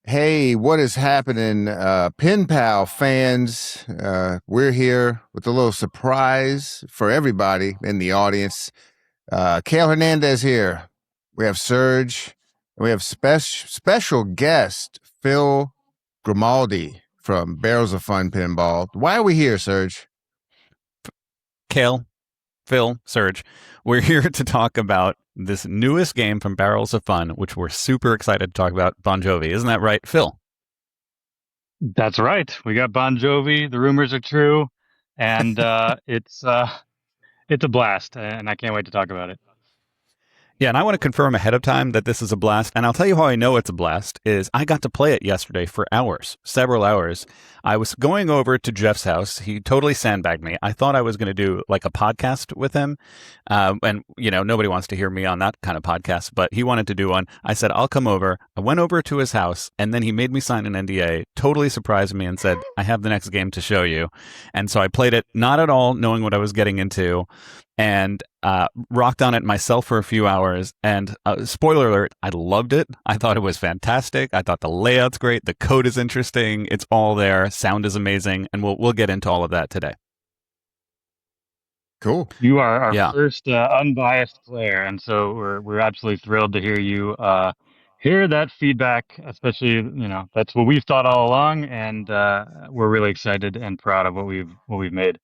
Hey, what is happening, Pinpal fans? We're here with a little surprise for everybody in the audience. Cale Hernandez here. We have Serge. And we have special guest Phil Grimaldi from Barrels of Fun Pinball. Why are we here, Serge? Cale, Phil, Serge, we're here to talk about this newest game from Barrels of Fun, which we're super excited to talk about, Bon Jovi. Isn't that right, Phil? That's right. We got Bon Jovi. The rumors are true, and it's a blast, and I can't wait to talk about it. Yeah, and I want to confirm ahead of time that this is a blast. And I'll tell you how I know it's a blast is I got to play it yesterday for hours, several hours. I was going over to Jeff's house. He totally sandbagged me. I thought I was going to do like a podcast with him. And, nobody wants to hear me on that kind of podcast, but he wanted to do one. I said, I'll come over. I went over to his house, and then he made me sign an NDA, totally surprised me and said, I have the next game to show you. And so I played it, not at all knowing what I was getting into, and rocked on it myself for a few hours. And spoiler alert, I loved it. I thought it was fantastic. I thought the layout's great. The code is interesting. It's all there. Sound is amazing. And we'll get into all of that today. Cool. You are our first unbiased player, and so we're absolutely thrilled to hear you hear that feedback. Especially, that's what we've thought all along, and we're really excited and proud of what we've made.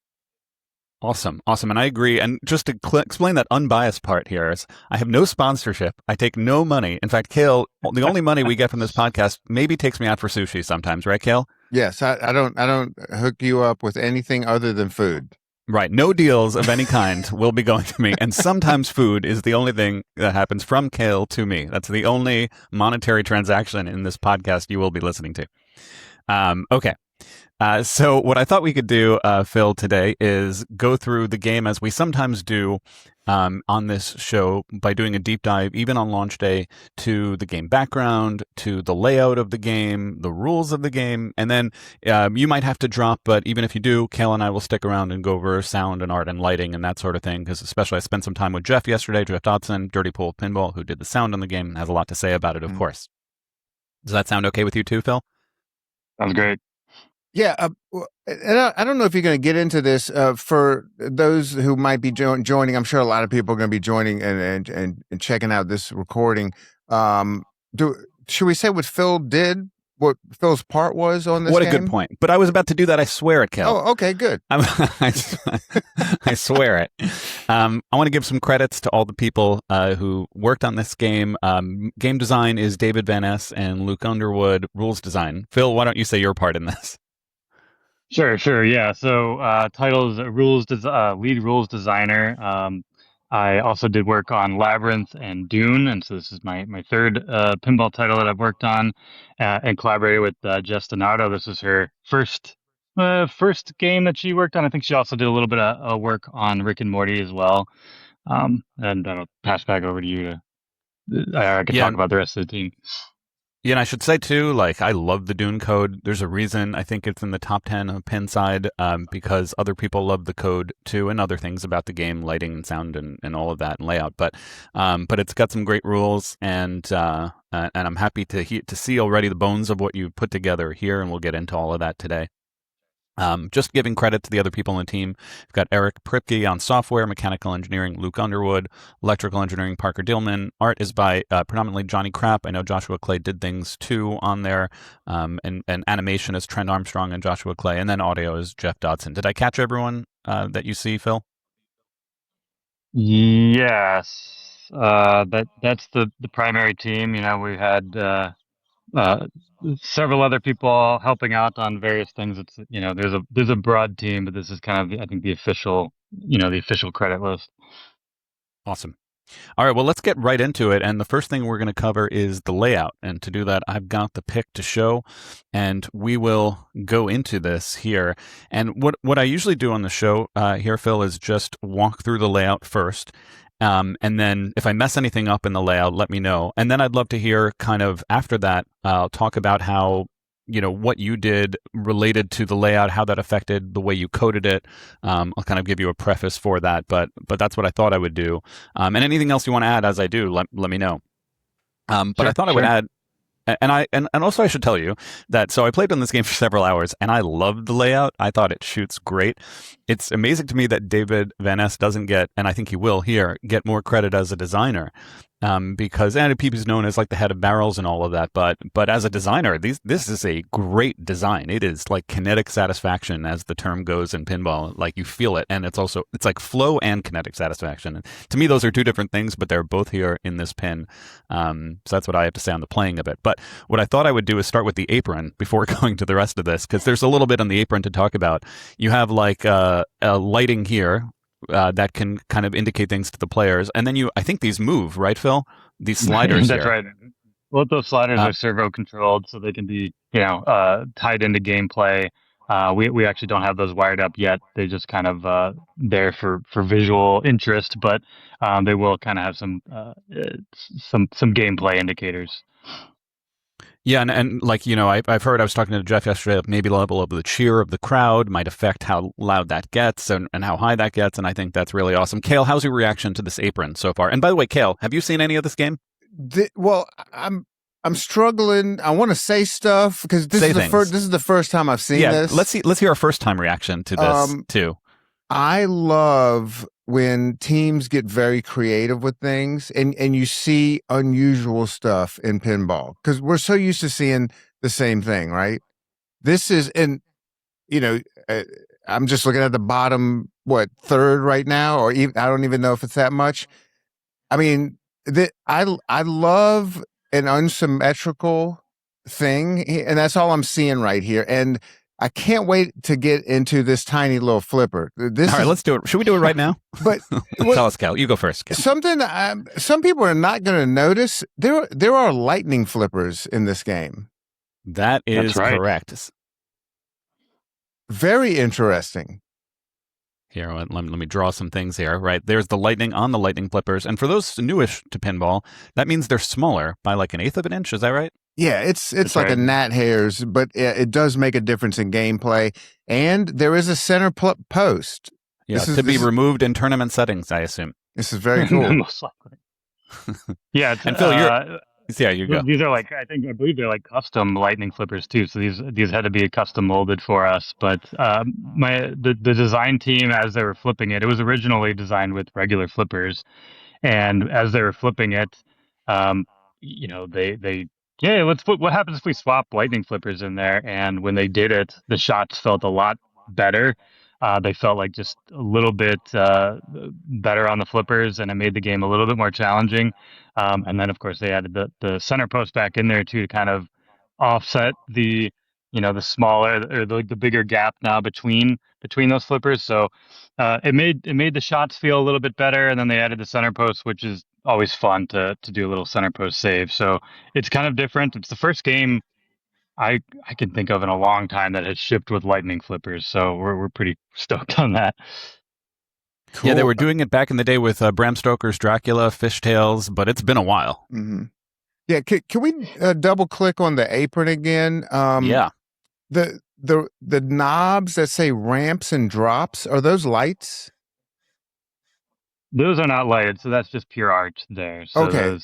Awesome. And I agree. And just to explain that unbiased part here is I have no sponsorship. I take no money. In fact, Cale, the only money we get from this podcast maybe takes me out for sushi sometimes, right, Cale? Yes, I don't hook you up with anything other than food. Right. No deals of any kind will be going to me. And sometimes food is the only thing that happens from Cale to me. That's the only monetary transaction in this podcast you will be listening to. Okay. So what I thought we could do, Phil, today is go through the game as we sometimes do on this show by doing a deep dive, even on launch day, to the game background, to the layout of the game, the rules of the game. And then you might have to drop, but even if you do, Cale and I will stick around and go over sound and art and lighting and that sort of thing, because especially I spent some time with Jeff yesterday, Jeff Dodson, Dirty Pool Pinball, who did the sound on the game and has a lot to say about it, of course. Does that sound okay with you too, Phil? Sounds great. Yeah, and I don't know if you're going to get into this for those who might be joining. I'm sure a lot of people are going to be joining and checking out this recording. Should we say what Phil did? What Phil's part was on this? What game? A good point. But I was about to do that. I swear it, Kel. Oh, okay, good. I swear it. I want to give some credits to all the people who worked on this game. Game design is David Van Ness and Luke Underwood. Rules design. Phil, why don't you say your part in this? Sure. Yeah. So title is lead rules designer. I also did work on Labyrinth and Dune, and so this is my third pinball title that I've worked on, and collaborated with Jess Donardo. This is her first game that she worked on. I think she also did a little bit of work on Rick and Morty as well. And I'll pass back over to you I can talk about the rest of the team. Yeah, and I should say too, I love the Dune code. There's a reason I think it's in the top 10 of Pin Side, because other people love the code too, and other things about the game, lighting and sound and all of that and layout. But it's got some great rules, and I'm happy to see already the bones of what you put together here, and we'll get into all of that today. Just giving credit to the other people on the team. We've got Eric Pripke on software, mechanical engineering, Luke Underwood, electrical engineering, Parker Dillman. Art is by predominantly Johnny Krapp. I know Joshua Clay did things too on there. And animation is Trent Armstrong and Joshua Clay. And then audio is Jeff Dodson. Did I catch everyone that you see, Phil? Yes. That's the primary team. We had several other people helping out on various things. It's there's a broad team, but this is kind of I think the official credit list. Awesome. All right, well, let's get right into it. And the first thing we're going to cover is the layout. And to do that, I've got the pick to show, and we will go into this here. And what I usually do on the show here, Phil, is just walk through the layout first. And then if I mess anything up in the layout, let me know. And then I'd love to hear kind of after that, talk about how, what you did related to the layout, how that affected the way you coded it. I'll kind of give you a preface for that, but that's what I thought I would do. And anything else you want to add as I do, let me know. But I thought I would add And also I should tell you that so I played on this game for several hours and I loved the layout. I thought it shoots great. It's amazing to me that David Van Ness doesn't get, and I think he will here, get more credit as a designer. Because NDP is known as like the head of barrels and all of that, but as a designer, this is a great design. It is like kinetic satisfaction, as the term goes in pinball. Like you feel it, and it's like flow and kinetic satisfaction. And to me, those are two different things, but they're both here in this pin. So that's what I have to say on the playing of it. But what I thought I would do is start with the apron before going to the rest of this, because there's a little bit on the apron to talk about. You have like a lighting here. That can kind of indicate things to the players. And then I think these move, right, Phil? These sliders That's here. right. Both those sliders are servo controlled, so they can be, tied into gameplay. We actually don't have those wired up yet. They just kind of there for visual interest, but they will kind of have some gameplay indicators. Yeah, and like, I've heard, I was talking to Jeff yesterday, maybe the level of the cheer of the crowd might affect how loud that gets and how high that gets, and I think that's really awesome. Cale, how's your reaction to this apron so far? And by the way, Cale, have you seen any of this game? Well, I'm struggling. I want to say stuff because this is the first time I've seen this. Let's hear our first time reaction to this too. I love when teams get very creative with things and you see unusual stuff in pinball because we're so used to seeing the same thing, right? This is, and I'm just looking at the bottom, third right now, or even, I don't even know if it's that much. I mean, I love an unsymmetrical thing, and that's all I'm seeing right here. And I can't wait to get into this tiny little flipper. All right, let's do it. Should we do it right now? But tell us, Cal. You go first. Cal. Something some people are not going to notice. There are lightning flippers in this game. That's right. Correct. Very interesting. Here, let me draw some things here. Right, there's the lightning on the lightning flippers, and for those newish to pinball, that means they're smaller by like 1/8 of an inch. Is that right? Yeah, it's like a gnat hairs, but it does make a difference in gameplay. And there is a center post. Yeah, to be removed in tournament settings, I assume. This is very cool. Most likely. Yeah, and Phil, you go. These are I believe they're like custom lightning flippers too. So these had to be custom molded for us. But the design team, as they were flipping it, it was originally designed with regular flippers, and as they were flipping it, what happens if we swap lightning flippers in there? And when they did it, the shots felt a lot better. They felt like just a little bit better on the flippers, and it made the game a little bit more challenging. And then, of course, they added the center post back in there too, to kind of offset the smaller or the bigger gap now between those flippers. So it made the shots feel a little bit better. And then they added the center post, which is always fun to do a little center post save. So it's kind of different. It's the first game I can think of in a long time that has shipped with lightning flippers. So we're pretty stoked on that. Cool. Yeah, they were doing it back in the day with Bram Stoker's Dracula, Fishtails, but it's been a while. Mm-hmm. Yeah, can we double click on the apron again? Yeah. The knobs that say ramps and drops, are those lights? Those are not lighted, so that's just pure art there. So okay.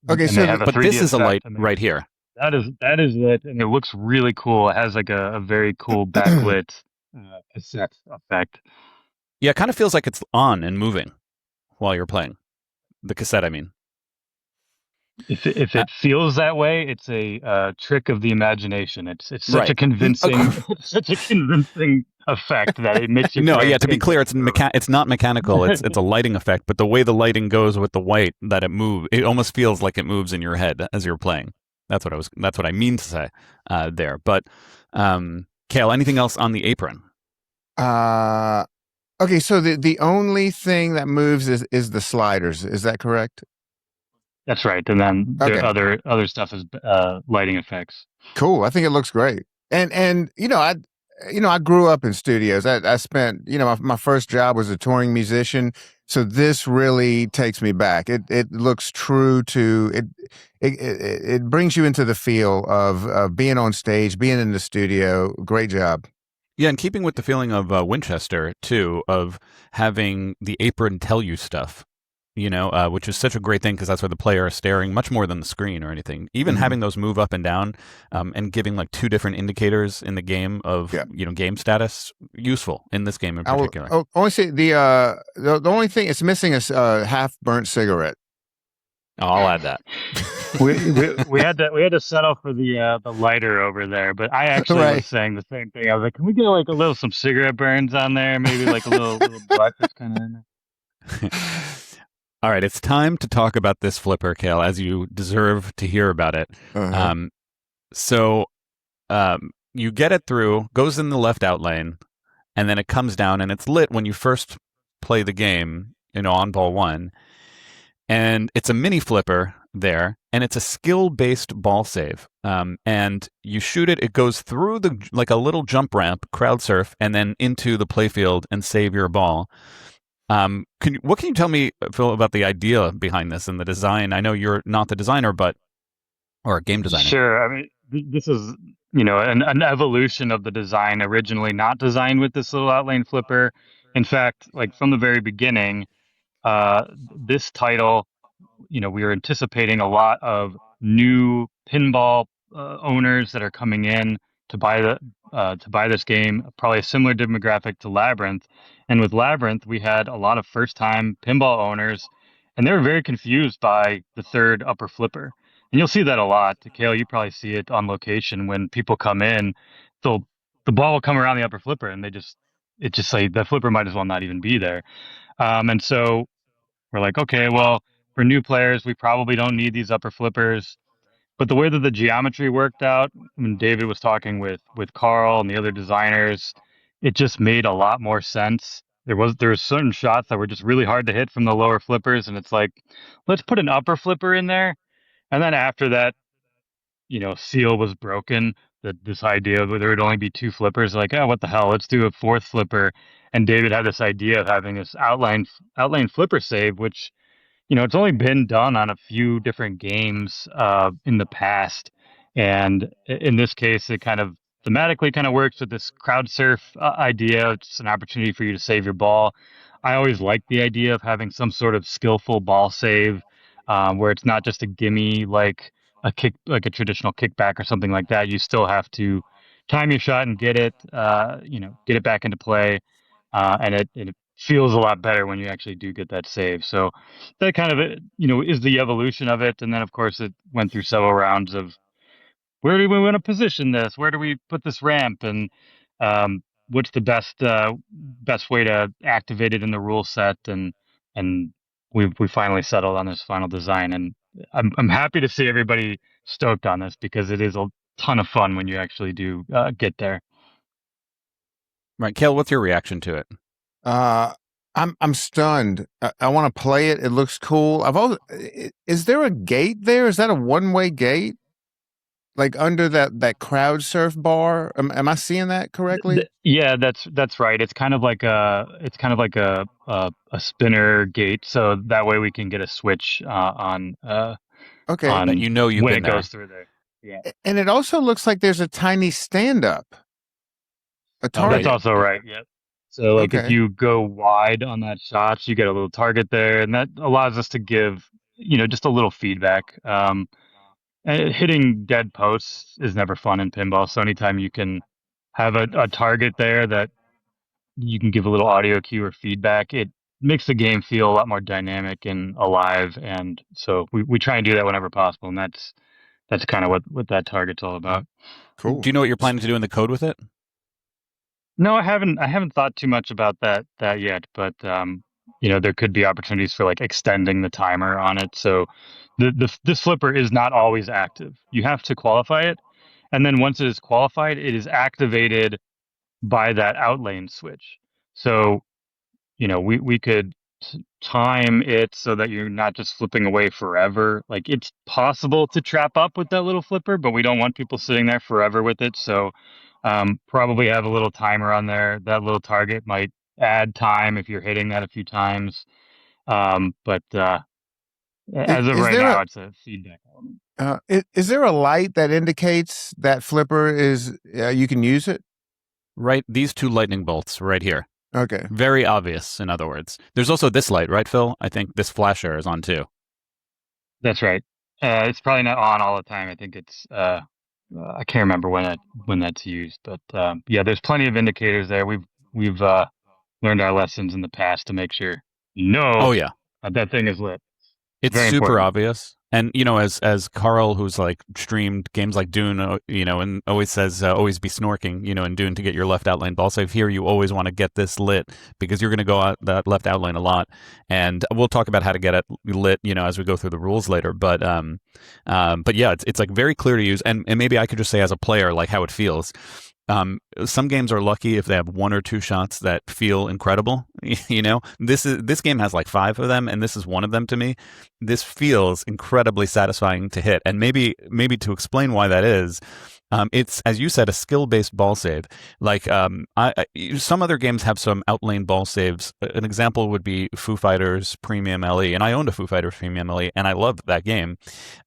But this is a light right here. That is lit, and it looks really cool. It has like a very cool backlit cassette effect. Yeah, it kind of feels like it's on and moving while you're playing. The cassette, I mean. If it feels that way, it's a trick of the imagination. It's such a convincing effect that it makes you. No, yeah. To be clear, it's not mechanical. It's a lighting effect. But the way the lighting goes with the white, that it moves, it almost feels like it moves in your head as you're playing. That's what I mean to say there. But Cale, anything else on the apron? Okay, so the only thing that moves is the sliders. Is that correct? That's right, and then the other stuff is lighting effects. Cool. I think it looks great. And I grew up in studios. I spent my first job was a touring musician, so this really takes me back. It looks true to it. It brings you into the feel of being on stage, being in the studio. Great job. Yeah, and keeping with the feeling of Winchester too, of having the apron tell you stuff. which is such a great thing because that's where the player is staring much more than the screen or anything. Even having those move up and down and giving like two different indicators in the game of game status, useful in this game in particular. I will only say the only thing it's missing is half burnt cigarette. Oh, I'll add that. we had to settle for the lighter over there, but I actually was saying the same thing. I was like, can we get like some cigarette burns on there? Maybe like a little butt that's kind of in there. All right, it's time to talk about this flipper, Cale, as you deserve to hear about it. So you get it through, goes in the left out lane, and then it comes down and it's lit when you first play the game, on ball one. And it's a mini flipper there, and it's a skill-based ball save. And you shoot it, it goes through like a little jump ramp, crowd surf, and then into the playfield and save your ball. What can you tell me, Phil, about the idea behind this and the design? I know you're not the designer, or a game designer. Sure. I mean, this is, an evolution of the design, originally not designed with this little outlane flipper. In fact, like from the very beginning, this title, we were anticipating a lot of new pinball owners that are coming in to buy this game, probably a similar demographic to Labyrinth. And with Labyrinth, we had a lot of first-time pinball owners, and they were very confused by the third upper flipper. And you'll see that a lot. Cale, you probably see it on location when people come in. The ball will come around the upper flipper, and it's just like the flipper might as well not even be there. And so we're like, okay, well, for new players, we probably don't need these upper flippers. But the way that the geometry worked out, when David was talking with Carl and the other designers, it just made a lot more sense. There were certain shots that were just really hard to hit from the lower flippers, and it's like, let's put an upper flipper in there. And then after that, seal was broken. That this idea that there would only be two flippers, like, oh, what the hell? Let's do a fourth flipper. And David had this idea of having this outline flipper save, which it's only been done on a few different games in the past. And in this case, it kind of thematically kind of works with this crowd surf idea. It's an opportunity for you to save your ball. I always like the idea of having some sort of skillful ball save where it's not just a gimme like a traditional kickback or something like that. You still have to time your shot and get it back into play. And it feels a lot better when you actually do get that save. So that kind of, is the evolution of it. And then, of course, it went through several rounds of where do we want to position this? Where do we put this ramp? And what's the best way to activate it in the rule set? And we finally settled on this final design. And I'm happy to see everybody stoked on this because it is a ton of fun when you actually do get there. Right, Cale, what's your reaction to it? I'm stunned. I want to play it. It looks cool. Is there a gate there? Is that a one-way gate? Like under that crowd surf bar? Am I seeing that correctly? Yeah, that's right. It's kind of like a spinner gate, so that way we can get a switch on. Okay, on that you've when been it there. goes through there. Yeah, and it also looks like there's a tiny stand-up. A target. That's also right. Yep. So if you go wide on that shot, you get a little target there, and that allows us to give just a little feedback. Hitting dead posts is never fun in pinball. So anytime you can have a target there that you can give a little audio cue or feedback, it makes the game feel a lot more dynamic and alive. And so we try and do that whenever possible. And that's kind of what that target's all about. Cool. Do you know what you're planning to do in the code with it? No, I haven't thought too much about that yet, but there could be opportunities for like extending the timer on it. So this flipper is not always active. You have to qualify it, and then once it is qualified, it is activated by that outlane switch. So we could time it so that you're not just flipping away forever. Like it's possible to trap up with that little flipper, but we don't want people sitting there forever with it. So probably have a little timer on there. That little target might add time if you're hitting that a few times. But as of right now, it's a feedback element. Is there a light that indicates that flipper is you can use it? Right, these two lightning bolts right here. Okay. Very obvious, in other words. There's also this light, right, Phil? I think this flasher is on too. That's right. It's probably not on all the time. I think it's I can't remember when that's used, but yeah, there's plenty of indicators there. We've learned our lessons in the past to make sure you know Oh yeah. that thing is lit. It's Very super important. obvious. And as Carl, who's like streamed games like Dune, and always says always be snorking, in Dune to get your left outlane ball save. Here, you always want to get this lit because you're going to go out that left outlane a lot. And we'll talk about how to get it lit, as we go through the rules later. But yeah, it's like very clear to use. And maybe I could just say as a player like how it feels. Some games are lucky if they have one or two shots that feel incredible. This game has like 5 of them, and this is one of them to me. This feels incredibly satisfying to hit, and maybe to explain why that is. It's, as you said, a skill-based ball save. Like some other games have some outlane ball saves. An example would be Foo Fighters Premium LE, and I owned a Foo Fighters Premium LE, and I loved that game.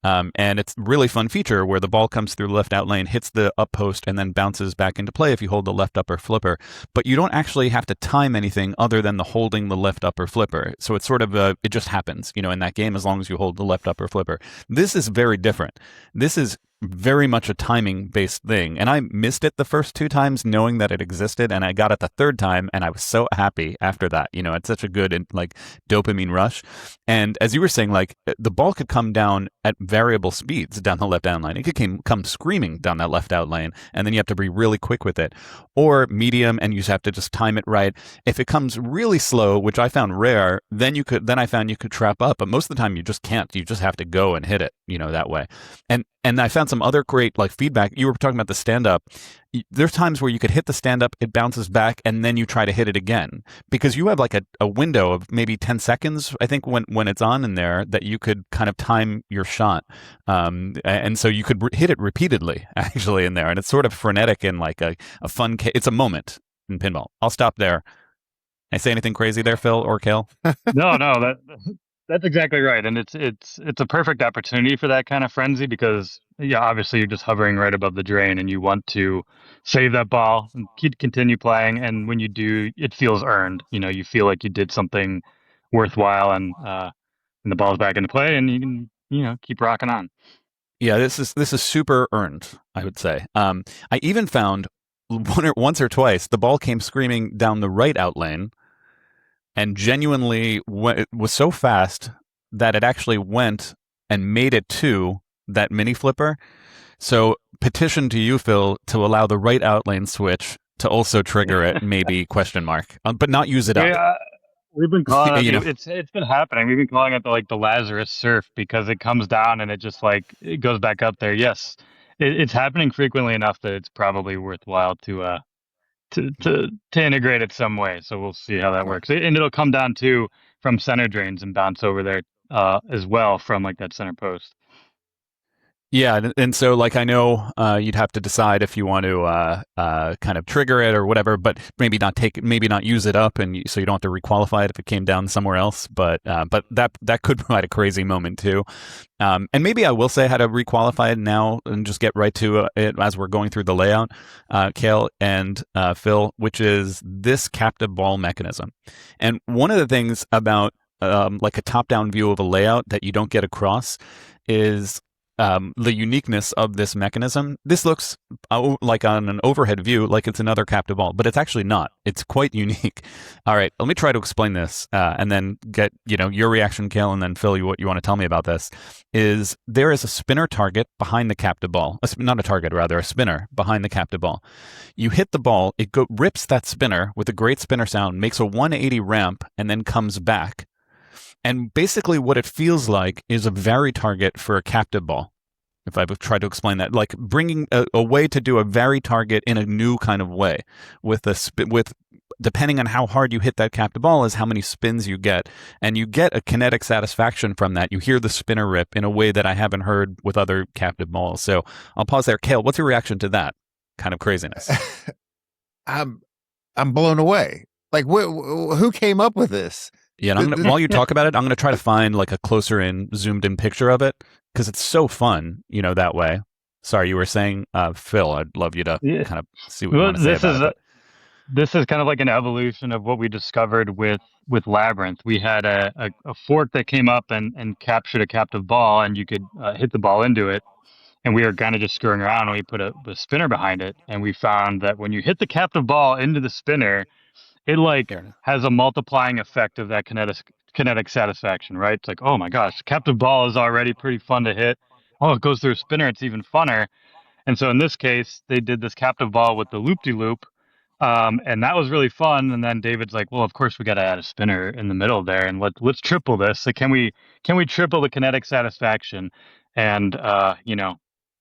And it's a really fun feature where the ball comes through left outlane, hits the up post, and then bounces back into play if you hold the left upper flipper. But you don't actually have to time anything other than the holding the left upper flipper. So it's sort of it just happens, in that game as long as you hold the left upper flipper. This is very different. This is very much a timing based thing, and I missed it the first 2 times knowing that it existed, and I got it the 3rd time and I was so happy after that. It's such a good like dopamine rush. And as you were saying, like the ball could come down at variable speeds down the left out lane. It could come screaming down that left out lane, and then you have to be really quick with it, or medium, and you have to just time it right. If it comes really slow, which I found rare, then I found you could trap up, but most of the time you just can't. You just have to go and hit it, that way. And I found some other great like feedback. You were talking about the stand up. There's times where you could hit the stand up, it bounces back, and then you try to hit it again because you have like a window of maybe 10 seconds, I think, when it's on in there that you could kind of time your shot. And so you could hit it repeatedly actually in there. And it's sort of frenetic and like a fun, it's a moment in pinball. I'll stop there. I say anything crazy there, Phil or Cale? No, that's exactly right, and it's a perfect opportunity for that kind of frenzy because yeah, obviously you're just hovering right above the drain, and you want to save that ball and continue playing. And when you do, it feels earned. You feel like you did something worthwhile, and the ball's back into play, and you can keep rocking on. Yeah, this is super earned, I would say. I even found once or twice the ball came screaming down the right out lane, and genuinely it was so fast that it actually went and made it to that mini flipper. So petition to you, Phil, to allow the right out lane switch to also trigger it, maybe question mark, but not use it up. Yeah, we've been calling it. It's been happening. We've been calling it the Lazarus surf because it comes down and it just it goes back up there. Yes, it's happening frequently enough that it's probably worthwhile to integrate it some way. So we'll see how that works. And it'll come down too from center drains and bounce over there as well from like that center post. Yeah, and so like I know you'd have to decide if you want to kind of trigger it or whatever, but maybe not use it up, and so you don't have to requalify it if it came down somewhere else. But that could provide a crazy moment too. And maybe I will say how to requalify it now and just get right to it as we're going through the layout, Cale and Phil, which is this captive ball mechanism. And one of the things about like a top-down view of a layout that you don't get across is the uniqueness of this mechanism. This looks like on an overhead view like it's another captive ball, but it's actually not. It's quite unique. All right, let me try to explain this and then get your reaction, Cale, and then Phil, what you want to tell me about this. Is there is a spinner target behind the captive ball, not a target, rather a spinner behind the captive ball. You hit the ball, it rips that spinner with a great spinner sound, makes a 180 ramp, and then comes back. And basically what it feels like is a vary target for a captive ball. If I would try to explain that, like bringing a way to do a vary target in a new kind of way with depending on how hard you hit that captive ball is how many spins you get. And you get a kinetic satisfaction from that. You hear the spinner rip in a way that I haven't heard with other captive balls. So I'll pause there. Cale, what's your reaction to that kind of craziness? I'm blown away. Like who came up with this? Yeah, and while you talk about it, I'm going to try to find like a closer in, zoomed in picture of it because it's so fun, that way. Sorry, you were saying, Phil, I'd love you to kind of see what you want to say about it. this is kind of like an evolution of what we discovered with Labyrinth. We had a fork that came up and captured a captive ball, and you could hit the ball into it. And we were kind of just screwing around, and we put a spinner behind it, and we found that when you hit the captive ball into the spinner, it like There it is. has a multiplying effect of that kinetic satisfaction, right? It's like, oh my gosh, captive ball is already pretty fun to hit. Oh, it goes through a spinner, it's even funner. And so in this case, they did this captive ball with the loop-de-loop, and that was really fun. And then David's like, "Well, of course we got to add a spinner in the middle there, and let's triple this. So can we triple the kinetic satisfaction?" And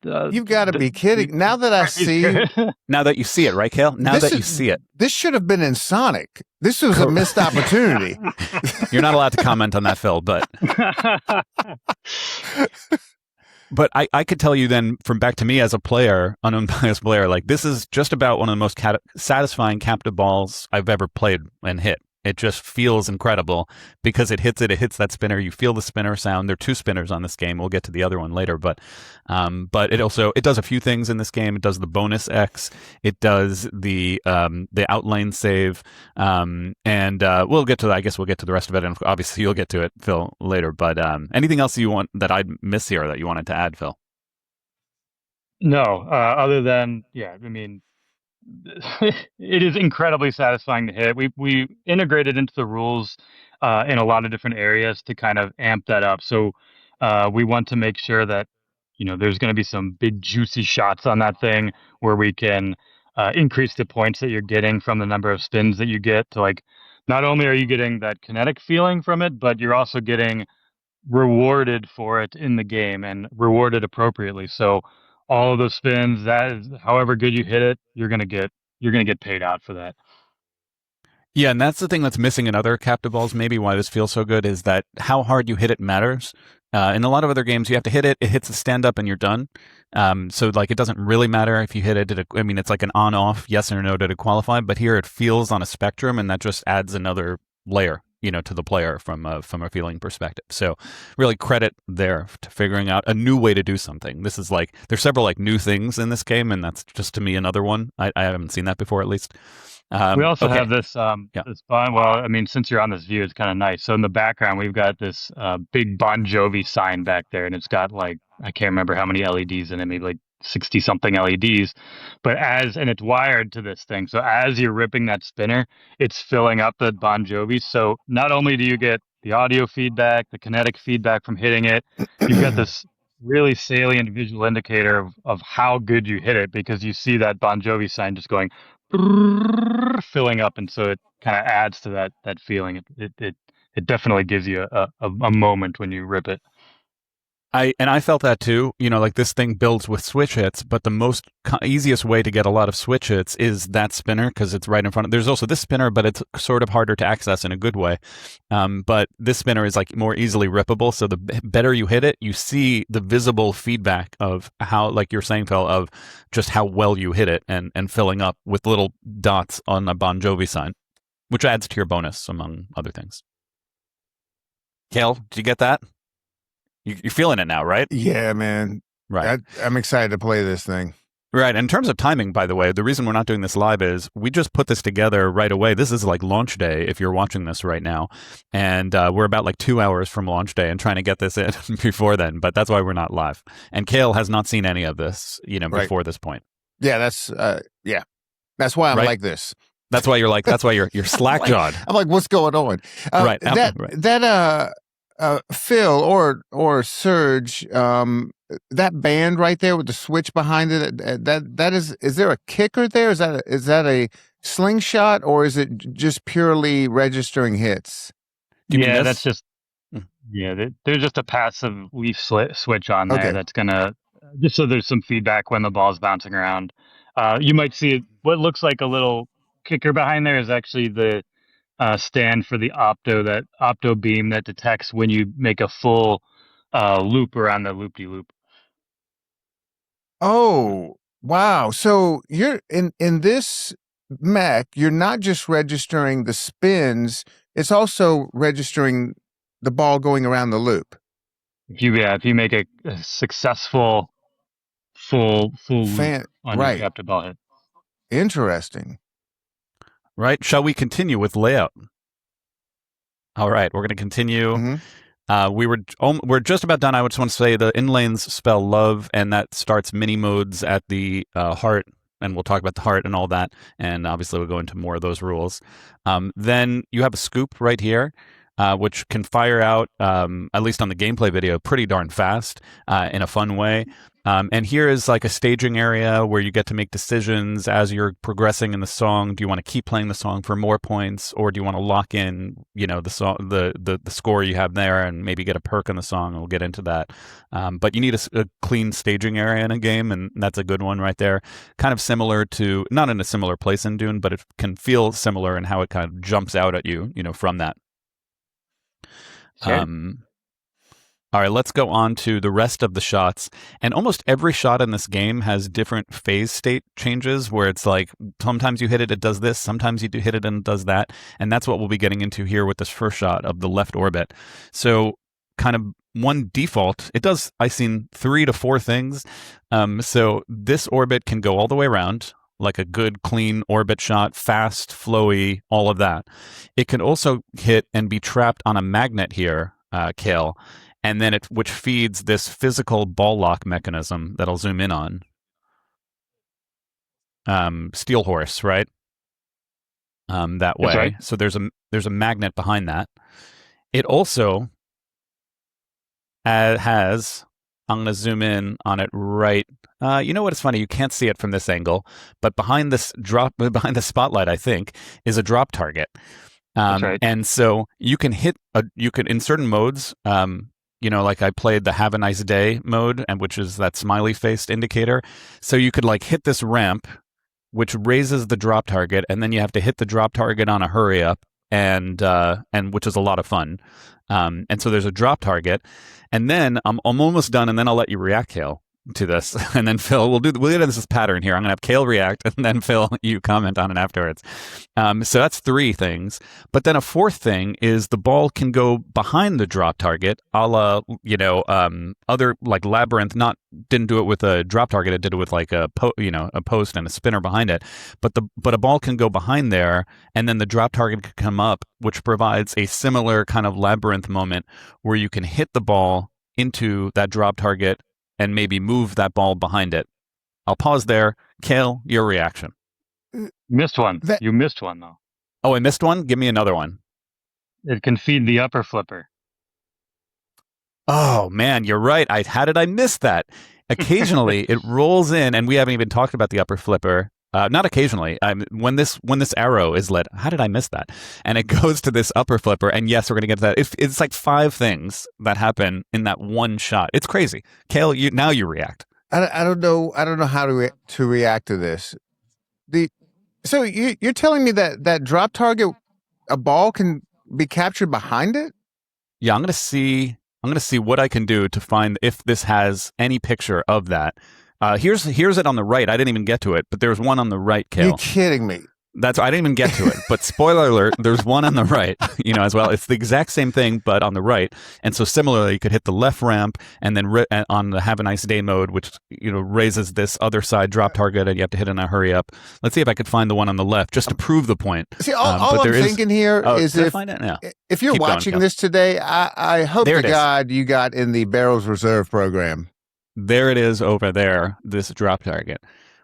You've got to be we kidding. Now that I he's see, good. Now that you see it, right, Cale? Now that you see it. this should have been in Sonic. This was a missed opportunity. You're not allowed to comment on that, Phil, but I could tell you then, from back to me as a player, an unbiased player, like this is just about one of the most satisfying captive balls I've ever played and hit. It just feels incredible because it hits that spinner. You feel the spinner sound. There are two spinners on this game. We'll get to the other one later, but it does a few things in this game. It does the bonus X. It does the outlane save, and we'll get to that. I guess we'll get to the rest of it, and obviously you'll get to it, Phil, later. But anything else you want that I'd miss here that you wanted to add, Phil? No, other than I mean, it is incredibly satisfying to hit. We integrated into the rules in a lot of different areas to kind of amp that up. So we want to make sure that there's going to be some big juicy shots on that thing where we can increase the points that you're getting from the number of spins that you get. To like, not only are you getting that kinetic feeling from it, but you're also getting rewarded for it in the game and rewarded appropriately. So all of those spins, that is, however good you hit it, you're gonna get paid out for that. Yeah, and that's the thing that's missing in other captive balls. Maybe why this feels so good is that how hard you hit it matters. In a lot of other games, you have to hit it. It hits a stand up, and you're done. So like, it doesn't really matter if you hit it. I mean, it's like an on-off, yes or no, did it qualify? But here, it feels on a spectrum, and that just adds another layer, to the player from a feeling perspective. So really credit there to figuring out a new way to do something. This is like there's several like new things in this game, and that's just to me another one. I haven't seen that before, at least. We also Okay. have this Yeah. this Bon. Well, I mean, since you're on this view, it's kind of nice. So in the background, we've got this big Bon Jovi sign back there, and it's got like I can't remember how many LEDs in it, maybe like 60 something LEDs. But and it's wired to this thing, so as you're ripping that spinner, it's filling up the Bon Jovi. So not only do you get the audio feedback, the kinetic feedback from hitting it, you've got this really salient visual indicator of how good you hit it because you see that Bon Jovi sign just going filling up, and so it kind of adds to that feeling. It definitely gives you a moment when you rip it. I felt that too. Like this thing builds with switch hits, but the most easiest way to get a lot of switch hits is that spinner because it's right in front of. There's also this spinner, but it's sort of harder to access in a good way. But this spinner is like more easily rippable. So the better you hit it, you see the visible feedback of how, like you're saying, Phil, of just how well you hit it and filling up with little dots on a Bon Jovi sign, which adds to your bonus among other things. Cale, did you get that? You're feeling it now, right? Yeah, man. Right. I'm excited to play this thing. Right. In terms of timing, by the way, the reason we're not doing this live is we just put this together right away. This is like launch day if you're watching this right now. And we're about like 2 hours from launch day and trying to get this in before then. But that's why we're not live. And Cale has not seen any of this, before this point. Yeah, that's why I'm Right? like this. That's why you're slack jawed. I'm like, what's going on? Right. Phil or Serge, that band right there with the switch behind it, that is there a kicker there? Is that a slingshot or is it just purely registering hits? Do you mean this? That's just there's just a passive leaf switch on there that's gonna just so there's some feedback when the ball's bouncing around. You might see what looks like a little kicker behind there is actually the stand for the opto beam that detects when you make a full loop around the loop-de-loop. Oh, wow. So you're in this mech, you're not just registering the spins, it's also registering the ball going around the loop. If you make a successful full loop on your Right. captive ball hit. Interesting. Right? Shall we continue with layout? All right, we're going to continue. We're just about done. I just want to say the inlanes spell love, and that starts mini modes at the heart, and we'll talk about the heart and all that. And obviously, we'll go into more of those rules. Then you have a scoop right here, which can fire out, at least on the gameplay video, pretty darn fast in a fun way. And here is like a staging area where you get to make decisions as you're progressing in the song. Do you want to keep playing the song for more points, or do you want to lock in, the song, the score you have there, and maybe get a perk on the song? And we'll get into that. But you need a clean staging area in a game, and that's a good one right there. Kind of similar to, not in a similar place in Dune, but it can feel similar in how it kind of jumps out at you, from that. Sure. All right, let's go on to the rest of the shots. And almost every shot in this game has different phase state changes where it's like sometimes you hit it, it does this. Sometimes you do hit it and it does that. And that's what we'll be getting into here with this first shot of the left orbit. So kind of one default, it does, I've seen 3 to 4 things. So this orbit can go all the way around, like a good, clean orbit shot, fast, flowy, all of that. It can also hit and be trapped on a magnet here, Cale. And then which feeds this physical ball lock mechanism that I'll zoom in on. Steel horse, right? That way. Right. So there's a magnet behind that. It also has. I'm going to zoom in on it right. You know what? It's funny. You can't see it from this angle, but behind the spotlight, I think, is a drop target. That's right. And so you can in certain modes. Like I played the Have a Nice Day mode, and which is that smiley faced indicator. So you could like hit this ramp, which raises the drop target, and then you have to hit the drop target on a hurry up, and which is a lot of fun. And so there's a drop target, and then I'm almost done, and then I'll let you react, Cale, to this, and then Phil, we'll get into this pattern here. I'm gonna have Cale react, and then Phil, you comment on it afterwards. So that's 3 things. But then a 4th thing is the ball can go behind the drop target, a la other like Labyrinth. Didn't do it with a drop target. It did it with like a post and a spinner behind it. But a ball can go behind there, and then the drop target can come up, which provides a similar kind of Labyrinth moment where you can hit the ball into that drop target and maybe move that ball behind it. I'll pause there. Cale, your reaction. Missed one. You missed one, though. Oh, I missed one? Give me another one. It can feed the upper flipper. Oh, man, you're right. How did I miss that? Occasionally, it rolls in, and we haven't even talked about the upper flipper. Not occasionally. When this arrow is lit, how did I miss that? And it goes to this upper flipper, and yes, we're going to get to that. It's like 5 things that happen in that one shot. It's crazy. Cale, now you react. I don't know how to react to this. So you're telling me that drop target, a ball can be captured behind it? Yeah, I'm going to see what I can do to find if this has any picture of that. Here's it on the right. I didn't even get to it, but there's one on the right, Cale. You're kidding me. I didn't even get to it, but spoiler alert, there's one on the right, as well. It's the exact same thing, but on the right. And so similarly, you could hit the left ramp and then on the Have a Nice Day mode, which, raises this other side drop target, and you have to hit in a hurry up. Let's see if I could find the one on the left just to prove the point. See, all I'm thinking here is if you're watching this today, I hope to God you got in the Barrels Reserve program. There it is over there, this drop target.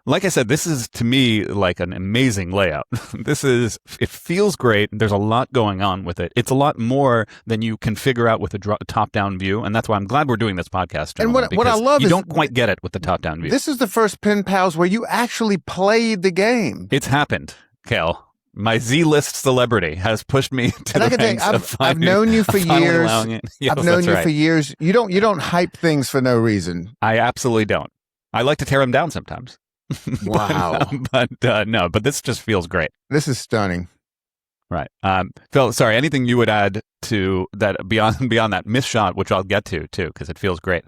Like I said, this is to me like an amazing layout. It feels great. There's a lot going on with it. It's a lot more than you can figure out with a top-down view, and that's why I'm glad we're doing this podcast. And what I love you is don't quite get it with the top-down view. This is the first Pinpals where you actually played the game. It's happened, Cale. My Z-list celebrity has pushed me to the ranks I've known you for years. Yes, I've known you for years. You don't hype things for no reason. I absolutely don't. I like to tear them down sometimes. Wow. but this just feels great. This is stunning. Right. Phil, sorry, anything you would add to that beyond that miss shot, which I'll get to too, because it feels great.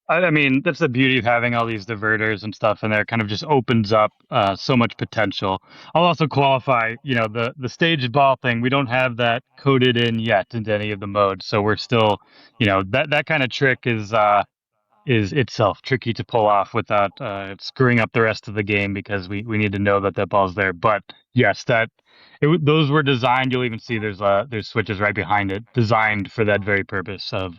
I mean, that's the beauty of having all these diverters and stuff in there. It kind of just opens up so much potential. I'll also qualify, the staged ball thing. We don't have that coded in yet into any of the modes, so we're still, that kind of trick is is itself tricky to pull off without screwing up the rest of the game because we need to know that that ball's there. But yes, those were designed. You'll even see there's switches right behind it, designed for that very purpose of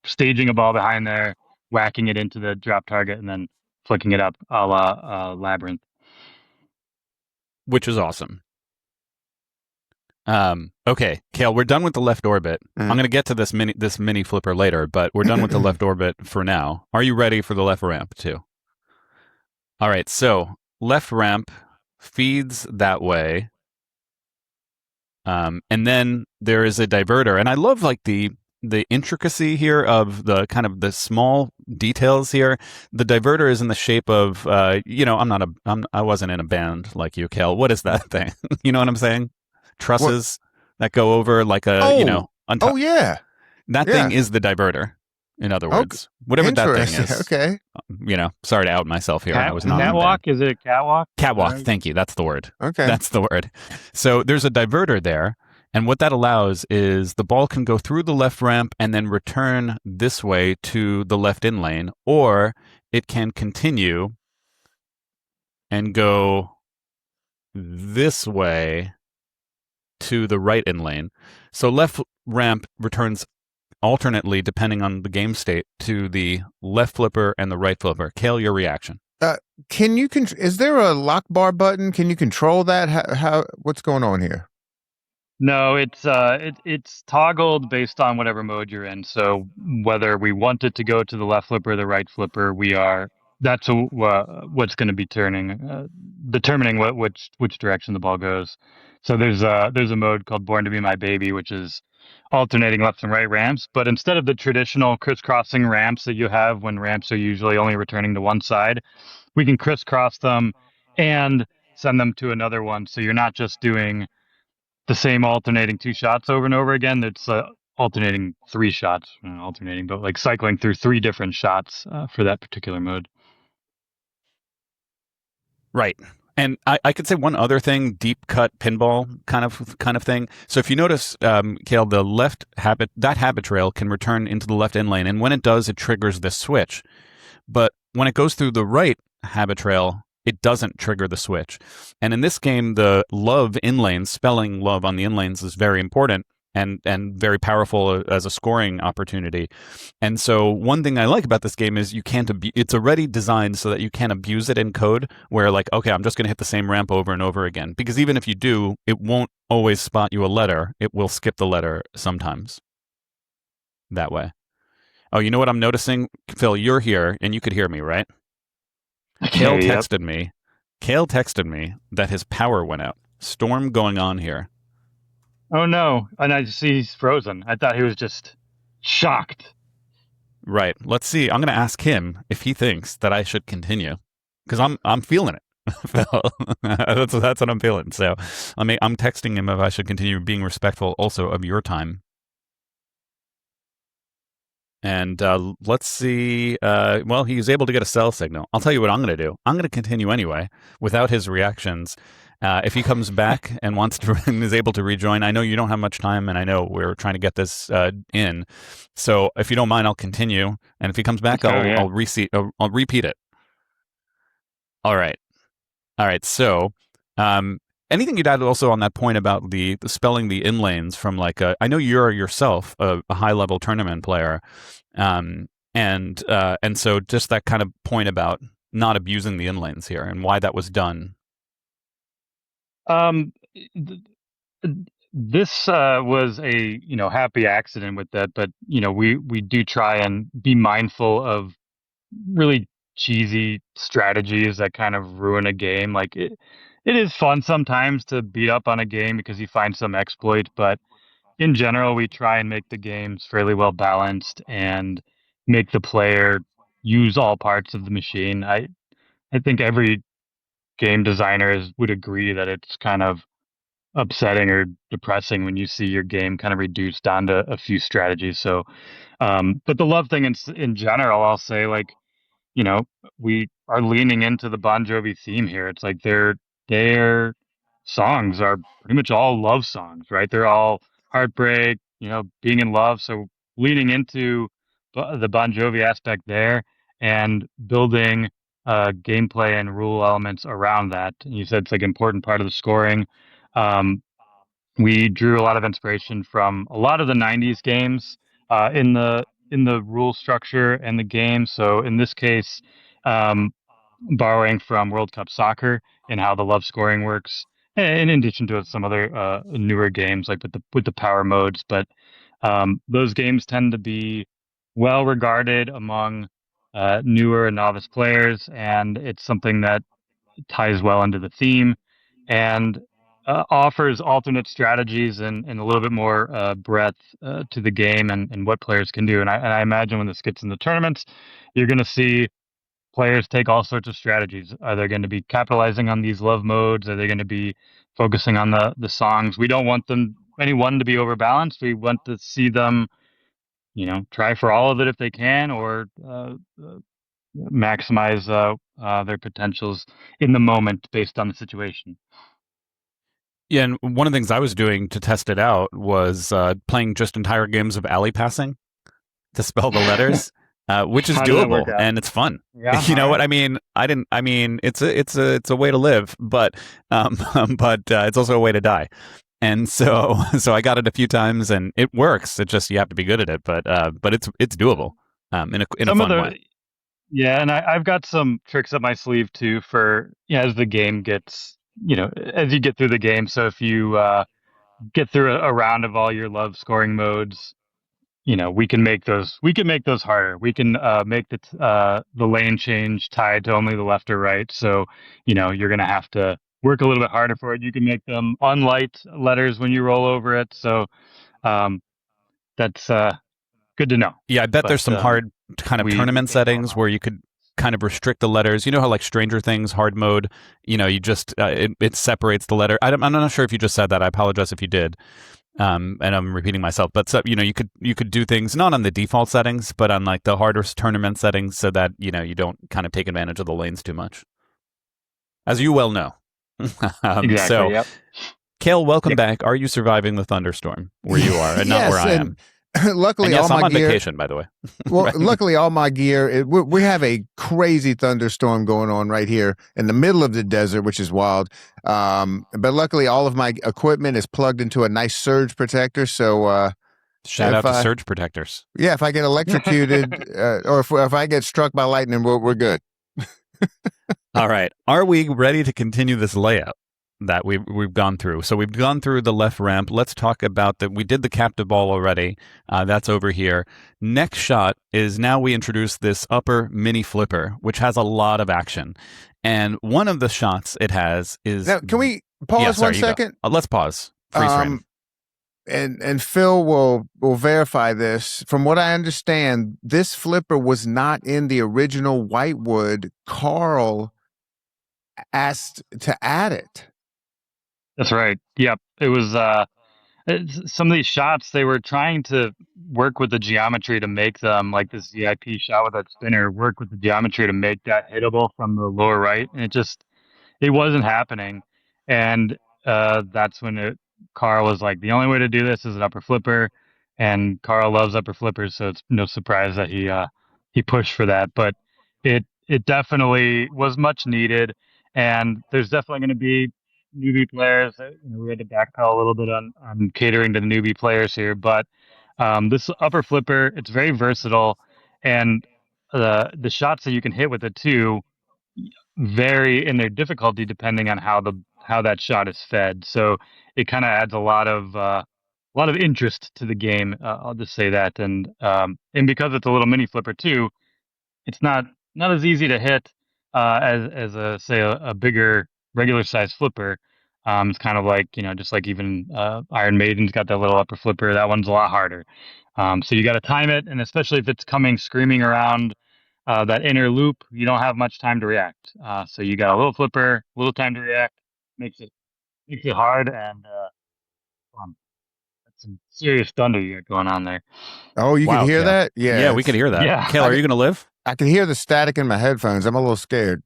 staging a ball behind there, whacking it into the drop target, and then flicking it up a la Labyrinth. which is awesome. Okay, Cale, we're done with the left orbit. I'm going to get to this mini flipper later, but we're done with the left orbit for now. Are you ready for the left ramp too? All right, so left ramp feeds that way. And then there is a diverter, and I love like the intricacy here of the kind of the small details here. The diverter is in the shape of I wasn't in a band like you, Cale. What is that thing? You know what I'm saying? Trusses that go over like a on top. Oh yeah, that thing is the diverter. In other words, whatever that thing is. Okay. Sorry to out myself here. I was not catwalk. Is it a catwalk? Catwalk. Thank you. That's the word. Okay. That's the word. So there's a diverter there. And what that allows is the ball can go through the left ramp and then return this way to the left in lane, or it can continue and go this way to the right in lane. So left ramp returns alternately depending on the game state to the left flipper and the right flipper. Cale, your reaction. Can you is there a lock bar button? Can you control that? How what's going on here? No, it's toggled based on whatever mode you're in. So whether we want it to go to the left flipper or the right flipper, that's what's going to be determining which direction the ball goes. So there's a mode called Born to Be My Baby, which is alternating left and right ramps. But instead of the traditional crisscrossing ramps that you have when ramps are usually only returning to one side, we can crisscross them and send them to another one. So you're not just doing the same alternating two shots over and over again. It's alternating three shots, but like cycling through three different shots for that particular mode. Right. And I could say one other thing, deep cut pinball kind of thing. So if you notice, Cale, the left habit trail can return into the left in lane. And when it does, it triggers this switch. But when it goes through the right habit trail, it doesn't trigger the switch. And in this game, the love in lanes, spelling love on the in lanes is very important and very powerful as a scoring opportunity. And so one thing I like about this game is it's already designed so that you can't abuse it in code where like, okay, I'm just going to hit the same ramp over and over again. Because even if you do, it won't always spot you a letter. It will skip the letter sometimes that way. Oh, you know what I'm noticing? Phil, you're here and you could hear me, right? Cale texted me. Cale texted me that his power went out. Storm going on here. Oh no! And I see he's frozen. I thought he was just shocked. Right. Let's see. I'm going to ask him if he thinks that I should continue because I'm feeling it. Phil. that's what I'm feeling. So I'm texting him if I should continue being respectful also of your time. And let's see. Well, he was able to get a cell signal. I'll tell you what I'm going to do. I'm going to continue anyway without his reactions. If he comes back and wants to and is able to rejoin, I know you don't have much time, and I know we're trying to get this in. So if you don't mind, I'll continue. And if he comes back, I'll repeat it. All right. So, anything you'd add also on that point about the spelling the in lanes from like I know you're yourself a high level tournament player, and so just that kind of point about not abusing the in lanes here and why that was done. This was a happy accident with that, but we do try and be mindful of really cheesy strategies that kind of ruin a game. Like it is fun sometimes to beat up on a game because you find some exploit, but in general, we try and make the games fairly well balanced and make the player use all parts of the machine. I think every game designer would agree that it's kind of upsetting or depressing when you see your game kind of reduced down to a few strategies. So, but the love thing in general, I'll say, like, we are leaning into the Bon Jovi theme here. It's like their songs are pretty much all love songs, right? They're all heartbreak, being in love. So leaning into the Bon Jovi aspect there, and building gameplay and rule elements around that. And you said it's like an important part of the scoring. Um, we drew a lot of inspiration from a lot of the '90s games in the rule structure and the game. So in this case, um, borrowing from World Cup Soccer and how the love scoring works, in addition to some other newer games like with the power modes. But those games tend to be well regarded among newer and novice players, and it's something that ties well into the theme and offers alternate strategies and a little bit more breadth to the game and what players can do. And I imagine when this gets into tournaments, you're going to see players take all sorts of strategies. Are they going to be capitalizing on these love modes? Are they going to be focusing on the songs? We don't want anyone to be overbalanced. We want to see them, try for all of it if they can, or maximize their potentials in the moment based on the situation. Yeah, and one of the things I was doing to test it out was playing just entire games of alley passing to spell the letters, which is doable and it's fun. Yeah, you know what I mean? I mean, it's a way to live, but it's also a way to die. And so I got it a few times and it works. It just you have to be good at it, but it's doable in a fun way. Yeah, and I've got some tricks up my sleeve too for as the game gets as you get through the game. So if you get through a round of all your love scoring modes, we can make those harder. We can make the lane change tied to only the left or right. So you're gonna have to work a little bit harder for it. You can make them unlight letters when you roll over it. So that's good to know. Yeah, I bet there's some hard kind of tournament settings where you could kind of restrict the letters. You know how like Stranger Things hard mode, you just it separates the letter. I'm not sure if you just said that. I apologize if you did. And I'm repeating myself, but so, you could do things not on the default settings, but on like the harder tournament settings, so that you don't kind of take advantage of the lanes too much, as you well know. Exactly. So, yep. Cale, welcome back. Are you surviving the thunderstorm where you are, and not where I am? Luckily, and yes, all I'm my on gear, vacation, by the way. Well, Right. Luckily, all my gear, we have a crazy thunderstorm going on right here in the middle of the desert, which is wild. But luckily, all of my equipment is plugged into a nice surge protector. So shout out to surge protectors. Yeah, if I get electrocuted or if I get struck by lightning, we're good. All right. Are we ready to continue this layout that we've gone through? So we've gone through the left ramp. Let's talk about that. We did the captive ball already. That's over here. Next shot is now we introduce this upper mini flipper, which has a lot of action. And one of the shots it has is... Now, can we pause 1 second? Let's pause. Freeze frame. And Phil will verify this. From what I understand, this flipper was not in the original Whitewood. Carl asked to add it. That's right. Yep. It was some of these shots, they were trying to work with the geometry to make them, like this ZIP shot with that spinner, work with the geometry to make that hittable from the lower right. And it wasn't happening. And that's when Carl was like, the only way to do this is an upper flipper. And Carl loves upper flippers, so it's no surprise that he pushed for that. But it definitely was much needed. And there's definitely going to be newbie players. We had to backpedal a little bit on catering to the newbie players here, but this upper flipper, it's very versatile, and the shots that you can hit with it too vary in their difficulty depending on how that shot is fed. So it kind of adds a lot of interest to the game. I'll just say that, and because it's a little mini flipper too, it's not as easy to hit as a bigger regular size flipper. It's kind of like, just like even Iron Maiden's got that little upper flipper. That one's a lot harder. So you got to time it, and especially if it's coming screaming around that inner loop, you don't have much time to react. So you got a little flipper, a little time to react, makes it hard and fun. That's some serious thunder you got going on there. Oh, you can hear Cale. that? Yeah, we can hear that. Yeah. Cale, are you going to live? I can hear the static in my headphones. I'm a little scared.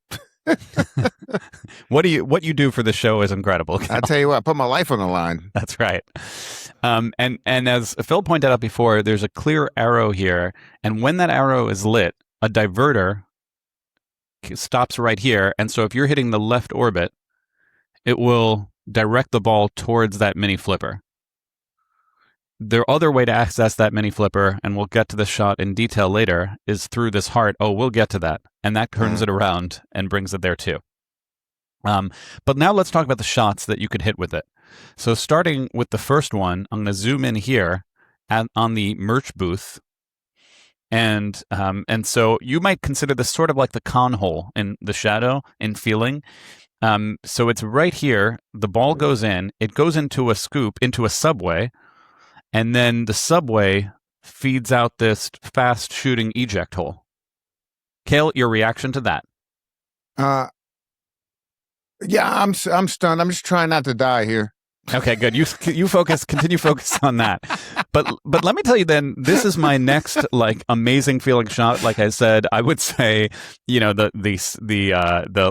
What you do for the show is incredible, Cale. I tell you what, I put my life on the line. That's right. And as Phil pointed out before, there's a clear arrow here, and when that arrow is lit, a diverter stops right here. And so if you're hitting the left orbit, it will direct the ball towards that mini flipper. The other way to access that mini flipper, and we'll get to the shot in detail later, is through this heart. Oh, we'll get to that. And that turns it around and brings it there too. But now let's talk about the shots that you could hit with it. So starting with the first one, I'm going to zoom in here on the merch booth. And so you might consider this sort of like the con hole in the shadow in feeling. So it's right here. The ball goes in. It goes into a scoop, into a subway. And then the subway feeds out this fast shooting eject hole. Cale, your reaction to that? Yeah, I'm stunned. I'm just trying not to die here. Okay, good. You continue focus on that. But let me tell you then, this is my next like amazing feeling shot. Like I said, I would say, the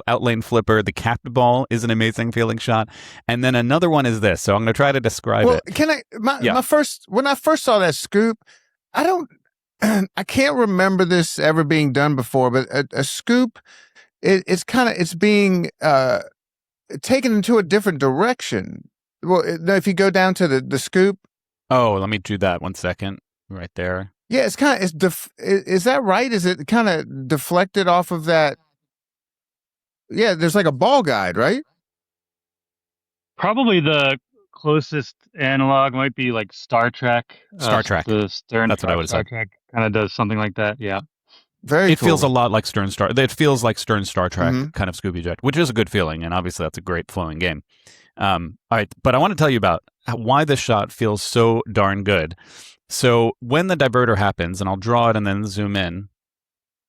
outlane flipper, the capped ball is an amazing feeling shot. And then another one is this. So I'm going to try to describe it. Can I when I first saw that scoop, I can't remember this ever being done before, but a scoop, it's being taken into a different direction. Well, if you go down to the scoop. Oh, let me do that 1 second. Right there. Yeah, it's kind of, is that right? Is it kind of deflected off of that? Yeah, there's like a ball guide, right? Probably the closest analog might be like Star Trek. Star Trek. The Stern. That's what I would say. Star Trek kind of does something like that. Yeah. Very It cool. feels a lot like It feels like Stern Star Trek kind of Scoop Eject, which is a good feeling, and obviously that's a great flowing game. All right, but I want to tell you about why this shot feels so darn good. So when the diverter happens, and I'll draw it and then zoom in.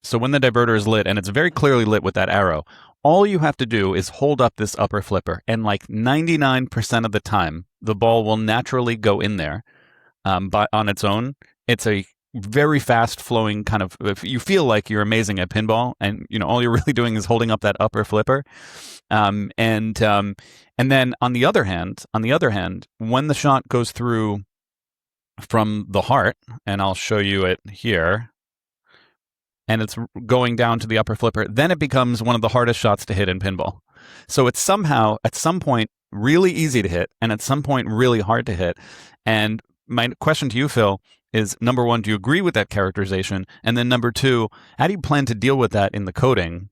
So when the diverter is lit, and it's very clearly lit with that arrow, all you have to do is hold up this upper flipper, and like 99% of the time, the ball will naturally go in there on its own. It's a very fast flowing kind of, if you feel like you're amazing at pinball, and all you're really doing is holding up that upper flipper. And then on the other hand, when the shot goes through from the heart, and I'll show you it here, and it's going down to the upper flipper, then it becomes one of the hardest shots to hit in pinball. So it's somehow, at some point, really easy to hit, and at some point, really hard to hit. And my question to you, Phil, is number one, do you agree with that characterization? And then number two, how do you plan to deal with that in the coding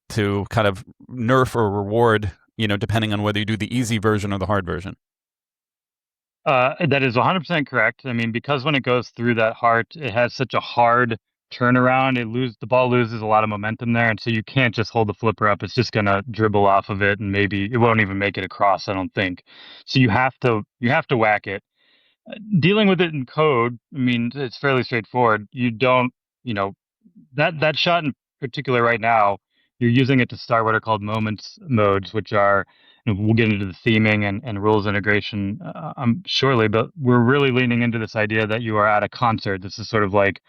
to kind of nerf or reward, depending on whether you do the easy version or the hard version? That is 100% correct. I mean, because when it goes through that heart, it has such a hard turnaround. The ball loses a lot of momentum there, and so you can't just hold the flipper up. It's just gonna dribble off of it, and maybe it won't even make it across, I don't think. So you have to whack it. Dealing with it in code, I mean, it's fairly straightforward. You don't, that shot in particular right now, you're using it to start what are called moments modes, which are, we'll get into the theming and rules integration shortly, but we're really leaning into this idea that you are at a concert. This is sort of like,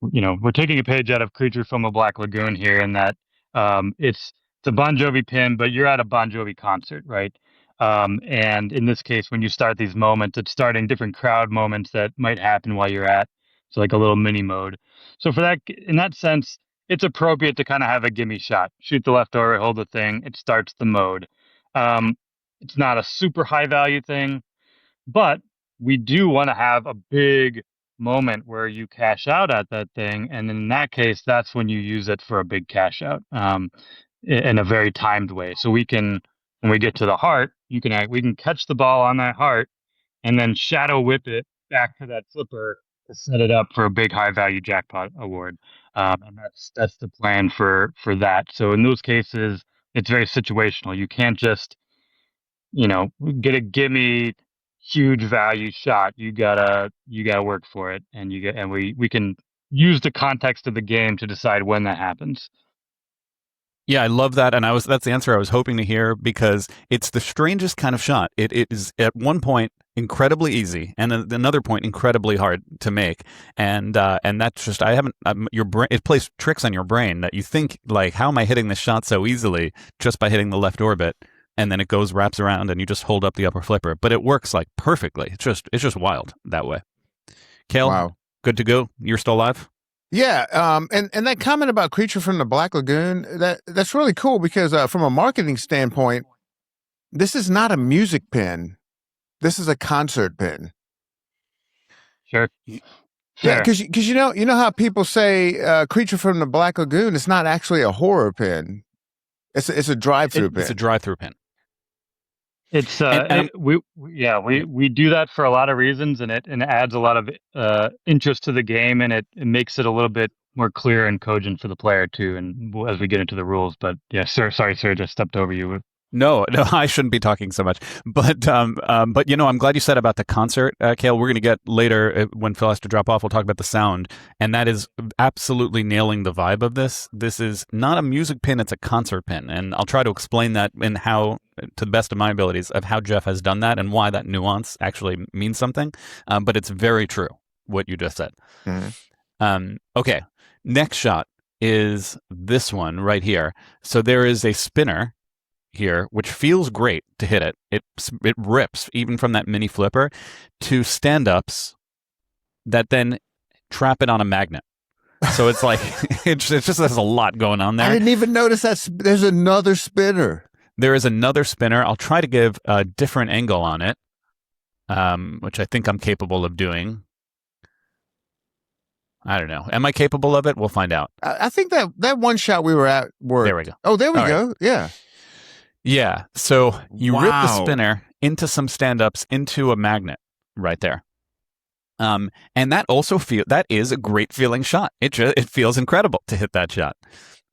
we're taking a page out of Creature from a Black Lagoon here, in that it's a Bon Jovi pin, but you're at a Bon Jovi concert, right? And in this case, when you start these moments, it's starting different crowd moments that might happen while you're at. So like a little mini mode. So for that, in that sense, it's appropriate to kind of have a gimme shot. Shoot the left over, hold the thing. It starts the mode. It's not a super high value thing, but we do want to have a big moment where you cash out at that thing. And in that case, that's when you use it for a big cash out in a very timed way. So we can, when we get to the heart, we can catch the ball on that heart and then shadow whip it back to that flipper to set it up for a big high value jackpot award. And that's the plan for that. So in those cases, it's very situational. You can't just, get a gimme huge value shot. You gotta work for it, and we can use the context of the game to decide when that happens. Yeah, I love that, and that's the answer I was hoping to hear, because it's the strangest kind of shot. It is at one point incredibly easy, and at another point incredibly hard to make, and that's just your brain. It plays tricks on your brain that you think like, how am I hitting this shot so easily just by hitting the left orbit, and then it wraps around, and you just hold up the upper flipper, but it works like perfectly. It's just wild that way. Cale, Wow. Good to go. You're still alive? Yeah, and that comment about Creature from the Black Lagoon, that's really cool because from a marketing standpoint, this is not a music pin. This is a concert pin. Sure. Yeah, Sure. because you know how people say Creature from the Black Lagoon. It's not actually a horror pin. It's a drive-through It's a pin. drive-through pin. It's And we do that for a lot of reasons, and it adds a lot of interest to the game, and it makes it a little bit more clear and cogent for the player too. And as we get into the rules, but yeah, sir, sorry, sir, just stepped over you. No, I shouldn't be talking so much. But I'm glad you said about the concert, Cale. We're going to get later when Phil has to drop off. We'll talk about the sound, and that is absolutely nailing the vibe of this. This is not a music pin; it's a concert pin, and I'll try to explain that and how, to the best of my abilities, of how Jeff has done that and why that nuance actually means something. But it's very true what you just said. Mm-hmm. Okay, next shot is this one right here. So there is a spinner here, which feels great to hit it. It rips even from that mini flipper to stand-ups that then trap it on a magnet. So it's like it just has a lot going on there. I didn't even notice that there's another spinner. There is another spinner. I'll try to give a different angle on it, which I think I'm capable of doing. I don't know. Am I capable of it? We'll find out. I think that one shot we were at worked. There we go. Oh, there we All go. right. Yeah. Yeah. So you rip the Wow. spinner into some stand-ups into a magnet right there. And that also that is a great feeling shot. It feels incredible to hit that shot.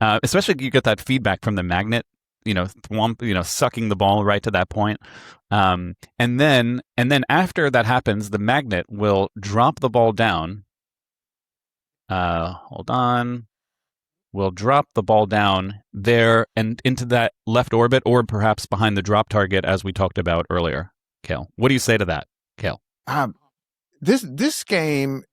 Especially you get that feedback from the magnet, sucking the ball right to that point. And then after that happens, the magnet will drop the ball down. Hold on. We'll drop the ball down there and into that left orbit, or perhaps behind the drop target, as we talked about earlier. Cale, what do you say to that, Cale? This game,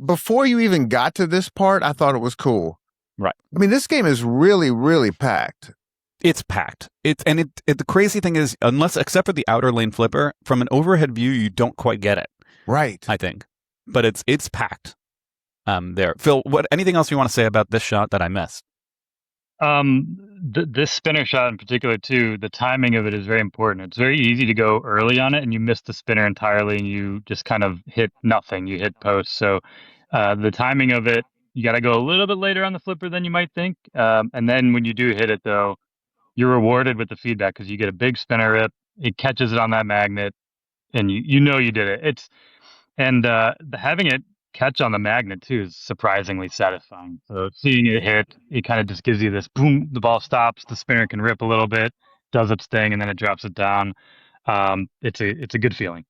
before you even got to this part, I thought it was cool. Right. I mean, this game is really, really packed. It's packed. The crazy thing is, except for the outer lane flipper, from an overhead view, you don't quite get it. Right. I think, but it's packed. There, Phil. Anything else you want to say about this shot that I missed? This spinner shot in particular too, the timing of it is very important. It's very easy to go early on it and you miss the spinner entirely and you just kind of hit nothing. You hit post. So the timing of it, you got to go a little bit later on the flipper than you might think. And then when you do hit it though, you're rewarded with the feedback because you get a big spinner rip. It catches it on that magnet and you know you did it. Having it catch on the magnet too is surprisingly satisfying. So seeing it hit, it kind of just gives you this boom, the ball stops, the spinner can rip a little bit, does its thing, and then it drops it down. It's a good feeling.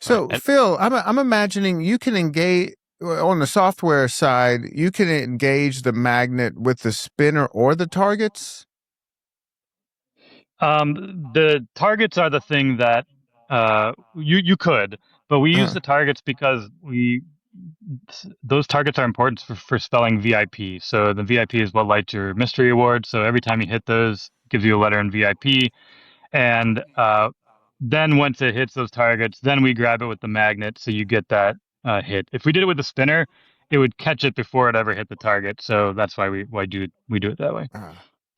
So Phil, I'm imagining you can engage on the software side, you can engage the magnet with the spinner or the targets. The targets are the thing that you could, but we use the targets because those targets are important for spelling VIP. So the VIP is what lights your mystery award. So every time you hit those, it gives you a letter in VIP. And then once it hits those targets, then we grab it with the magnet. So you get that hit. If we did it with the spinner, it would catch it before it ever hit the target. So that's why we do it that way.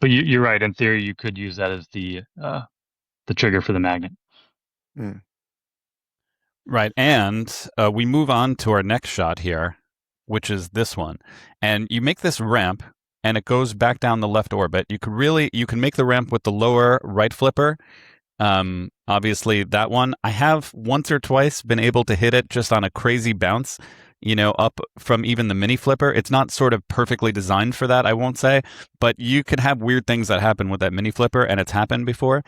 But you're right. In theory, you could use that as the trigger for the magnet. Mm. Right. And we move on to our next shot here, which is this one. And you make this ramp and it goes back down the left orbit. You can make the ramp with the lower right flipper. Obviously that one, I have once or twice been able to hit it just on a crazy bounce, up from even the mini flipper. It's not sort of perfectly designed for that, I won't say, but you can have weird things that happen with that mini flipper, and it's happened before.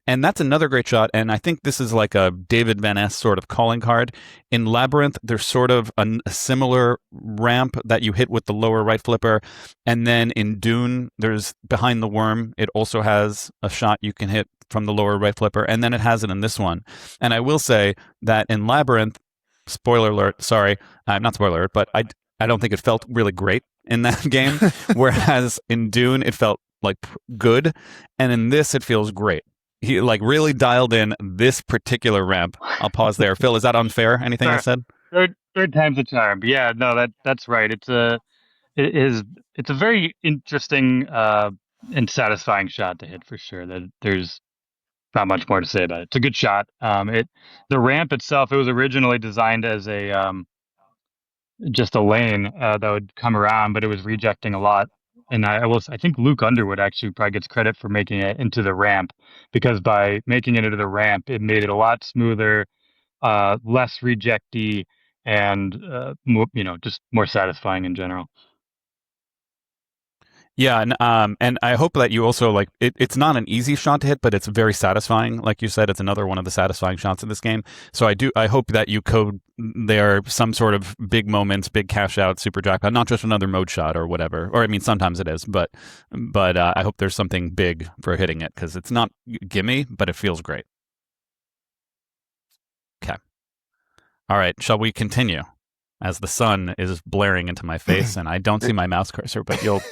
And that's another great shot, and I think this is like a David Van Ness sort of calling card. In Labyrinth, there's sort of a similar ramp that you hit with the lower right flipper, and then in Dune, there's Behind the Worm. It also has a shot you can hit from the lower right flipper, and then it has it in this one. And I will say that in Labyrinth, spoiler alert, sorry, not spoiler alert, but I don't think it felt really great in that game, whereas in Dune, it felt like good, and in this, it feels great. He really dialed in this particular ramp. I'll pause there. Phil, is that unfair, anything I said? third time's a charm. Yeah, no, that's right. It is it's a very interesting and satisfying shot to hit for sure. That there's not much more to say about it. It's a good shot. The ramp itself, it was originally designed as a just a lane that would come around, but it was rejecting a lot. And I think Luke Underwood actually probably gets credit for making it into the ramp, because by making it into the ramp, it made it a lot smoother, less rejecty, and more, just more satisfying in general. Yeah, and I hope that you also like it. It's not an easy shot to hit, but it's very satisfying. Like you said, it's another one of the satisfying shots in this game. So I hope that you code there some sort of big moments, big cash out, super jackpot, not just another mode shot or whatever. Or I mean, sometimes it is, but I hope there's something big for hitting it, because it's not gimme, but it feels great. Okay, all right. Shall we continue? As the sun is blaring into my face, and I don't see my mouse cursor, but you'll.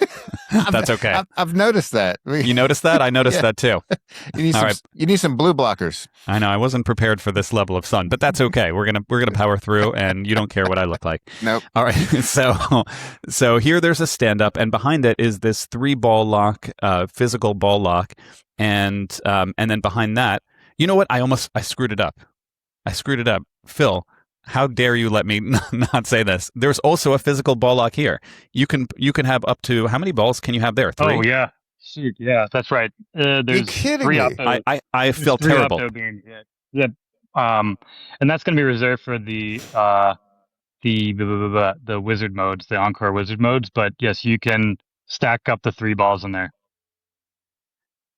That's okay. I've noticed that. You noticed that? I noticed that too. You need some blue blockers. I know I wasn't prepared for this level of sun, but that's okay. We're gonna power through, and you don't care what I look like. Nope. All right. So here there's a stand up, and behind it is this 3-ball lock, physical ball lock, and then behind that, you know what? I screwed it up. Phil. How dare you let me not say this? There's also a physical ball lock here. You can have up to, how many balls can you have there? 3? Oh yeah, shoot, yeah, that's right. There's You're kidding 3 me. I feel terrible. Being hit. Yep. And that's going to be reserved for the wizard modes, the encore wizard modes. But yes, you can stack up the 3 balls in there.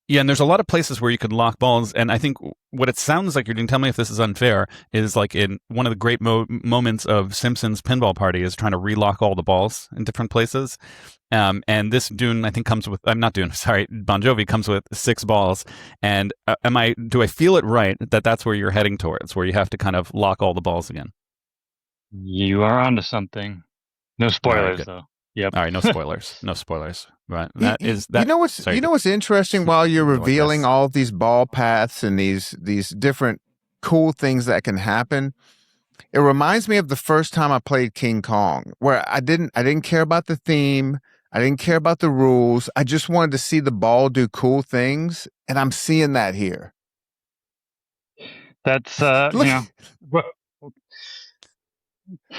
Yeah, and there's a lot of places where you could lock balls, and I think what it sounds like you're doing, tell me if this is unfair, is like in one of the great moments of Simpsons Pinball Party is trying to relock all the balls in different places. And this Dune, I think, comes with, I'm not Dune, sorry, Bon Jovi comes with 6 balls. And do I feel it right that that's where you're heading towards, where you have to kind of lock all the balls again? You are onto something. No spoilers, though. Yep. All right, no spoilers. No spoilers. Right. That is that. You know what's interesting while you're revealing all of these ball paths and these different cool things that can happen. It reminds me of the first time I played King Kong, where I didn't care about the theme, I didn't care about the rules. I just wanted to see the ball do cool things, and I'm seeing that here. That's look,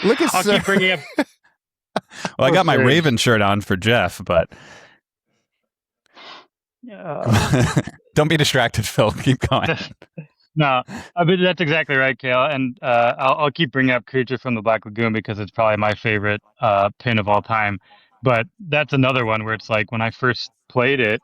look at. I'll keep bringing up. Well, I got my Raven shirt on for Jeff, but don't be distracted, Phil. Keep going. No, I mean, that's exactly right, Cale. And I'll keep bringing up Creature from the Black Lagoon because it's probably my favorite pin of all time. But that's another one where it's like when I first played it,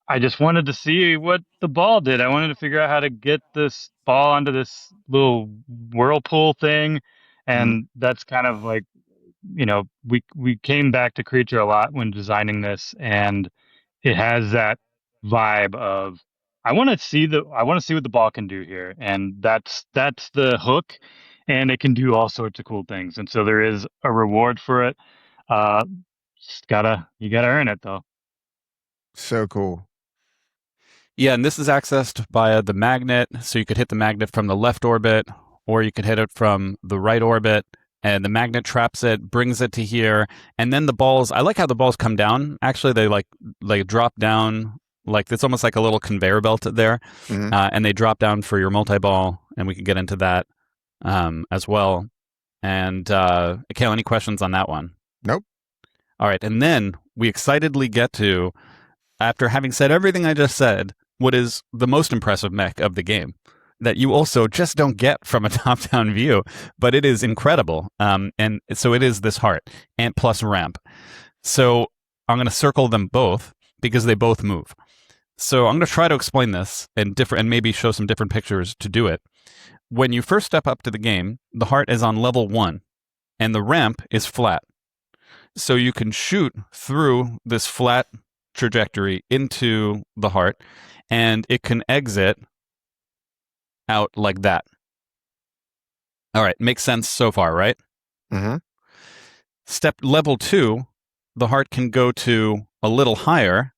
I just wanted to see what the ball did. I wanted to figure out how to get this ball onto this little whirlpool thing. And that's kind of like, we came back to Creature a lot when designing this, and it has that vibe of I want to see what the ball can do here, and that's the hook, and it can do all sorts of cool things, and so there is a reward for it. You gotta earn it though. So cool. Yeah, and this is accessed via the magnet, so you could hit the magnet from the left orbit, or you could hit it from the right orbit. And the magnet traps it, brings it to here, and then the balls. I like how the balls come down. Actually, they drop down, like it's almost like a little conveyor belt there, and they drop down for your multi-ball, and we can get into that as well. And Cale, any questions on that one? Nope. All right, and then we excitedly get to, after having said everything I just said, what is the most impressive mech of the game that you also just don't get from a top-down view, but it is incredible. And so it is this heart and plus ramp. So I'm going to circle them both because they both move. So I'm going to try to explain this and maybe show some different pictures to do it. When you first step up to the game, the heart is on level 1 and the ramp is flat. So you can shoot through this flat trajectory into the heart, and it can exit out like that. All right, makes sense so far, right? Mm-hmm. Step level 2, the heart can go to a little higher,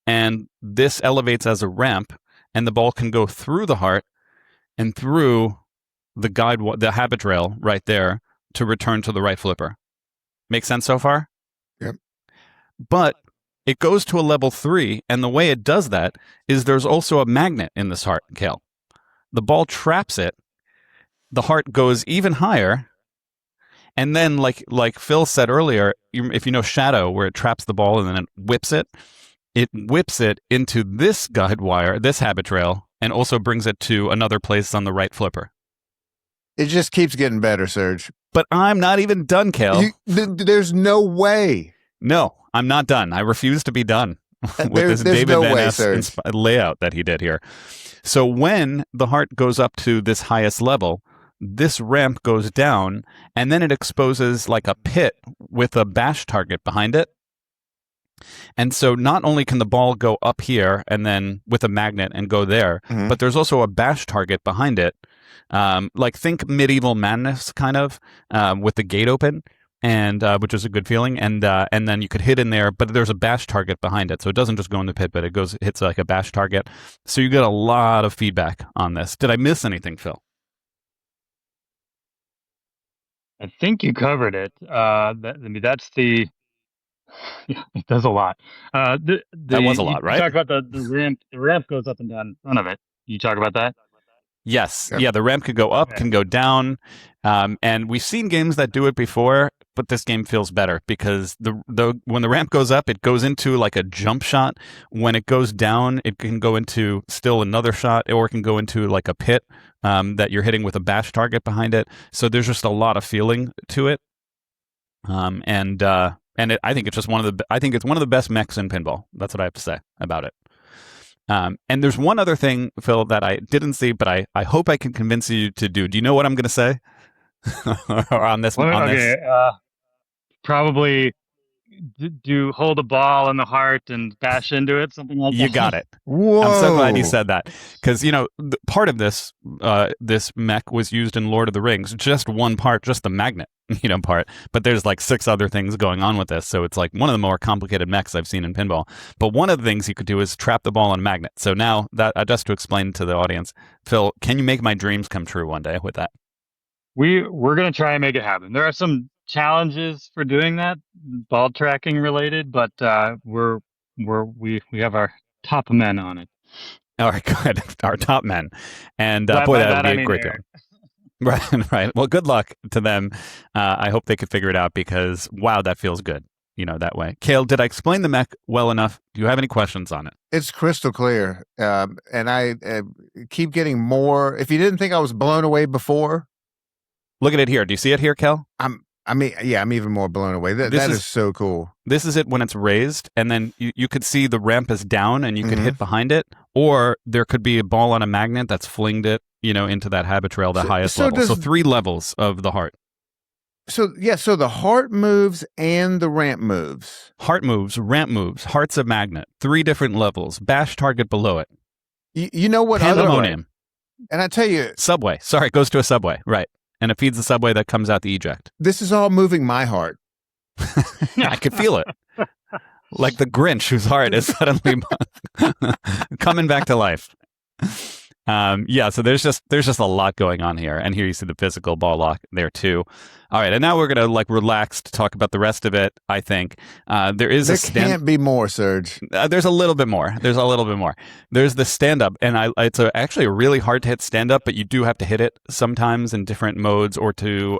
and this elevates as a ramp, and the ball can go through the heart and through the habit rail right there to return to the right flipper. Make sense so far? Yep. But it goes to a level 3, and the way it does that is there's also a magnet in this heart, Cale. The ball traps it. The heart goes even higher. And then, like Phil said earlier, if you know Shadow, where it traps the ball and then it whips it into this guide wire, this habit rail, and also brings it to another place on the right flipper. It just keeps getting better, Serge. But I'm not even done, Cale. There's no way. No, I'm not done. I refuse to be done with this David no Van way, Ness layout that he did here. So when the heart goes up to this highest level, this ramp goes down, and then it exposes like a pit with a bash target behind it. And so not only can the ball go up here and then with a magnet and go there, but there's also a bash target behind it. Like think Medieval Madness kind of with the gate open, and which is a good feeling. And then you could hit in there, but there's a bash target behind it. So it doesn't just go in the pit, but it hits like a bash target. So you get a lot of feedback on this. Did I miss anything, Phil? I think you covered it. That's the. Yeah, it does a lot. That was a lot, right? You talk about the ramp. The ramp goes up and down in front of it. You talk about that? Yes. Yep. Yeah, the ramp could go up, Okay. can go down. And we've seen games that do it before, but this game feels better because when the ramp goes up, it goes into like a jump shot. When it goes down, it can go into still another shot, or it can go into like a pit that you're hitting with a bash target behind it. So there's just a lot of feeling to it. I think it's just one of the best mechs in pinball. That's what I have to say about it. And there's one other thing, Phil, that I didn't see, but I hope I can convince you to do. Do you know what I'm going to say on this? Okay. Probably do hold a ball in the heart and bash into it, something like that. You got it. Whoa. I'm so glad you said that, because part of this mech was used in Lord of the Rings. Just one part, just the magnet, part. But there's like 6 other things going on with this, so it's like one of the more complicated mechs I've seen in pinball. But one of the things you could do is trap the ball on a magnet. So now that just to explain to the audience, Phil, can you make my dreams come true one day with that? We're gonna try and make it happen. There are some challenges for doing that, ball tracking related, but we have our top men on it. All right, good. Our top men, and By that would that, be I a mean great Eric. feeling. Right. Well, good luck to them. I hope they could figure it out because wow, that feels good. That way. Cale, did I explain the mech well enough? Do you have any questions on it? It's crystal clear, and I keep getting more. If you didn't think I was blown away before, look at it here. Do you see it here, Cale? I'm even more blown away. That is so cool. This is it when it's raised, and then you could see the ramp is down, and you could hit behind it, or there could be a ball on a magnet that's flinged it, into that habit trail, the highest level. So 3 levels of the heart. So the heart moves and the ramp moves. Heart moves, ramp moves, heart's a magnet. 3 different levels. Bash target below it. You know what? Pandemonium. And I tell you, Subway. Sorry, it goes to a subway. Right. And it feeds the subway that comes out the eject. this is all moving my heart. I could feel it. Like the Grinch whose heart is suddenly coming back to life. So there's just a lot going on here. And here you see the physical ball lock there too. All right, and now we're going to relax to talk about the rest of it, I think. There can't be more, Serge. There's a little bit more. There's the stand-up, and it's actually a really hard to hit stand-up, but you do have to hit it sometimes in different modes or to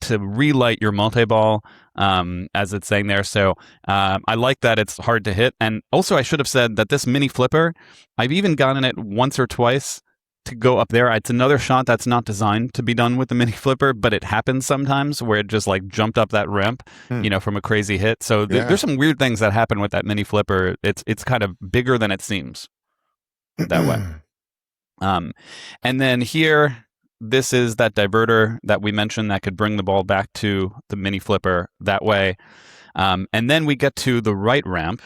relight your multi-ball, as it's saying there. So I like that it's hard to hit. And also I should have said that this mini flipper, I've even gotten it once or twice to go up there. It's another shot that's not designed to be done with the mini flipper, but it happens sometimes where it just jumped up that ramp, from a crazy hit. So there's some weird things that happen with that mini flipper. It's kind of bigger than it seems that way. And then here, this is that diverter that we mentioned that could bring the ball back to the mini flipper that way. And then we get to the right ramp.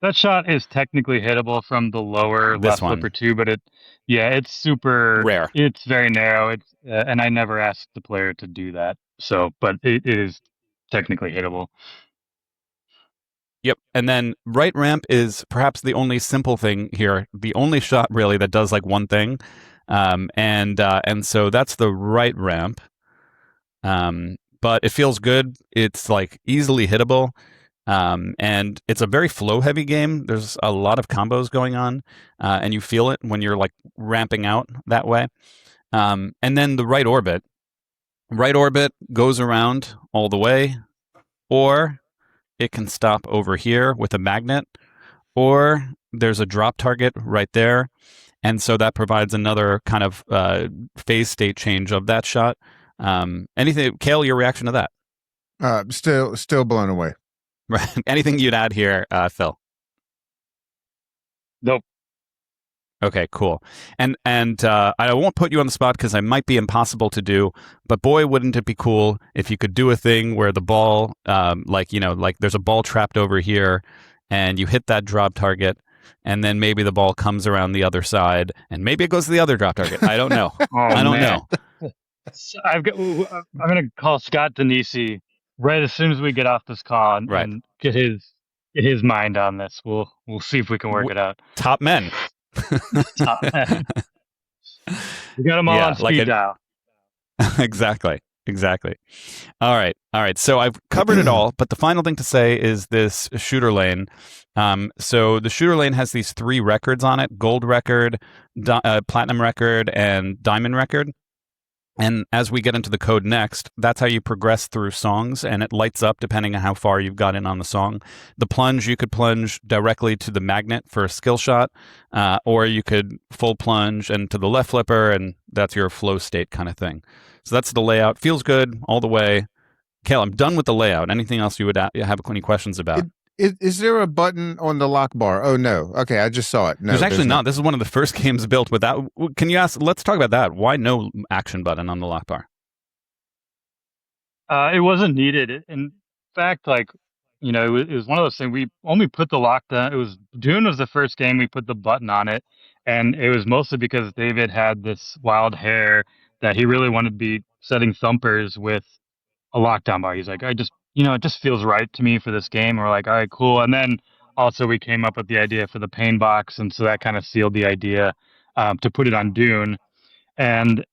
That shot is technically hittable from the lower This left one. flipper too, but it's super Rare. It's very narrow. And I never asked the player to do that. So, but it is technically hittable. Yep. And then right ramp is perhaps the only simple thing here. The only shot really that does one thing. And so that's the right ramp. But it feels good. It's like easily hittable. And it's a very flow heavy game. There's a lot of combos going on, and you feel it when you're like ramping out that way. And then the right orbit goes around all the way, or it can stop over here with a magnet, or there's a drop target right there. And so that provides another kind of phase state change of that shot. Anything, Cale, your reaction to that? Still blown away. Right. Anything you'd add here, Phil? Nope. Okay, cool. And I won't put you on the spot because I might be impossible to do, but boy, wouldn't it be cool if you could do a thing where the ball, like there's a ball trapped over here, and you hit that drop target, and then maybe the ball comes around the other side, and maybe it goes to the other drop target. I don't know. I don't know. I'm going to call Scott Denisi right as soon as we get off this call and get his mind on this. We'll see if we can work it out. Top men. Top men. We got them all on speed dial. Exactly. All right. So I've covered it all, but the final thing to say is this shooter lane. So the shooter lane has these 3 records on it: gold record, platinum record, and diamond record. And as we get into the code next, that's how you progress through songs, and it lights up depending on how far you've got in on the song. The plunge, you could plunge directly to the magnet for a skill shot, or you could full plunge and to the left flipper, and that's your flow state kind of thing. So that's the layout. Feels good all the way. Cale, I'm done with the layout. Anything else you would have any questions about? Is there a button on the lock bar? Oh, no. Okay, I just saw it. No, there's actually not. This is one of the first games built without. Can you ask? Let's talk about that. Why no action button on the lock bar? It wasn't needed. In fact, it was one of those things. We only put the lock down. Dune was the first game we put the button on it, and it was mostly because David had this wild hair that he really wanted to be setting thumpers with a lockdown bar. He's like, it just feels right to me for this game. We're like, all right, cool. And then also we came up with the idea for the pain box, and so that kind of sealed the idea to put it on Dune. And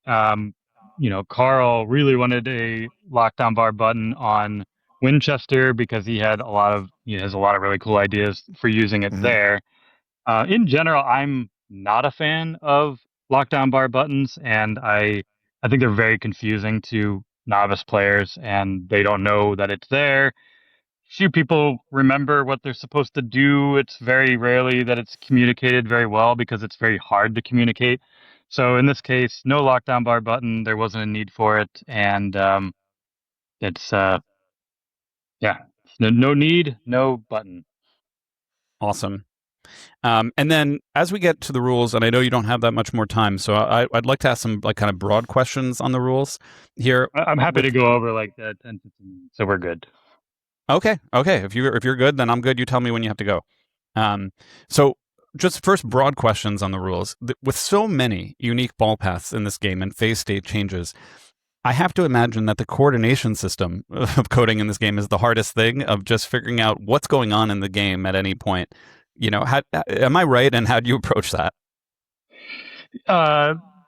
Carl really wanted a lockdown bar button on Winchester because he has a lot of really cool ideas for using it there. In general, I'm not a fan of lockdown bar buttons, and I think they're very confusing to novice players, and they don't know that it's there. Few people remember what they're supposed to do. It's very rarely that it's communicated very well because it's very hard to communicate. So in this case, no lockdown bar button. There wasn't a need for it, and it's no need, no button. Awesome. And then as we get to the rules, and I know you don't have that much more time, so I'd like to ask some kind of broad questions on the rules here. I'm happy to go over like that 10, 15 minutes, so we're good. Okay. If you're good, then I'm good. You tell me when you have to go. So just first broad questions on the rules. With so many unique ball paths in this game and phase state changes, I have to imagine that the coordination system of coding in this game is the hardest thing, of just figuring out what's going on in the game at any point. Am I right? And how do you approach that?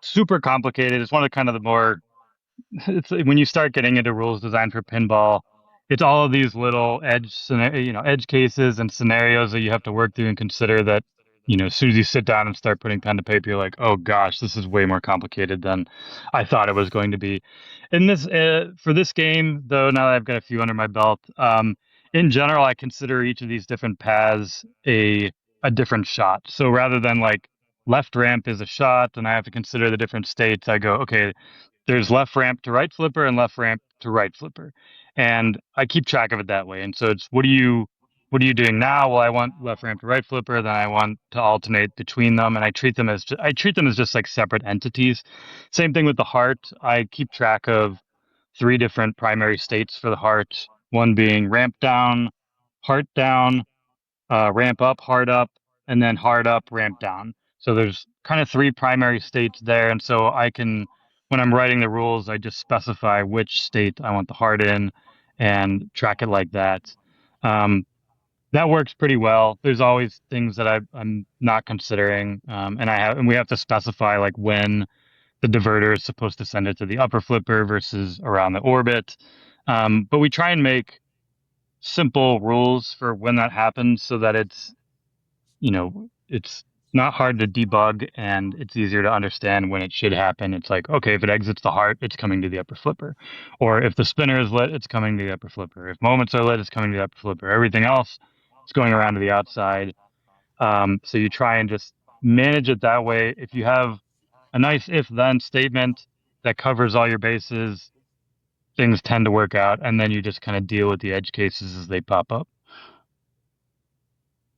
Super complicated. It's one of the more. It's when you start getting into rules design for pinball, it's all of these little edge cases and scenarios that you have to work through and consider. That as soon as you sit down and start putting pen to paper, you're like, oh gosh, this is way more complicated than I thought it was going to be. In this for this game, though, now that I've got a few under my belt, in general, I consider each of these different paths a different shot. So rather than like left ramp is a shot, and I have to consider the different states, I go, okay, there's left ramp to right flipper and left ramp to right flipper, and I keep track of it that way. And so it's what are you doing now? Well, I want left ramp to right flipper, then I want to alternate between them, and I treat them as just like separate entities. Same thing with the heart. I keep track of 3 different primary states for the heart, one being ramp down, heart down, ramp up, hard up, and then hard up, ramp down. So there's kind of 3 primary states there. And so I can, when I'm writing the rules, I just specify which state I want the heart in and track it like that. that works pretty well. There's always things that I'm not considering, and we have to specify like when the diverter is supposed to send it to the upper flipper versus around the orbit. But we try and make simple rules for when that happens so that it's not hard to debug and it's easier to understand when it should happen. It's like, okay, if it exits the heart, it's coming to the upper flipper. Or if the spinner is lit, it's coming to the upper flipper. If moments are lit, it's coming to the upper flipper. Everything else is going around to the outside. So you try and just manage it that way. If you have a nice if then statement that covers all your bases, things tend to work out. And then you just kind of deal with the edge cases as they pop up.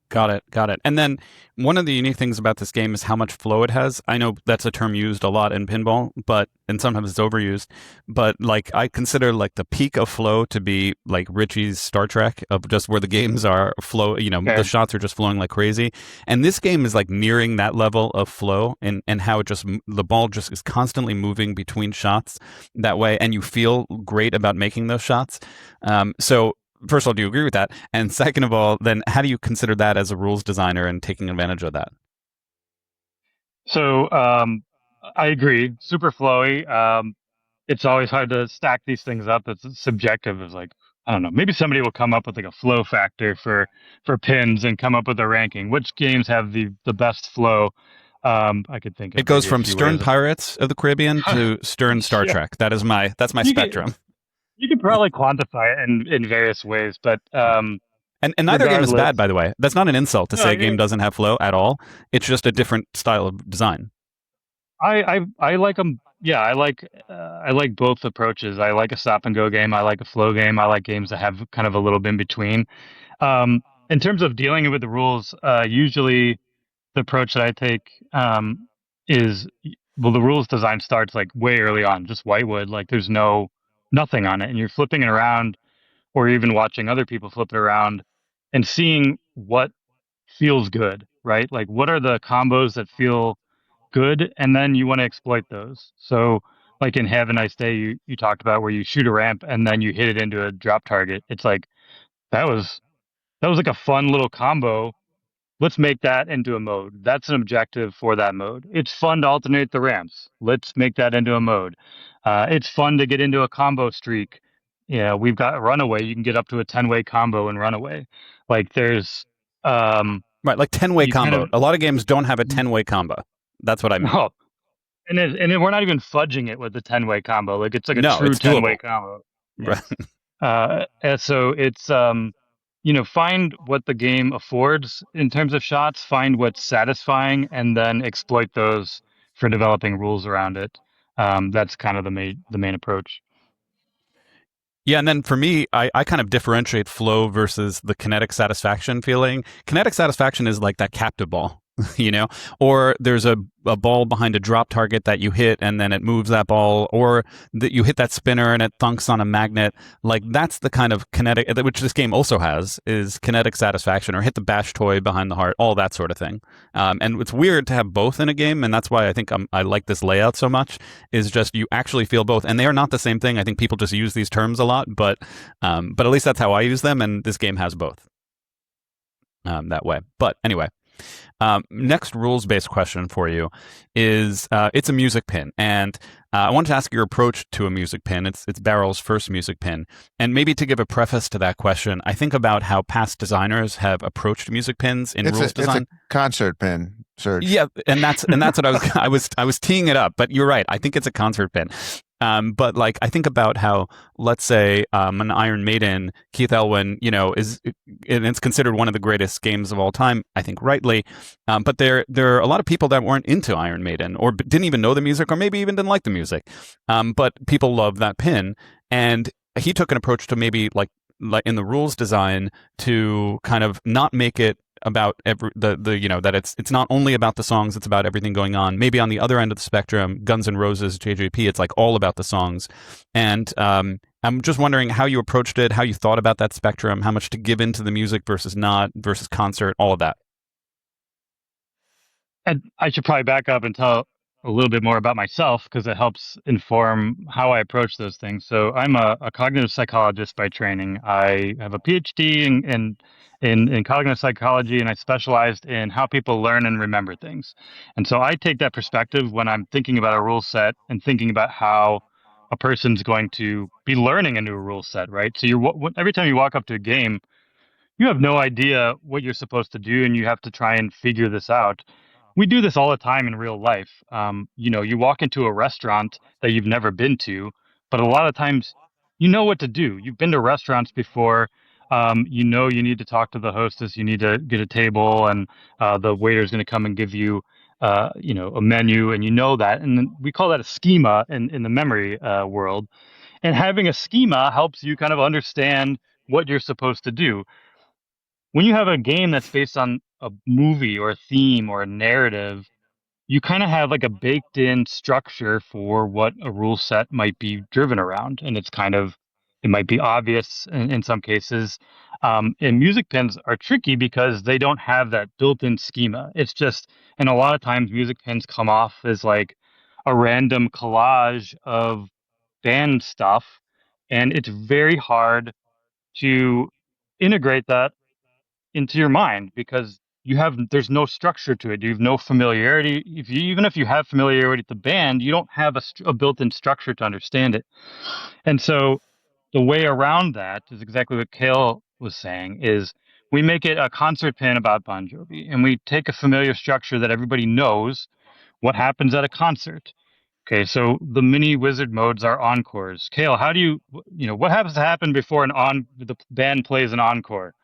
Got it. Got it. And then one of the unique things about this game is how much flow it has. I know that's a term used a lot in pinball, and sometimes it's overused, but like I consider like the peak of flow to be like Richie's Star Trek of just where the games are flow, Okay. the shots are just flowing like crazy. And this game is like nearing that level of flow and how the ball just is constantly moving between shots that way. And you feel great about making those shots. So first of all, do you agree with that? And second of all, then how do you consider that as a rules designer and taking advantage of that? So I agree. Super flowy. It's always hard to stack these things up. It's subjective. It's like, I don't know. Maybe somebody will come up with like a flow factor for pins and come up with a ranking. Which games have the best flow? I could think It of goes maybe a from few Stern ways. Pirates of the Caribbean to Stern Star Yeah. Trek. That's my You could spectrum. you could probably quantify it in various ways, but And neither game is regardless, bad, by the way. That's not an insult to no, say a game doesn't have flow at all. It's just a different style of design. I like them. Yeah, I like both approaches. I like a stop and go game. I like a flow game. I like games that have kind of a little bit in between. In terms of dealing with the rules, usually the approach that I take is well, the rules design starts like way early on, just whitewood. Like there's nothing on it, and you're flipping it around, or even watching other people flip it around, and seeing what feels good, right? Like what are the combos that feel good, and then you want to exploit those. So, like in Have a Nice Day, you talked about where you shoot a ramp and then you hit it into a drop target. It's like that was that was like a fun little combo. Let's make that into a mode. That's an objective for that mode. It's fun to alternate the ramps. Let's make that into a mode. It's fun to get into a combo streak. Yeah, we've got Runaway. You can get up to a 10-way combo in Runaway. Like there's um Right, like 10-way you kind combo. of A lot of games don't have a 10-way combo. That's what I mean. oh, we're not even fudging it with the 10-way combo. Like it's like a No, true it's doable. 10-way combo. Yeah. Right. And so it's find what the game affords in terms of shots, find what's satisfying, and then exploit those for developing rules around it. That's kind of the main approach. Yeah, and then for me, I kind of differentiate flow versus the kinetic satisfaction feeling. Kinetic satisfaction is like that captive ball, or there's a ball behind a drop target that you hit and then it moves that ball, or that you hit that spinner and it thunks on a magnet. Like that's the kind of kinetic, which this game also has, is kinetic satisfaction, or hit the bash toy behind the heart, all that sort of thing. And it's weird to have both in a game, and that's why I think I like this layout so much, is just you actually feel both. And they are not the same thing. I think people just use these terms a lot, but at least that's how I use them, and this game has both that way. But anyway, next rules-based question for you is it's a music pin, and I wanted to ask your approach to a music pin. It's Barrel's first music pin, and maybe to give a preface to that question, I think about how past designers have approached music pins in rules design. It's a concert pin, Serge. Yeah, and that's what I was teeing it up, but you're right. I think it's a concert pin. But like I think about how, let's say, an Iron Maiden, Keith Elwin, is, and it's considered one of the greatest games of all time, I think rightly. But there are a lot of people that weren't into Iron Maiden, or didn't even know the music, or maybe even didn't like the music. But people love that pin, and he took an approach to maybe like in the rules design to kind of not make it about that it's not only about the songs, it's about everything going on. Maybe on the other end of the spectrum, Guns N' Roses, JJP, it's like all about the songs. And I'm just wondering how you approached it, how you thought about that spectrum, how much to give into the music versus not, versus concert, all of that. And I should probably back up and a little bit more about myself because it helps inform how I approach those things. So I'm a cognitive psychologist by training. I have a PhD in cognitive psychology, and I specialized in how people learn and remember things. And so I take that perspective when I'm thinking about a rule set and thinking about how a person's going to be learning a new rule set, right? So every time you walk up to a game, you have no idea what you're supposed to do, and you have to try and figure this out. We do this all the time in real life. You walk into a restaurant that you've never been to, but a lot of times you know what to do. You've been to restaurants before. You know you need to talk to the hostess. You need to get a table, and the waiter's going to come and give you, a menu, and you know that. And then we call that a schema in the memory world. And having a schema helps you kind of understand what you're supposed to do when you have a game that's based on a movie or a theme or a narrative, you kind of have like a baked in structure for what a rule set might be driven around. And it might be obvious in some cases. And music pins are tricky because they don't have that built in schema. And a lot of times music pins come off as like a random collage of band stuff. And it's very hard to integrate that into your mind because there's no structure to it. You have no familiarity. Even if you have familiarity with the band, you don't have a built-in structure to understand it. And so the way around that is exactly what Cale was saying is we make it a concert pin about Bon Jovi, and we take a familiar structure that everybody knows what happens at a concert. Okay, so the mini wizard modes are encores. Cale, how do what happens to happen before the band plays an encore?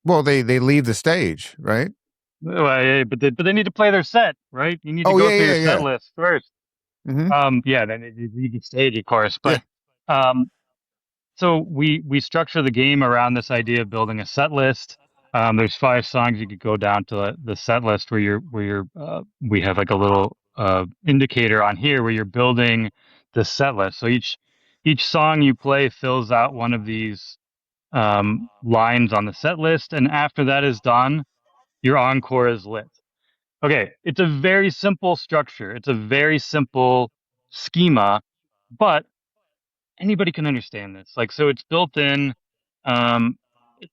Well, they leave the stage, right? Well, yeah, but they need to play their set, right? You need to Oh go yeah, through your yeah, set yeah. list first. Hmm. Yeah, then you can stage, of course. Yeah. But um, so we structure the game around this idea of building a set list. There's 5 songs you could go down to the set list we have like a little indicator on here where you're building the set list. So each song you play fills out one of these lines on the set list, and after that is done, your encore is lit. Okay, it's a very simple structure. It's a very simple schema, but anybody can understand this. Like, so it's built in. Um, it,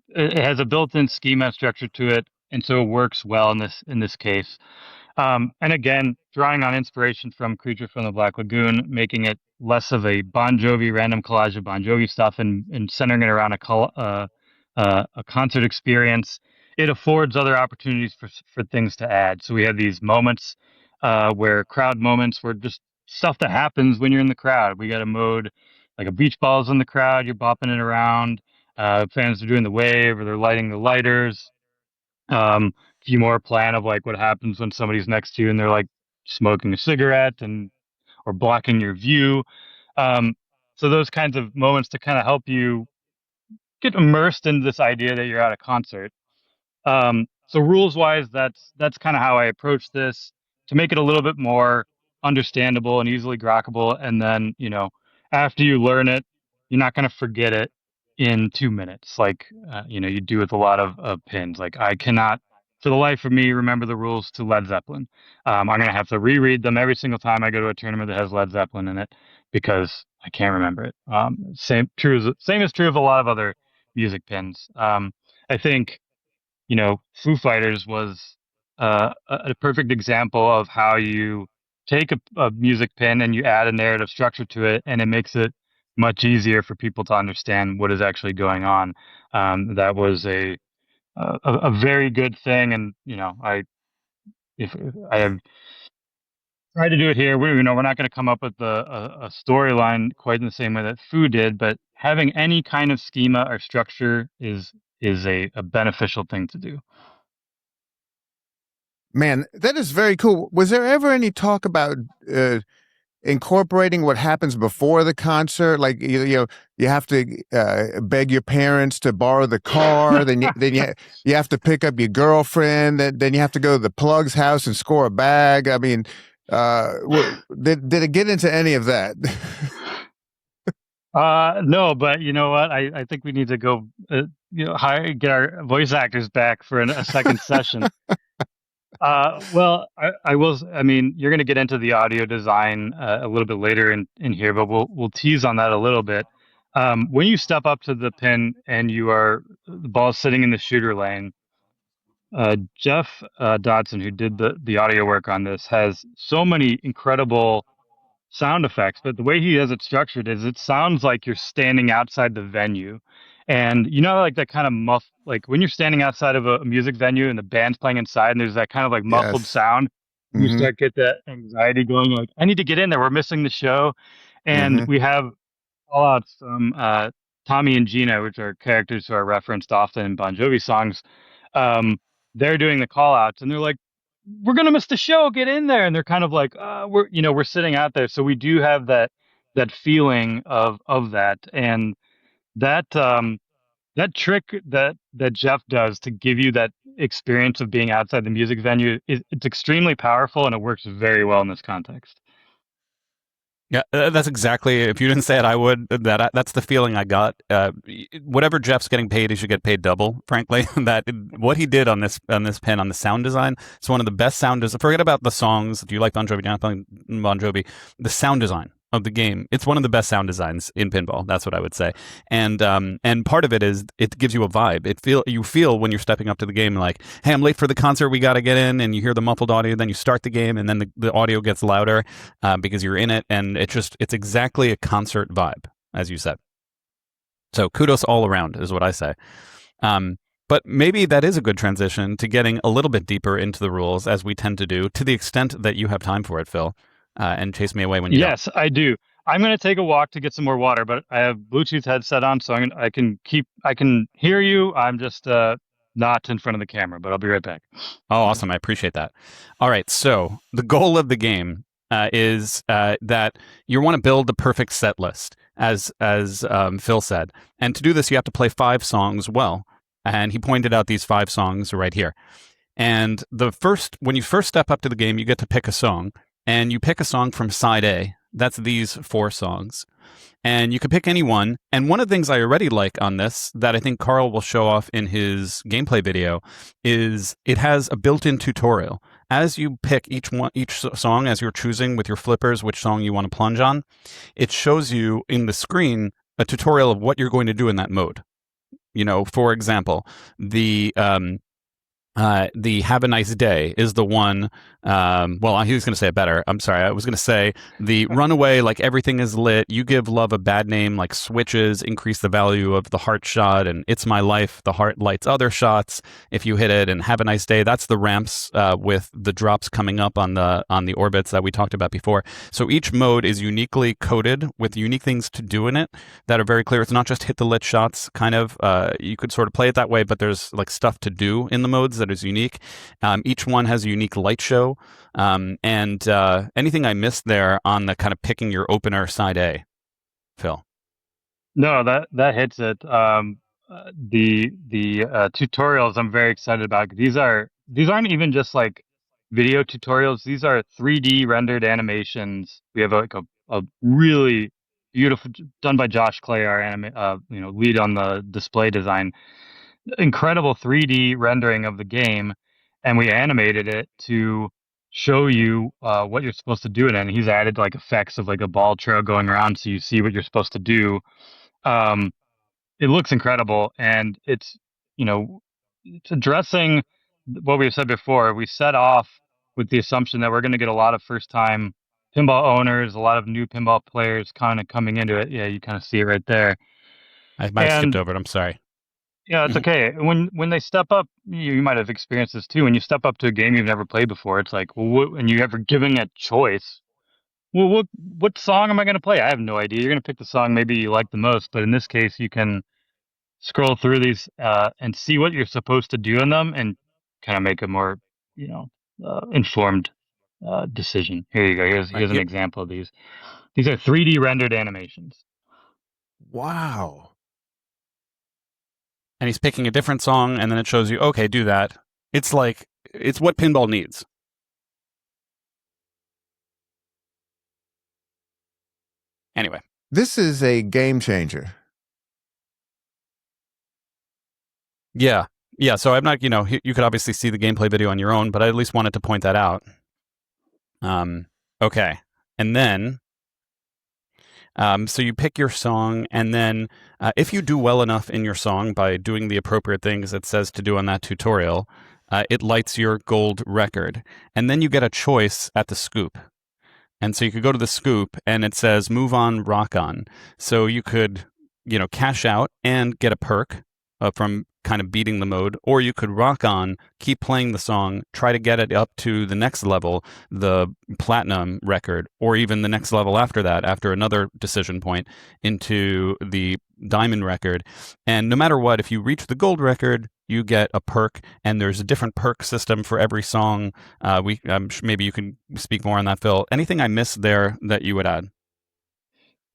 it has a built-in schema structure to it, and so it works well in this case. And again, drawing on inspiration from Creature from the Black Lagoon, making it less of a Bon Jovi random collage of Bon Jovi stuff and centering it around a concert experience. It affords other opportunities for things to add. So we have these moments where crowd moments where just stuff that happens when you're in the crowd. We got a mode like a beach ball's in the crowd, you're bopping it around. Fans are doing the wave or they're lighting the lighters. Few more plan of like what happens when somebody's next to you and they're like smoking a cigarette and or blocking your view. Um, so those kinds of moments to kind of help you get immersed into this idea that you're at a concert. So rules wise, that's kind of how I approach this to make it a little bit more understandable and easily grokkable. And then, after you learn it, you're not going to forget it in 2 minutes, like you do with a lot of pins. Like I cannot, for the life of me, remember the rules to Led Zeppelin. I'm going to have to reread them every single time I go to a tournament that has Led Zeppelin in it because I can't remember it. Same is true of a lot of other music pins. I think Foo Fighters was a perfect example of how you take a music pin and you add a narrative structure to it, and it makes it much easier for people to understand what is actually going on. That was a very good thing, and if I have tried to do it here, we're not going to come up with a storyline quite in the same way that Foo did, but having any kind of schema or structure is a beneficial thing to do. Man, that is very cool. Was there ever any talk about incorporating what happens before the concert? Like you have to beg your parents to borrow the car, then you have to pick up your girlfriend, then you have to go to the plug's house and score a bag. I mean, did it get into any of that? No, but you know what? I think we need to go, get our voice actors back for a second session. Well, I will. I mean, you're going to get into the audio design a little bit later in here, but we'll tease on that a little bit. When you step up to the pin and the ball's sitting in the shooter lane, Jeff Dodson, who did the audio work on this, has so many incredible sound effects, but the way he has it structured is it sounds like you're standing outside the venue. And you know, like that kind of like when you're standing outside of a music venue and the band's playing inside and there's that kind of like muffled Yes. sound, you Mm-hmm. start get that anxiety going, like, I need to get in there. We're missing the show. And Mm-hmm. we have call outs from Tommy and Gina, which are characters who are referenced often in Bon Jovi songs. Um, they're doing the call outs and they're like, we're gonna miss the show. Get in there, and they're kind of like, we're sitting out there, so we do have that feeling of that, and that trick that Jeff does to give you that experience of being outside the music venue is it's extremely powerful, and it works very well in this context. Yeah, that's exactly. If you didn't say it, I would. That's the feeling I got. Whatever Jeff's getting paid, he should get paid double. Frankly, that what he did on this pen on the sound design, it's one of the best sound design. Forget about the songs. Do you like Bon Jovi? Don't like Bon Jovi. The sound design of the game. It's one of the best sound designs in pinball. That's what I would say. And part of it is it gives you a vibe. You feel when you're stepping up to the game like, hey, I'm late for the concert. We got to get in, and you hear the muffled audio. Then you start the game, and then the audio gets louder because you're in it, and it's exactly a concert vibe, as you said. So kudos all around is what I say. But maybe that is a good transition to getting a little bit deeper into the rules, as we tend to do, to the extent that you have time for it, Phil. And chase me away when you don't. Yes, I do. I'm going to take a walk to get some more water, but I have Bluetooth headset on, so I can hear you. I'm just not in front of the camera, but I'll be right back. Oh, awesome. I appreciate that. All right. So the goal of the game is that you want to build the perfect set list, as Phil said. And to do this, you have to play 5 songs well. And he pointed out these 5 songs right here. And when you first step up to the game, you get to pick a song. And you pick a song from side A. That's these 4 songs. And you can pick any one. And one of the things I already like on this that I think Carl will show off in his gameplay video is it has a built-in tutorial. As you pick each song, as you're choosing with your flippers which song you want to plunge on, it shows you in the screen a tutorial of what you're going to do in that mode. For example, the Have a Nice Day is the one. Well, he was going to say it better. I'm sorry. I was going to say the Runaway, like everything is lit. You give love a bad name, like switches, increase the value of the heart shot, and It's My Life, the heart lights other shots if you hit it, and Have a Nice Day. That's the ramps with the drops coming up on the orbits that we talked about before. So each mode is uniquely coded with unique things to do in it that are very clear. It's not just hit the lit shots, kind of. You could sort of play it that way, but there's like stuff to do in the modes that is unique. Each one has a unique light show. And anything I missed there on the kind of picking your opener side A, Phil? No, that hits it. The tutorials I'm very excited about. These aren't even just like video tutorials. These are 3D rendered animations. We have a really beautiful done by Josh Clay, our lead on the display design. Incredible 3D rendering of the game, and we animated it to show you what you're supposed to do in it. And he's added like effects of like a ball trail going around, so you see what you're supposed to do. Um, it looks incredible, and it's addressing what we said before. We set off with the assumption that we're going to get a lot of first-time pinball owners, a lot of new pinball players kind of coming into it. Yeah, you kind of see it right there. I might have skipped And over it. I'm sorry. yeah, it's okay. When they step up, you might have experienced this too. When you step up to a game you've never played before, it's like, well, and you ever giving a choice. Well, what song am I going to play? I have no idea. You're going to pick the song maybe you like the most, but in this case, you can scroll through these and see what you're supposed to do in them, and kind of make a more, informed decision. Here you go. Here's an Yep. example of these. These are 3D rendered animations. Wow. And he's picking a different song, and then it shows you, okay, do that. It's what pinball needs. Anyway. This is a game changer. Yeah. Yeah, so I'm not, you could obviously see the gameplay video on your own, but I at least wanted to point that out. Okay. And then, so you pick your song, and then if you do well enough in your song by doing the appropriate things it says to do on that tutorial, it lights your gold record. And then you get a choice at the scoop. And so you could go to the scoop and it says move on, rock on. So you could, cash out and get a perk from kind of beating the mode, or you could rock on, keep playing the song, try to get it up to the next level, the platinum record, or even the next level after that, after another decision point into the diamond record. And no matter what, if you reach the gold record, you get a perk, and there's a different perk system for every song. Maybe you can speak more on that, Phil. Anything I missed there that you would add?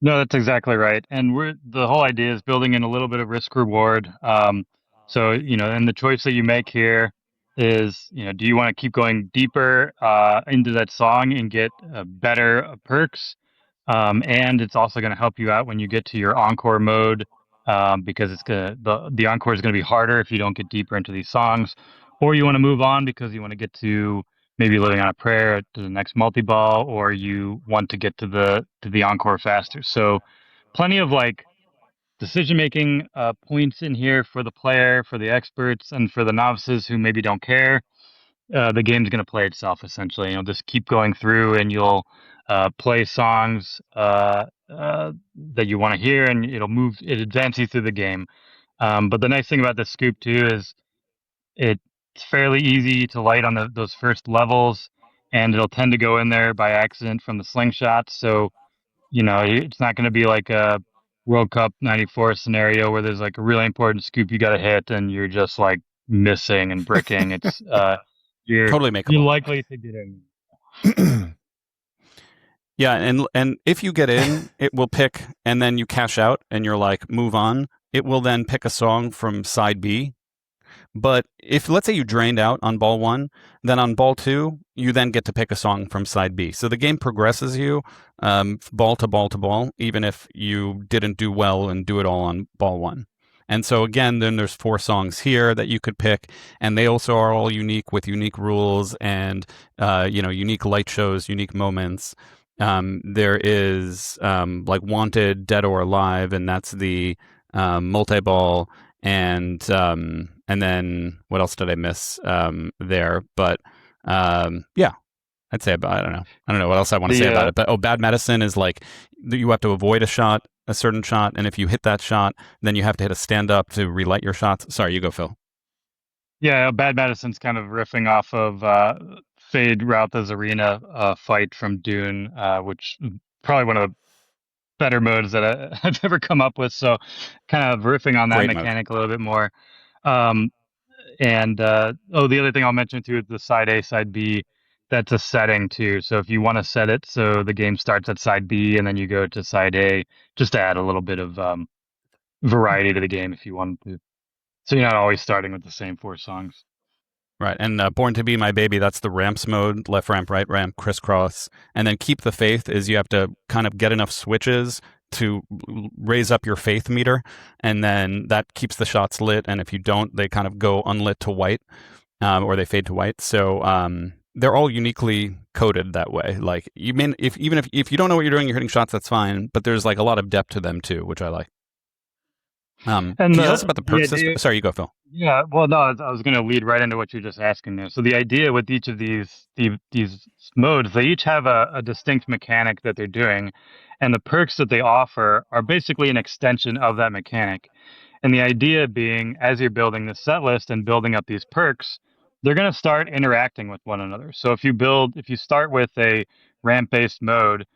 No, that's exactly right. And the whole idea is building in a little bit of risk reward. So, and the choice that you make here is, do you want to keep going deeper into that song and get better perks? And it's also going to help you out when you get to your encore mode, because the encore is going to be harder if you don't get deeper into these songs, or you want to move on because you want to get to maybe Living on a Prayer to the next multi-ball, or you want to get to the encore faster. So plenty of like decision making points in here for the player, for the experts, and for the novices who maybe don't care. The game's going to play itself essentially. You'll just keep going through, and you'll play songs that you want to hear, and it advances you through the game. But the nice thing about the scoop too is it's fairly easy to light on those first levels, and it'll tend to go in there by accident from the slingshot. So, it's not going to be like a World Cup '94 scenario where there's like a really important scoop you got to hit and you're just like missing and bricking. It's you're Totally you're makeable. likely to get in. Yeah, and if you get in, it will pick, and then you cash out, and you're like, move on. It will then pick a song from side B. But if, let's say, you drained out on ball one, then on ball two, you then get to pick a song from side B. So the game progresses you ball to ball to ball, even if you didn't do well and do it all on ball one. And so again, then there's 4 songs here that you could pick, and they also are all unique with unique rules and unique light shows, unique moments. There is like Wanted, Dead or Alive, and that's the multi-ball, and then what else did I miss there? But yeah, I'd say about, I don't know what else I want to say about it. But Bad Medicine is like you have to avoid a certain shot, and if you hit that shot, then you have to hit a stand up to relight your shots. Sorry, you go, Phil. Yeah, Bad Medicine's kind of riffing off of Fade Routha's Arena fight from Dune, which is probably one of the better modes that I've ever come up with. So kind of riffing on that Great mechanic a little bit more. The other thing I'll mention too is the side A, side B. That's a setting too. So if you want to set it so the game starts at side B and then you go to side A, just to add a little bit of variety to the game if you want to. So you're not always starting with the same 4 songs. Right, and Born to Be My Baby, that's the ramps mode, left ramp, right ramp, crisscross. And then Keep the Faith is you have to kind of get enough switches to raise up your faith meter, and then that keeps the shots lit, and if you don't, they kind of go unlit to white, or they fade to white. So they're all uniquely coded that way. Like, if you don't know what you're doing, you're hitting shots, that's fine, but there's like a lot of depth to them too, which I like. And can you tell us about the perk system? Sorry, you go, Phil. Yeah, well, no, I was going to lead right into what you're just asking there. So the idea with each of these modes, they each have a distinct mechanic that they're doing, and the perks that they offer are basically an extension of that mechanic. And the idea being, as you're building the set list and building up these perks, they're going to start interacting with one another. So if you start with a ramp-based mode,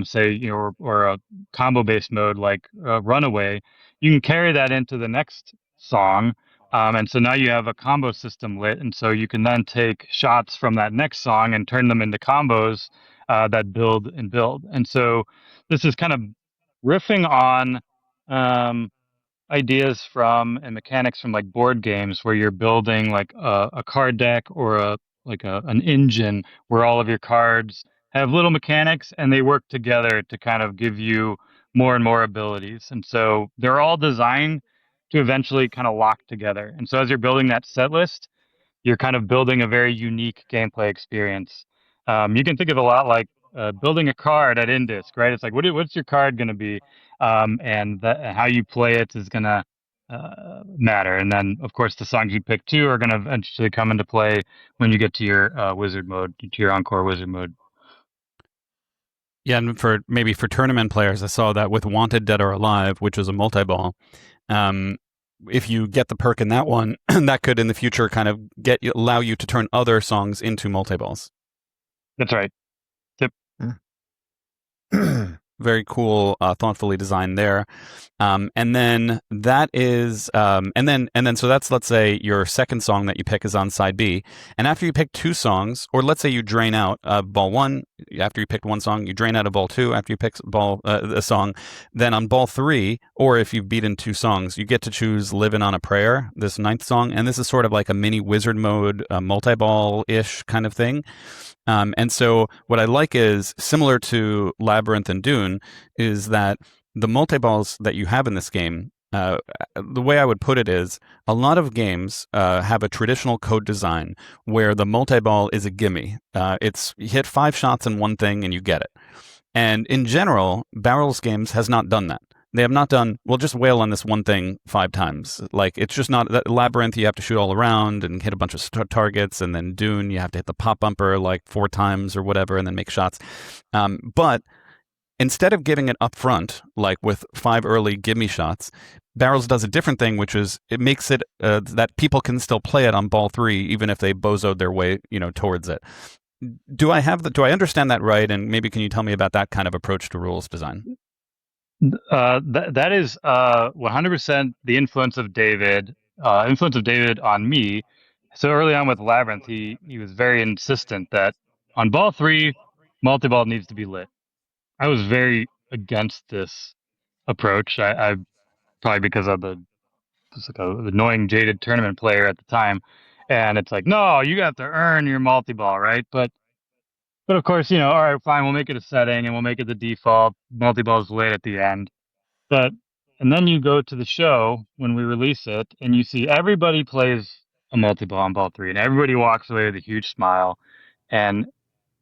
say, or a combo-based mode like Runaway, you can carry that into the next song. And so now you have a combo system lit, and so you can then take shots from that next song and turn them into combos that build and build. And so this is kind of riffing on ideas from and mechanics from like board games where you're building like a card deck or an engine where all of your cards have little mechanics and they work together to kind of give you more and more abilities. And so they're all designed to eventually kind of lock together. And so as you're building that set list, you're kind of building a very unique gameplay experience. You can think of a lot like building a card at Indisk, right? It's like, what's your card going to be? And how you play it is going to matter. And then, of course, the songs you pick too are going to eventually come into play when you get to your wizard mode, to your encore wizard mode. Yeah, and for tournament players, I saw that with Wanted Dead or Alive, which is a multi-ball. Um, if you get the perk in that one, that could in the future kind of allow you to turn other songs into multi-balls. That's right. Yep. Very cool, thoughtfully designed there. And then that is, and then so that's, let's say your second song that you pick is on side B. And after you pick two songs, or let's say you drain out ball one, after you picked one song, you drain out a ball two after you pick a song. Then on ball three, or if you've beaten two songs, you get to choose Livin' on a Prayer, this ninth song. And this is sort of like a mini wizard mode, multi-ball-ish kind of thing. And so what I like is, similar to Labyrinth and Dune, is that the multi-balls that you have in this game, the way I would put it is, a lot of games have a traditional code design where the multi-ball is a gimme. It's you hit 5 shots in one thing and you get it. And in general, Barrel's games has not done that. They have not done, well, just wail on this one thing 5 times. Like, it's just not, that Labyrinth, you have to shoot all around and hit a bunch of targets, and then Dune, you have to hit the pop bumper like 4 times or whatever, and then make shots. But instead of giving it up front, like with 5 early gimme shots, Barrels does a different thing, which is it makes it that people can still play it on ball 3, even if they bozoed their way, towards it. Do I understand that right? And maybe can you tell me about that kind of approach to rules design? That is 100% the influence of David on me. So early on with Labyrinth, he was very insistent that on ball 3, multi-ball needs to be lit. I was very against this approach. I probably because of just like a annoying, jaded tournament player at the time, and it's like, no, you have to earn your multi-ball, right? But of course, all right, fine, we'll make it a setting and we'll make it the default. Multi-ball is lit at the end. But and then you go to the show when we release it, and you see everybody plays a multi-ball on ball 3, and everybody walks away with a huge smile. And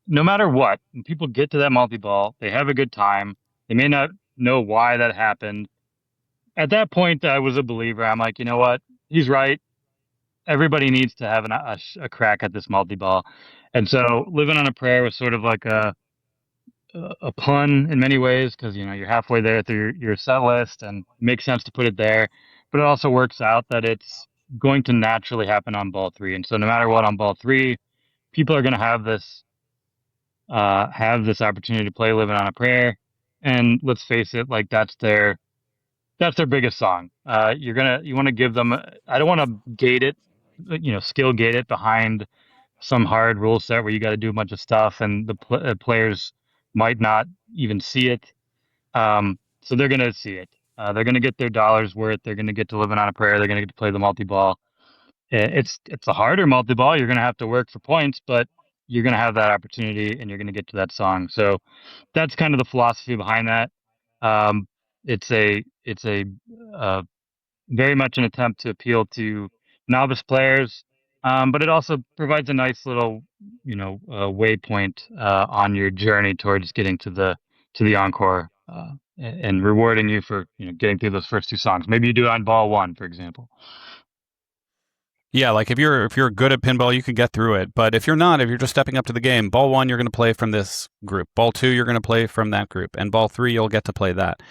no matter what, when people get to that multi-ball, they have a good time. They may not know why that happened. At that point, I was a believer. I'm like, you know what? He's right. Everybody needs to have a crack at this multi-ball. And so, Living on a Prayer was sort of like a pun in many ways, because you're halfway there through your set list and it makes sense to put it there, but it also works out that it's going to naturally happen on ball 3. And so no matter what, on ball 3, people are going to have this opportunity to play Living on a Prayer. And let's face it, like that's their biggest song. You want to give them, I don't want to gate it, skill gate it behind some hard rule set where you got to do a bunch of stuff and the players might not even see it. So they're going to see it. They're going to get their dollars worth. They're going to get to Living on a Prayer. They're going to get to play the multi-ball. It's a harder multi-ball. You're going to have to work for points, but you're going to have that opportunity and you're going to get to that song. So that's kind of the philosophy behind that. It's a very much an attempt to appeal to novice players, but it also provides a nice little, waypoint on your journey towards getting to the encore, and rewarding you for getting through those first 2 songs. Maybe you do it on ball 1, for example. Yeah, like if you're good at pinball, you can get through it. But if you're not, if you're just stepping up to the game, ball 1 you're going to play from this group. Ball 2 you're going to play from that group, and ball 3 you'll get to play that.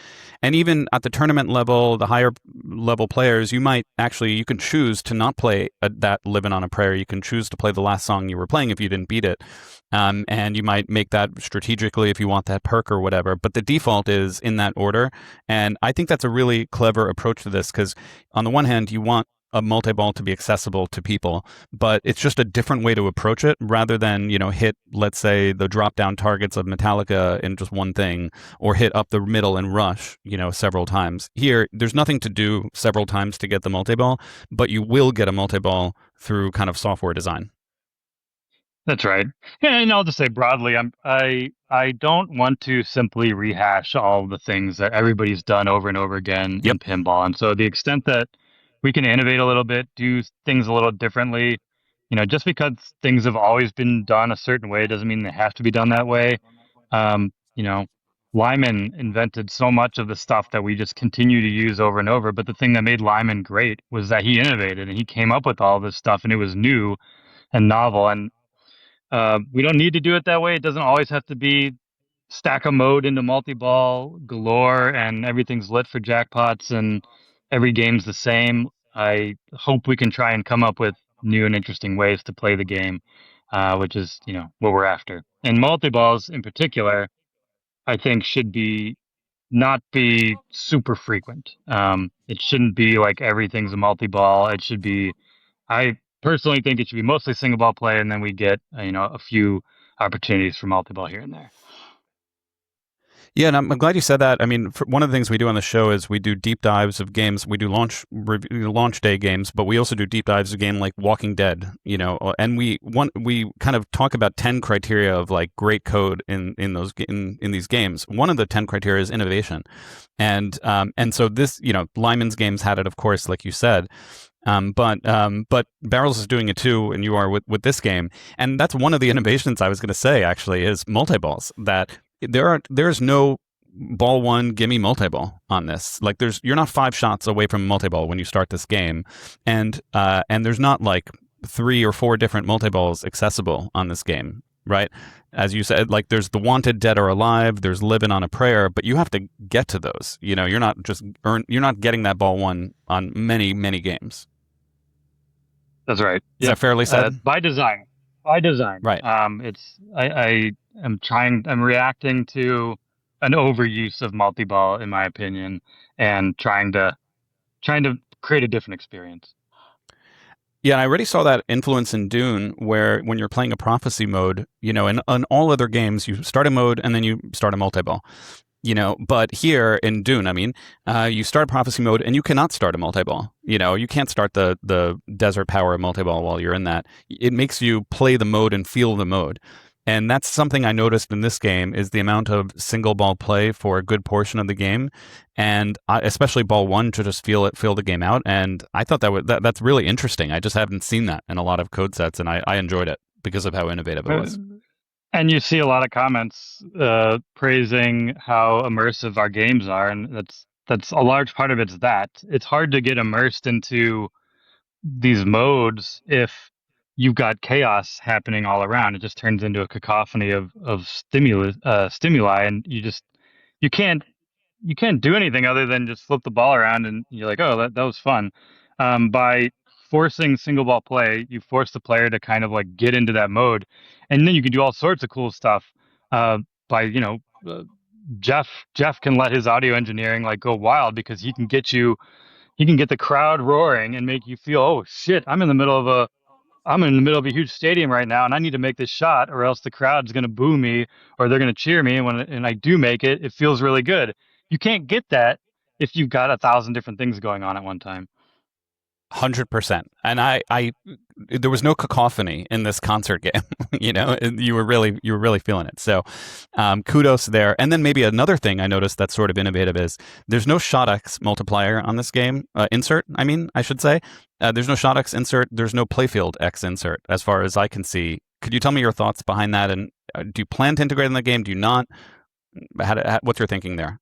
And even at the tournament level, the higher level players, you can choose to not play that Living on a Prayer. You can choose to play the last song you were playing if you didn't beat it. And you might make that strategically if you want that perk or whatever. But the default is in that order. And I think that's a really clever approach to this, because on the one hand, you want a multi-ball to be accessible to people, but it's just a different way to approach it, rather than, hit, let's say, the drop-down targets of Metallica in just one thing, or hit up the middle and rush, several times. Here, there's nothing to do several times to get the multi-ball, but you will get a multi-ball through kind of software design. That's right. And I'll just say broadly, I don't want to simply rehash all the things that everybody's done over and over again in pinball. And so the extent that we can innovate a little bit, do things a little differently. Just because things have always been done a certain way doesn't mean they have to be done that way. Um, you know, Lyman invented so much of the stuff that we just continue to use over and over. But the thing that made Lyman great was that he innovated and he came up with all this stuff, and it was new and novel. And we don't need to do it that way. It doesn't always have to be stack a mode into multi-ball galore and everything's lit for jackpots and every game's the same. I hope we can try and come up with new and interesting ways to play the game, which is, what we're after. And multi-balls in particular, I think should be not be super frequent. It shouldn't be like everything's a multi-ball. It should be, I personally think it should be mostly single ball play, and then we get, a few opportunities for multi-ball here and there. Yeah, and I'm glad you said that. I mean, one of the things we do on the show is we do deep dives of games. We do launch day games, but we also do deep dives of game like Walking Dead. And we kind of talk about 10 criteria of like great code in these games. One of the 10 criteria is innovation, and so this Lyman's games had it, of course, like you said. But Barrels is doing it too, and you are with this game, and that's one of the innovations I was going to say actually is multi-balls. That there's no ball one gimme multi-ball on this. Like you're not 5 shots away from multi-ball when you start this game, and there's not like 3 or 4 different multi-balls accessible on this game, right? As you said, like there's the Wanted, Dead or Alive, there's Living on a Prayer, but you have to get to those. You're not getting that ball one on many games. That's right. Is that fairly said? By design. By design. Right. I'm reacting to an overuse of multi-ball, in my opinion, and trying to create a different experience. Yeah, and I already saw that influence in Dune, where when you're playing a prophecy mode, in all other games, you start a mode and then you start a multi-ball. But here in Dune, you start prophecy mode and you cannot start a multi-ball. You can't start the desert power multi-ball while you're in that. It makes you play the mode and feel the mode. And that's something I noticed in this game is the amount of single ball play for a good portion of the game, and especially ball one to just feel the game out. And I thought that's really interesting. I just haven't seen that in a lot of code sets, and I enjoyed it because of how innovative it was. And you see a lot of comments praising how immersive our games are, and that's a large part of it's that. It's hard to get immersed into these modes if you've got chaos happening all around. It just turns into a cacophony of stimuli, and you can't do anything other than just flip the ball around, and you're like, oh, that was fun. By forcing single ball play, you force the player to kind of like get into that mode, and then you can do all sorts of cool stuff. By Jeff can let his audio engineering like go wild because he can get the crowd roaring and make you feel, oh shit, I'm in the middle of a huge stadium right now, and I need to make this shot, or else the crowd's going to boo me, or they're going to cheer me. And when I do make it, it feels really good. You can't get that if you've got 1,000 different things going on at one time. 100%. And there was no cacophony in this concert game. You were really feeling it. So kudos there. And then maybe another thing I noticed that's sort of innovative is there's no shot X multiplier on this game. Insert, I should say. There's no shot X insert. There's no playfield X insert as far as I can see. Could you tell me your thoughts behind that? And do you plan to integrate in the game? Do you not? What's your thinking there?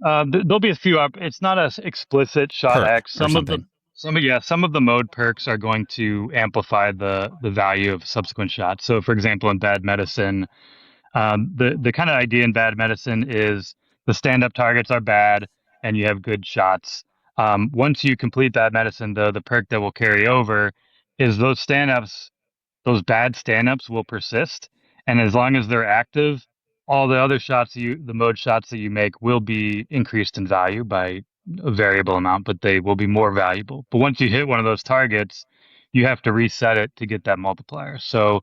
There'll be a few up. It's not an explicit shot X. Some of the mode perks are going to amplify the value of subsequent shots. So, for example, in Bad Medicine, the kind of idea in Bad Medicine is the stand-up targets are bad and you have good shots. Once you complete Bad Medicine, the perk that will carry over is those bad stand-ups will persist, and as long as they're active, all the other the mode shots that you make will be increased in value by a variable amount, but they will be more valuable. But once you hit one of those targets, you have to reset it to get that multiplier. So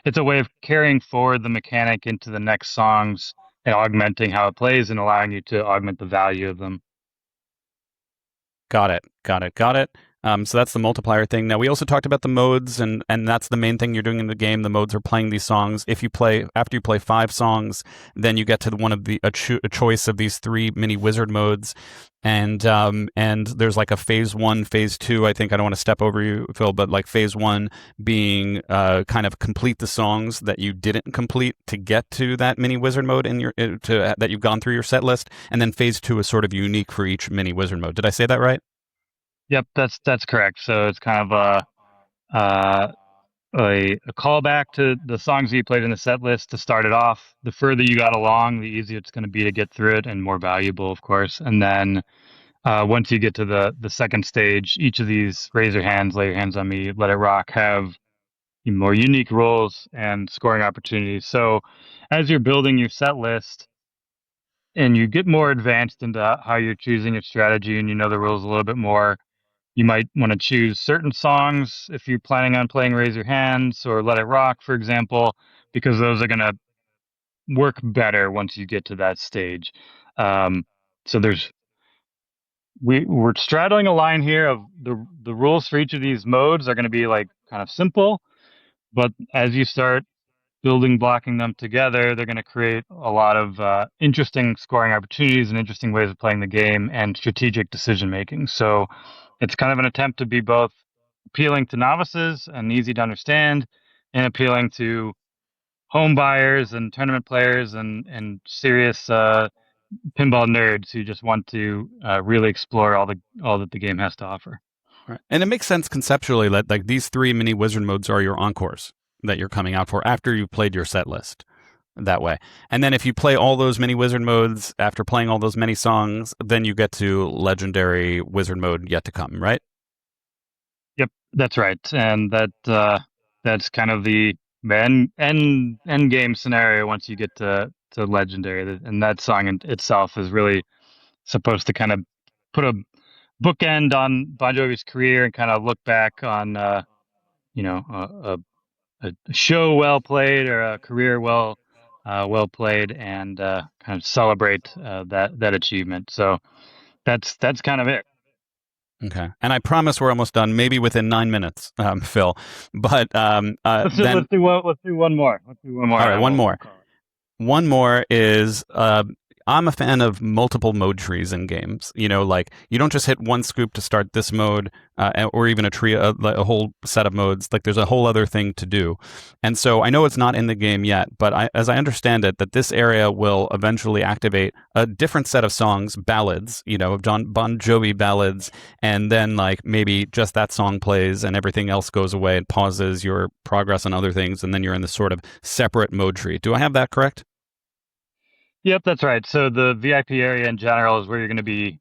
it's a way of carrying forward the mechanic into the next songs and augmenting how it plays and allowing you to augment the value of them. Got it. So that's the multiplier thing. Now we also talked about the modes, and that's the main thing you're doing in the game. The modes are playing these songs. If you play after you play 5 songs, then you get to one of the a choice of these 3 mini wizard modes, and there's like a phase 1, phase 2. I think I don't want to step over you, Phil, but like phase 1 being kind of complete the songs that you didn't complete to get to that mini wizard mode in your that you've gone through your set list, and then phase 2 is sort of unique for each mini wizard mode. Did I say that right? Yep, that's correct. So it's kind of a callback to the songs that you played in the set list to start it off. The further you got along, the easier it's going to be to get through it, and more valuable, of course. And then once you get to the second stage, each of these raise your hands, lay your hands on me, let it rock have more unique roles and scoring opportunities. So as you're building your set list and you get more advanced into how you're choosing your strategy and you know the rules a little bit more, you might want to choose certain songs if you're planning on playing Raise Your Hands or Let It Rock, for example, because those are going to work better once you get to that stage. So we're straddling a line here of the rules for each of these modes are going to be like kind of simple, but as you start blocking them together, they're going to create a lot of interesting scoring opportunities and interesting ways of playing the game and strategic decision making. So it's kind of an attempt to be both appealing to novices and easy to understand, and appealing to home buyers and tournament players and serious pinball nerds who just want to really explore all that the game has to offer. Right. And it makes sense conceptually that like these 3 mini wizard modes are your encores that you're coming out for after you've played your set list that way. And then if you play all those mini wizard modes after playing all those many songs, then you get to legendary wizard mode yet to come, right? Yep, that's right. And that's kind of the end game scenario once you get to legendary. And that song in itself is really supposed to kind of put a bookend on Bon Jovi's career and kind of look back on you know a show well played or a career well played, and kind of celebrate that achievement. So that's kind of it. Okay. And I promise we're almost done, maybe within 9 minutes, Phil. But Let's do one more. Let's do one more. All right, one more. One more is I'm a fan of multiple mode trees in games. You know, like you don't just hit one scoop to start this mode or even a tree, a whole set of modes. Like there's a whole other thing to do. And so I know it's not in the game yet, but as I understand it, that this area will eventually activate a different set of songs, ballads, you know, Bon Jovi ballads. And then like maybe just that song plays and everything else goes away and pauses your progress on other things. And then you're in this sort of separate mode tree. Do I have that correct? Yep, that's right. So the VIP area in general is where you're going to be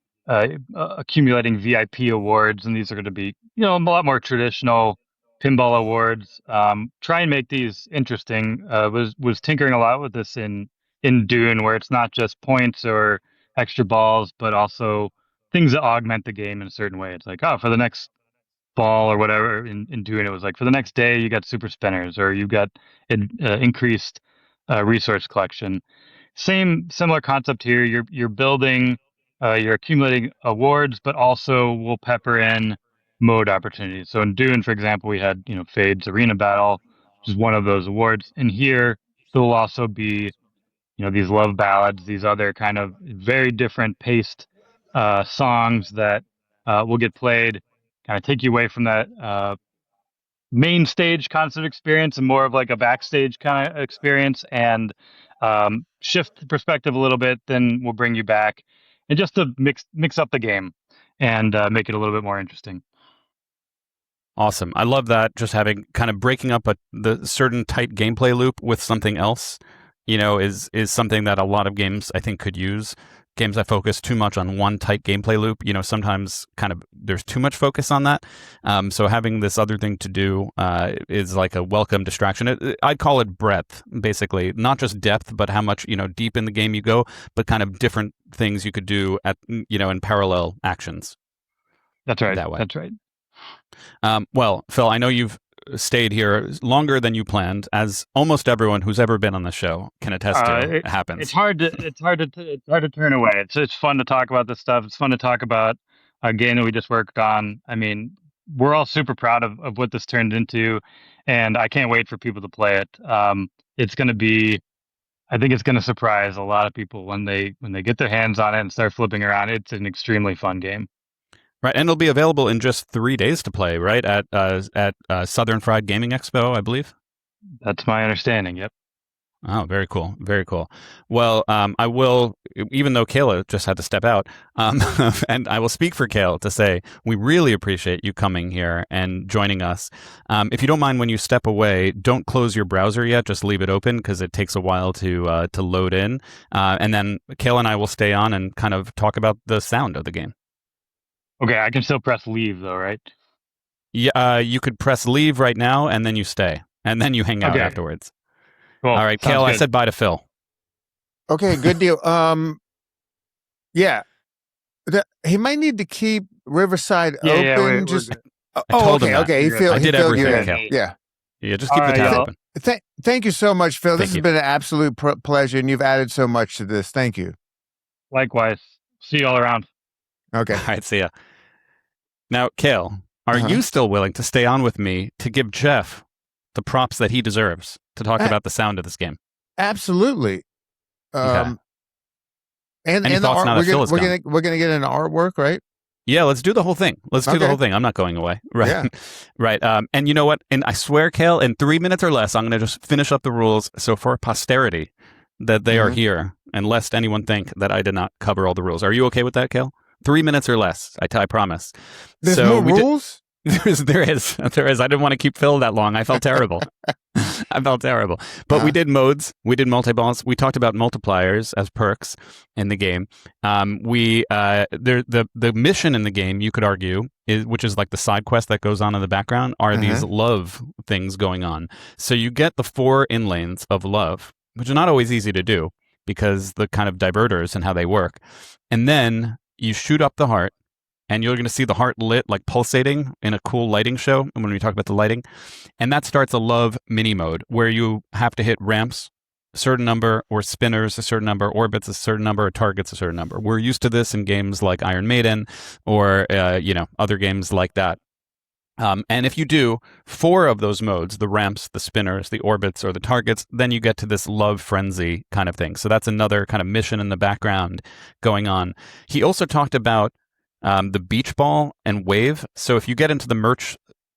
accumulating VIP awards, and these are going to be, a lot more traditional pinball awards. Try and make these interesting. Was tinkering a lot with this in Dune, where it's not just points or extra balls, but also things that augment the game in a certain way. It's like, oh, for the next ball or whatever in Dune, it was like for the next day you got super spinners or you got increased resource collection. Similar concept here. You're building, you're accumulating awards, but also we'll pepper in mode opportunities. So in Dune, for example, we had Fade's Arena Battle, which is one of those awards. And here there will also be these love ballads, these other kind of very different paced songs that will get played, kind of take you away from that main stage concert experience and more of like a backstage kind of experience, and shift the perspective a little bit. Then we'll bring you back and just to mix up the game and make it a little bit more interesting. Awesome. I love that. Just having kind of breaking up the certain tight gameplay loop with something else, is something that a lot of games I think could use. Games that focus too much on one tight gameplay loop, sometimes kind of there's too much focus on that. So having this other thing to do is like a welcome distraction. I'd call it breadth, basically, not just depth, but how much deep in the game you go, but kind of different things you could do at in parallel actions. That's right. That way. That's right. Well, Phil, I know you've stayed here longer than you planned, as almost everyone who's ever been on the show can attest to. It happens. It's hard to turn away. It's fun to talk about this stuff. It's fun to talk about a game that we just worked on. I mean, we're all super proud of what this turned into, and I can't wait for people to play it. It's going to be, I think it's going to surprise a lot of people when they get their hands on it and start flipping around. It's an extremely fun game. Right, and it'll be available in just 3 days to play, right? At Southern Fried Gaming Expo, I believe. That's my understanding. Yep. Oh, very cool. Very cool. Well, I will, even though Kayla just had to step out, and I will speak for Kale to say we really appreciate you coming here and joining us. If you don't mind, when you step away, don't close your browser yet. Just leave it open because it takes a while to load in. And then Kale and I will stay on and kind of talk about the sound of the game. Okay, I can still press leave though, right? Yeah, you could press leave right now, and then you stay, and then you hang out afterwards. Cool. All right, Kale, I said bye to Phil. Okay, good deal. Yeah, he might need to keep Riverside open. Yeah, just I told him that. Okay. I did everything, Kale. Yeah. Yeah, just keep the tab open. Thank you so much, Phil. This Thank has you. been an absolute pleasure, and you've added so much to this. Thank you. Likewise. See you all around. Okay. All right, see ya. Now, Kale, are you still willing to stay on with me to give Jeff the props that he deserves to talk about the sound of this game? Absolutely. Okay. And Any the thoughts art, now that Phil is gone? we're gonna get an artwork, right? Yeah, let's do the whole thing. Let's do the whole thing. I'm not going away. Right. Yeah. Right. And you know what? And I swear, Kale, in 3 minutes or less, I'm going to just finish up the rules. So for posterity, that they are here, and lest anyone think that I did not cover all the rules. Are you okay with that, Kale? 3 minutes or less. I promise. There's more rules? There is. I didn't want to keep Phil that long. I felt terrible. But we did modes. We did multiballs. We talked about multipliers as perks in the game. The mission in the game, you could argue, which is like the side quest that goes on in the background, are these love things going on. So you get the 4 inlanes of love, which are not always easy to do because the kind of diverters and how they work. And then you shoot up the heart. And you're going to see the heart lit, like pulsating in a cool lighting show when we talk about the lighting. And that starts a love mini mode where you have to hit ramps a certain number, or spinners a certain number, orbits a certain number, or targets a certain number. We're used to this in games like Iron Maiden or other games like that. And if you do 4 of those modes, the ramps, the spinners, the orbits, or the targets, then you get to this love frenzy kind of thing. So that's another kind of mission in the background going on. He also talked about the beach ball and wave. So if you get into the merch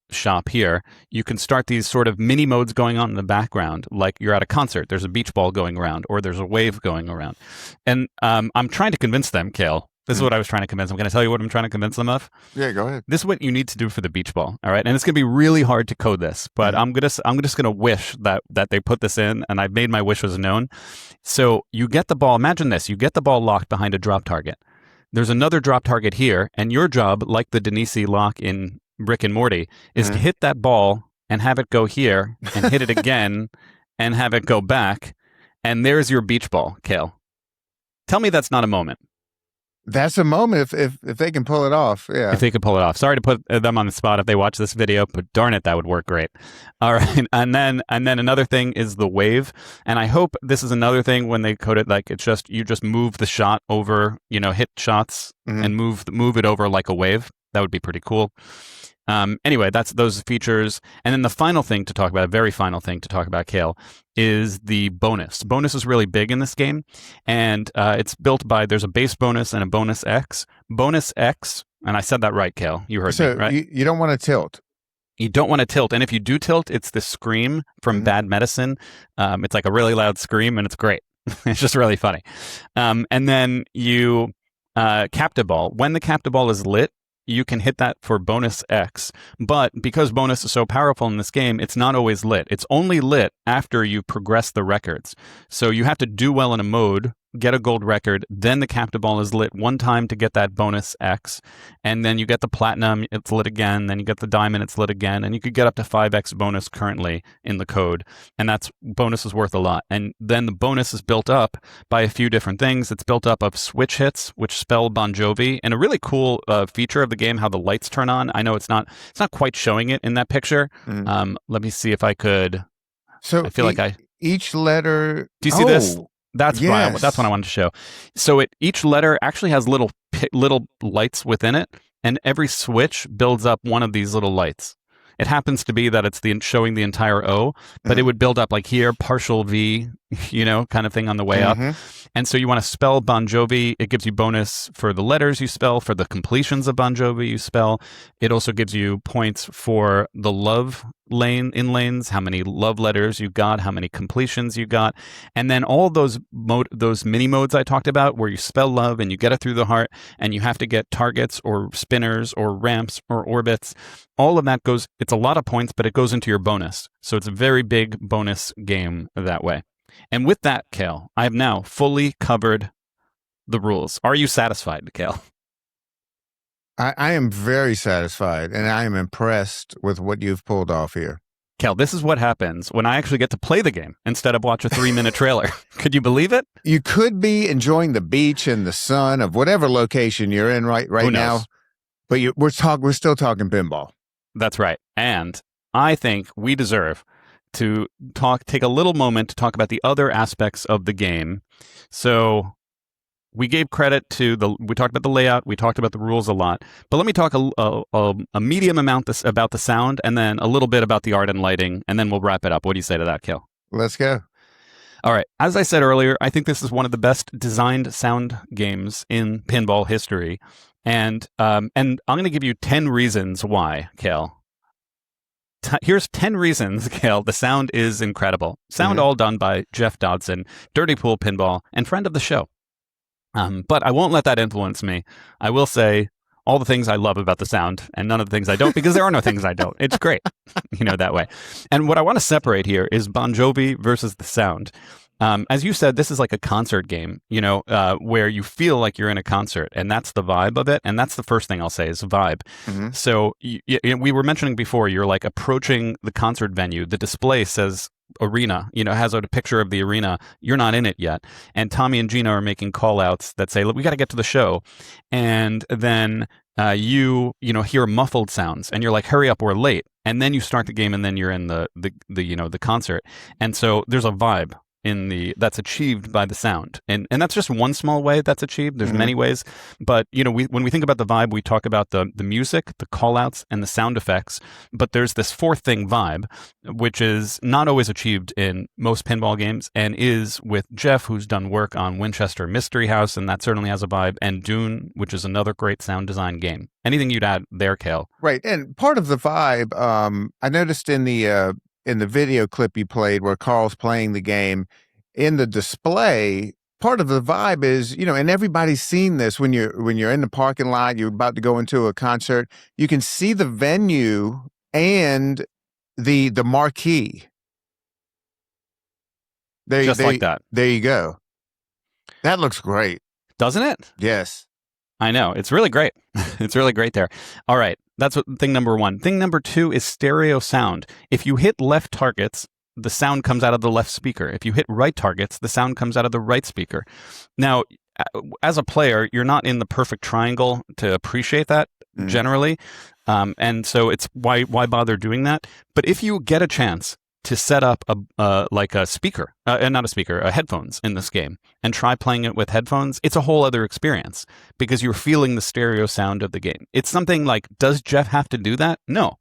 shop here, you can start these sort of mini modes going on in the background, like you're at a concert. There's a beach ball going around, or there's a wave going around. And I'm trying to convince them, Kale. This is what I was trying to convince them. Can I tell you what I'm trying to convince them of? Yeah, go ahead. This is what you need to do for the beach ball. All right, and it's gonna be really hard to code this, but I'm just gonna wish that they put this in, and I've made my wishes known. So you get the ball. Imagine this: you get the ball locked behind a drop target. There's another drop target here, and your job, like the Denisi lock in Rick and Morty, is to hit that ball and have it go here, and hit it again, and have it go back, and there's your beach ball, Kale. Tell me that's not a moment. That's a moment if they can pull it off. Yeah. If they could pull it off. Sorry to put them on the spot if they watch this video, but darn it, that would work great. All right. And then another thing is the wave. And I hope this is another thing when they code it, like it's just, you just move the shot over, hit shots and move it over like a wave. That would be pretty cool. Anyway, that's those features. And then the final thing to talk about, a very final thing to talk about, Kale, is the bonus. Bonus is really big in this game. And it's built by, there's a base bonus and a bonus X. Bonus X, and I said that right, Kale. You heard me, right? You don't want to tilt. You don't want to tilt. And if you do tilt, it's the scream from Bad Medicine. It's like a really loud scream, and it's great. It's just really funny. And then you captive ball. When the captive ball is lit, you can hit that for bonus X. But because bonus is so powerful in this game, it's not always lit. It's only lit after you progress the records. So you have to do well in a mode, get a gold record, then the captive ball is lit one time to get that bonus X, and then you get the platinum, it's lit again, then you get the diamond, it's lit again, and you could get up to 5x bonus currently in the code, and that's bonus is worth a lot. And then the bonus is built up by a few different things. It's built up of switch hits, which spell Bon Jovi, and a really cool feature of the game, how the lights turn on. I know it's not quite showing it in that picture. Let me see if I could. So I feel like each letter. Do you see this? That's what I wanted to show. So each letter actually has little lights within it, and every switch builds up one of these little lights. It happens to be that it's showing the entire O, but it would build up like here, partial V, kind of thing on the way up. And so you want to spell Bon Jovi. It gives you bonus for the letters you spell, for the completions of Bon Jovi you spell. It also gives you points for the love lane in lanes, how many love letters you got, how many completions you got. And then all those mini modes I talked about where you spell love and you get it through the heart and you have to get targets or spinners or ramps or orbits. All of that it's a lot of points, but it goes into your bonus. So it's a very big bonus game that way. And with that, Cale, I have now fully covered the rules. Are you satisfied, Cale? I am very satisfied, and I am impressed with what you've pulled off here. Cale, this is what happens when I actually get to play the game instead of watch a 3-minute trailer. Could you believe it? You could be enjoying the beach and the sun of whatever location you're in right now, but we're still talking pinball. That's right. And I think we deserve to take a little moment to talk about the other aspects of the game. So we gave credit we talked about the layout, we talked about the rules a lot, but let me talk a medium amount about the sound and then a little bit about the art and lighting, and then we'll wrap it up. What do you say to that, Cale? Let's go. All right. As I said earlier, I think this is one of the best designed sound games in pinball history. And I'm going to give you 10 reasons why, Cale. Here's 10 reasons, Cale. The sound is incredible. Sound all done by Jeff Dodson, Dirty Pool Pinball, and friend of the show. But I won't let that influence me. I will say all the things I love about the sound and none of the things I don't, because there are no things I don't. It's great, that way. And what I want to separate here is Bon Jovi versus the sound. As you said, this is like a concert game, where you feel like you're in a concert, and that's the vibe of it. And that's the first thing I'll say is vibe. So we were mentioning before, you're like approaching the concert venue. The display says arena, has a picture of the arena. You're not in it yet. And Tommy and Gina are making call outs that say, look, we got to get to the show. And then you hear muffled sounds and you're like, hurry up, we're late. And then you start the game and then you're in the concert. And so there's a vibe that's achieved by the sound. And that's just one small way that's achieved. There's many ways. But, when we think about the vibe, we talk about the music, the call outs, and the sound effects. But there's this fourth thing, vibe, which is not always achieved in most pinball games and is with Jeff, who's done work on Winchester Mystery House, and that certainly has a vibe, and Dune, which is another great sound design game. Anything you'd add there, Cale? Right. And part of the vibe, I noticed in the video clip you played where Carl's playing the game, in the display, part of the vibe is, and everybody's seen this when you're in the parking lot, you're about to go into a concert, you can see the venue and the marquee. Like that. There you go. That looks great. Doesn't it? Yes. I know. It's really great. It's really great there. All right. That's thing number one. Thing number two is stereo sound. If you hit left targets, the sound comes out of the left speaker. If you hit right targets, the sound comes out of the right speaker. Now, as a player, you're not in the perfect triangle to appreciate that generally. And so it's why bother doing that? But if you get a chance to set up a speaker, headphones in this game and try playing it with headphones, it's a whole other experience because you're feeling the stereo sound of the game. It's something like, does Jeff have to do that? No.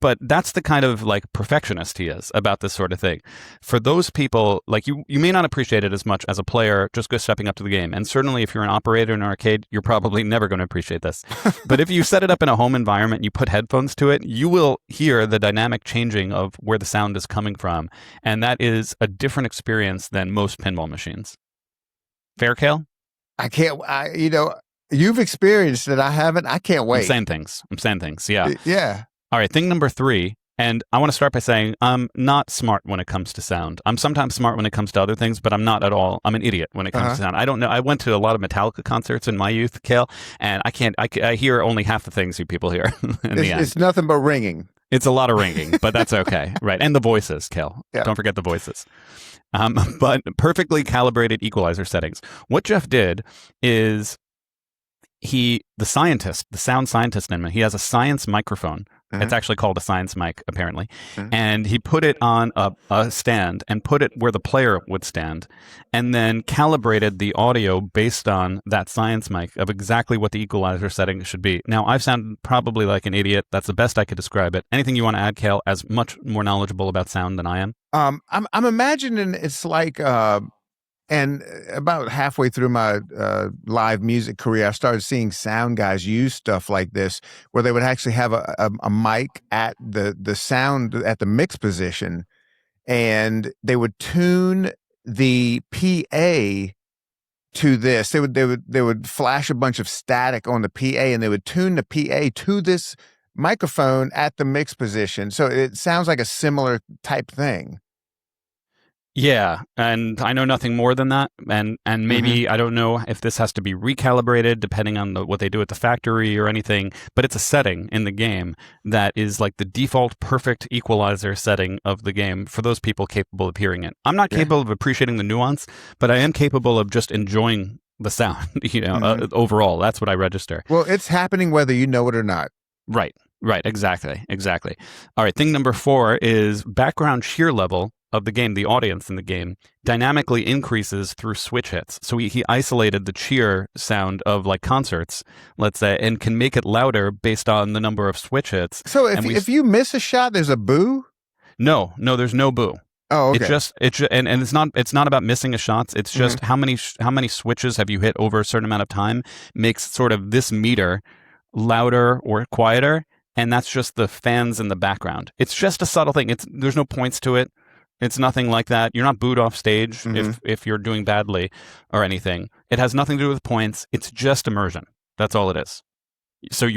But that's the kind of like perfectionist he is about this sort of thing. For those people, like you may not appreciate it as much as a player just go stepping up to the game. And certainly if you're an operator in an arcade, you're probably never going to appreciate this. But if you set it up in a home environment and you put headphones to it, you will hear the dynamic changing of where the sound is coming from. And that is a different experience than most pinball machines. Fair, Cale? You've experienced it. I haven't. I can't wait. I'm saying things. Yeah. Yeah. All right, thing number 3, and I want to start by saying I'm not smart when it comes to sound. I'm sometimes smart when it comes to other things, but I'm not at all. I'm an idiot when it comes to sound. I don't know. I went to a lot of Metallica concerts in my youth, Cale, and I hear only half the things you people hear in the end. It's nothing but ringing. It's a lot of ringing, but that's okay. Right, and the voices, Cale. Yeah. Don't forget the voices. But perfectly calibrated equalizer settings. What Jeff did is the sound scientist in him, he has a science microphone It's actually called a science mic, apparently. Uh-huh. And he put it on a stand and put it where the player would stand, and then calibrated the audio based on that science mic of exactly what the equalizer setting should be. Now, I've sounded probably like an idiot. That's the best I could describe it. Anything you want to add, Cale, as much more knowledgeable about sound than I am? I'm imagining it's like, and about halfway through my live music career, I started seeing sound guys use stuff like this, where they would actually have a mic at the sound at the mix position, and they would tune the PA to this. They would flash a bunch of static on the PA, and they would tune the PA to this microphone at the mix position. So it sounds like a similar type thing. Yeah, and I know nothing more than that, and maybe I don't know if this has to be recalibrated depending on what they do at the factory or anything, but it's a setting in the game that is like the default perfect equalizer setting of the game for those people capable of hearing it. I'm not capable of appreciating the nuance, but I am capable of just enjoying the sound, overall. That's what I register. Well, it's happening whether you know it or not. Right, exactly. All right, thing number 4 is background shear level of the game, the audience in the game, dynamically increases through switch hits. So he isolated the cheer sound of like concerts, let's say, and can make it louder based on the number of switch hits. So if you miss a shot, there's a boo? No, there's no boo. Oh, okay. And it's not about missing a shot. It's just how many switches have you hit over a certain amount of time makes sort of this meter louder or quieter, and that's just the fans in the background. It's just a subtle thing. There's no points to it. It's nothing like that. You're not booed off stage if you're doing badly or anything. It has nothing to do with points. It's just immersion. That's all it is. So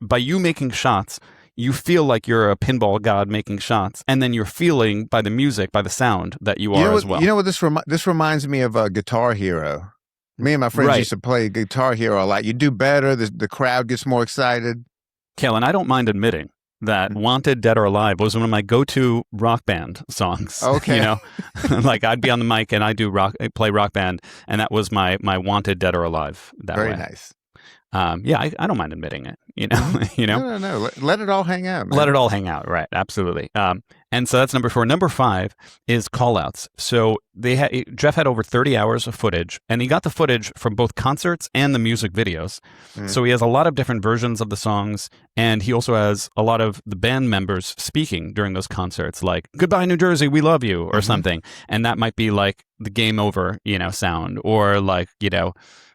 by you making shots, you feel like you're a pinball god making shots, and then you're feeling by the music, by the sound that you are as well. You know what this reminds me of? Guitar Hero. Me and my friends used to play Guitar Hero a lot. You do better. The crowd gets more excited. Kalen, I don't mind admitting that Wanted, Dead or Alive was one of my go-to rock band songs. Okay. Like I'd be on the mic and I play rock band, and that was my Wanted, Dead or Alive that Very way. nice. Yeah, I don't mind admitting it, No. Let it all hang out, man. Let it all hang out, right? Absolutely. And so that's number 4. Number 5 is callouts. So Jeff had over 30 hours of footage, and he got the footage from both concerts and the music videos. So he has a lot of different versions of the songs, and he also has a lot of the band members speaking during those concerts, like "Goodbye, New Jersey, we love you" or something. And that might be like the "Game Over," sound, or like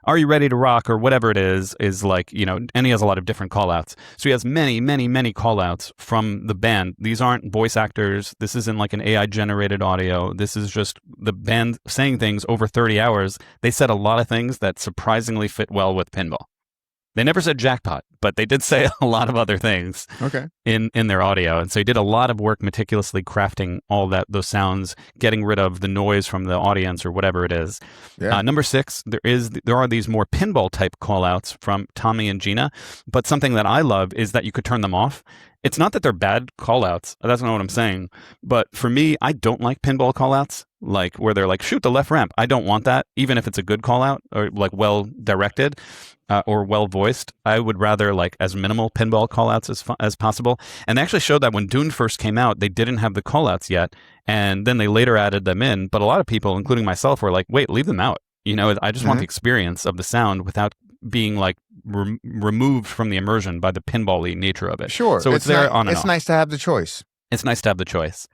"Are you ready to rock?" or whatever it is like, and he has a lot of different callouts. So he has many, many, many callouts from the band. These aren't voice actors. This isn't like an AI generated audio. This is just the band saying things over 30 hours. They said a lot of things that surprisingly fit well with pinball. They never said jackpot, but they did say a lot of other things in their audio. And so he did a lot of work meticulously crafting all those sounds, getting rid of the noise from the audience or whatever it is. Yeah. Number 6, there are these more pinball type callouts from Tommy and Gina, but something that I love is that you could turn them off. It's not that they're bad callouts. That's not what I'm saying. But for me, I don't like pinball callouts, like where they're like, "Shoot the left ramp." I don't want that, even if it's a good callout or like well directed or well voiced. I would rather like as minimal pinball callouts as possible. And they actually showed that when Dune first came out, they didn't have the callouts yet, and then they later added them in. But a lot of people, including myself, were like, "Wait, leave them out." I just want the experience of the sound without being like removed from the immersion by the pinball-y nature of it. Sure. So it's there on and off. It's nice to have the choice. It's nice to have the choice.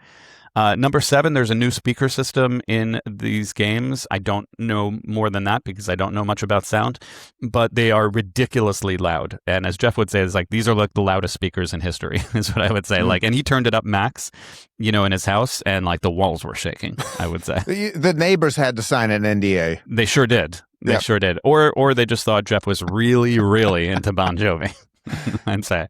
Number 7, there's a new speaker system in these games. I don't know more than that because I don't know much about sound, but they are ridiculously loud. And as Jeff would say, it's like, these are like the loudest speakers in history, is what I would say. Like, and he turned it up max, in his house, and like the walls were shaking, I would say. The neighbors had to sign an NDA. They sure did. They sure did. Or they just thought Jeff was really, really into Bon Jovi. I'd say.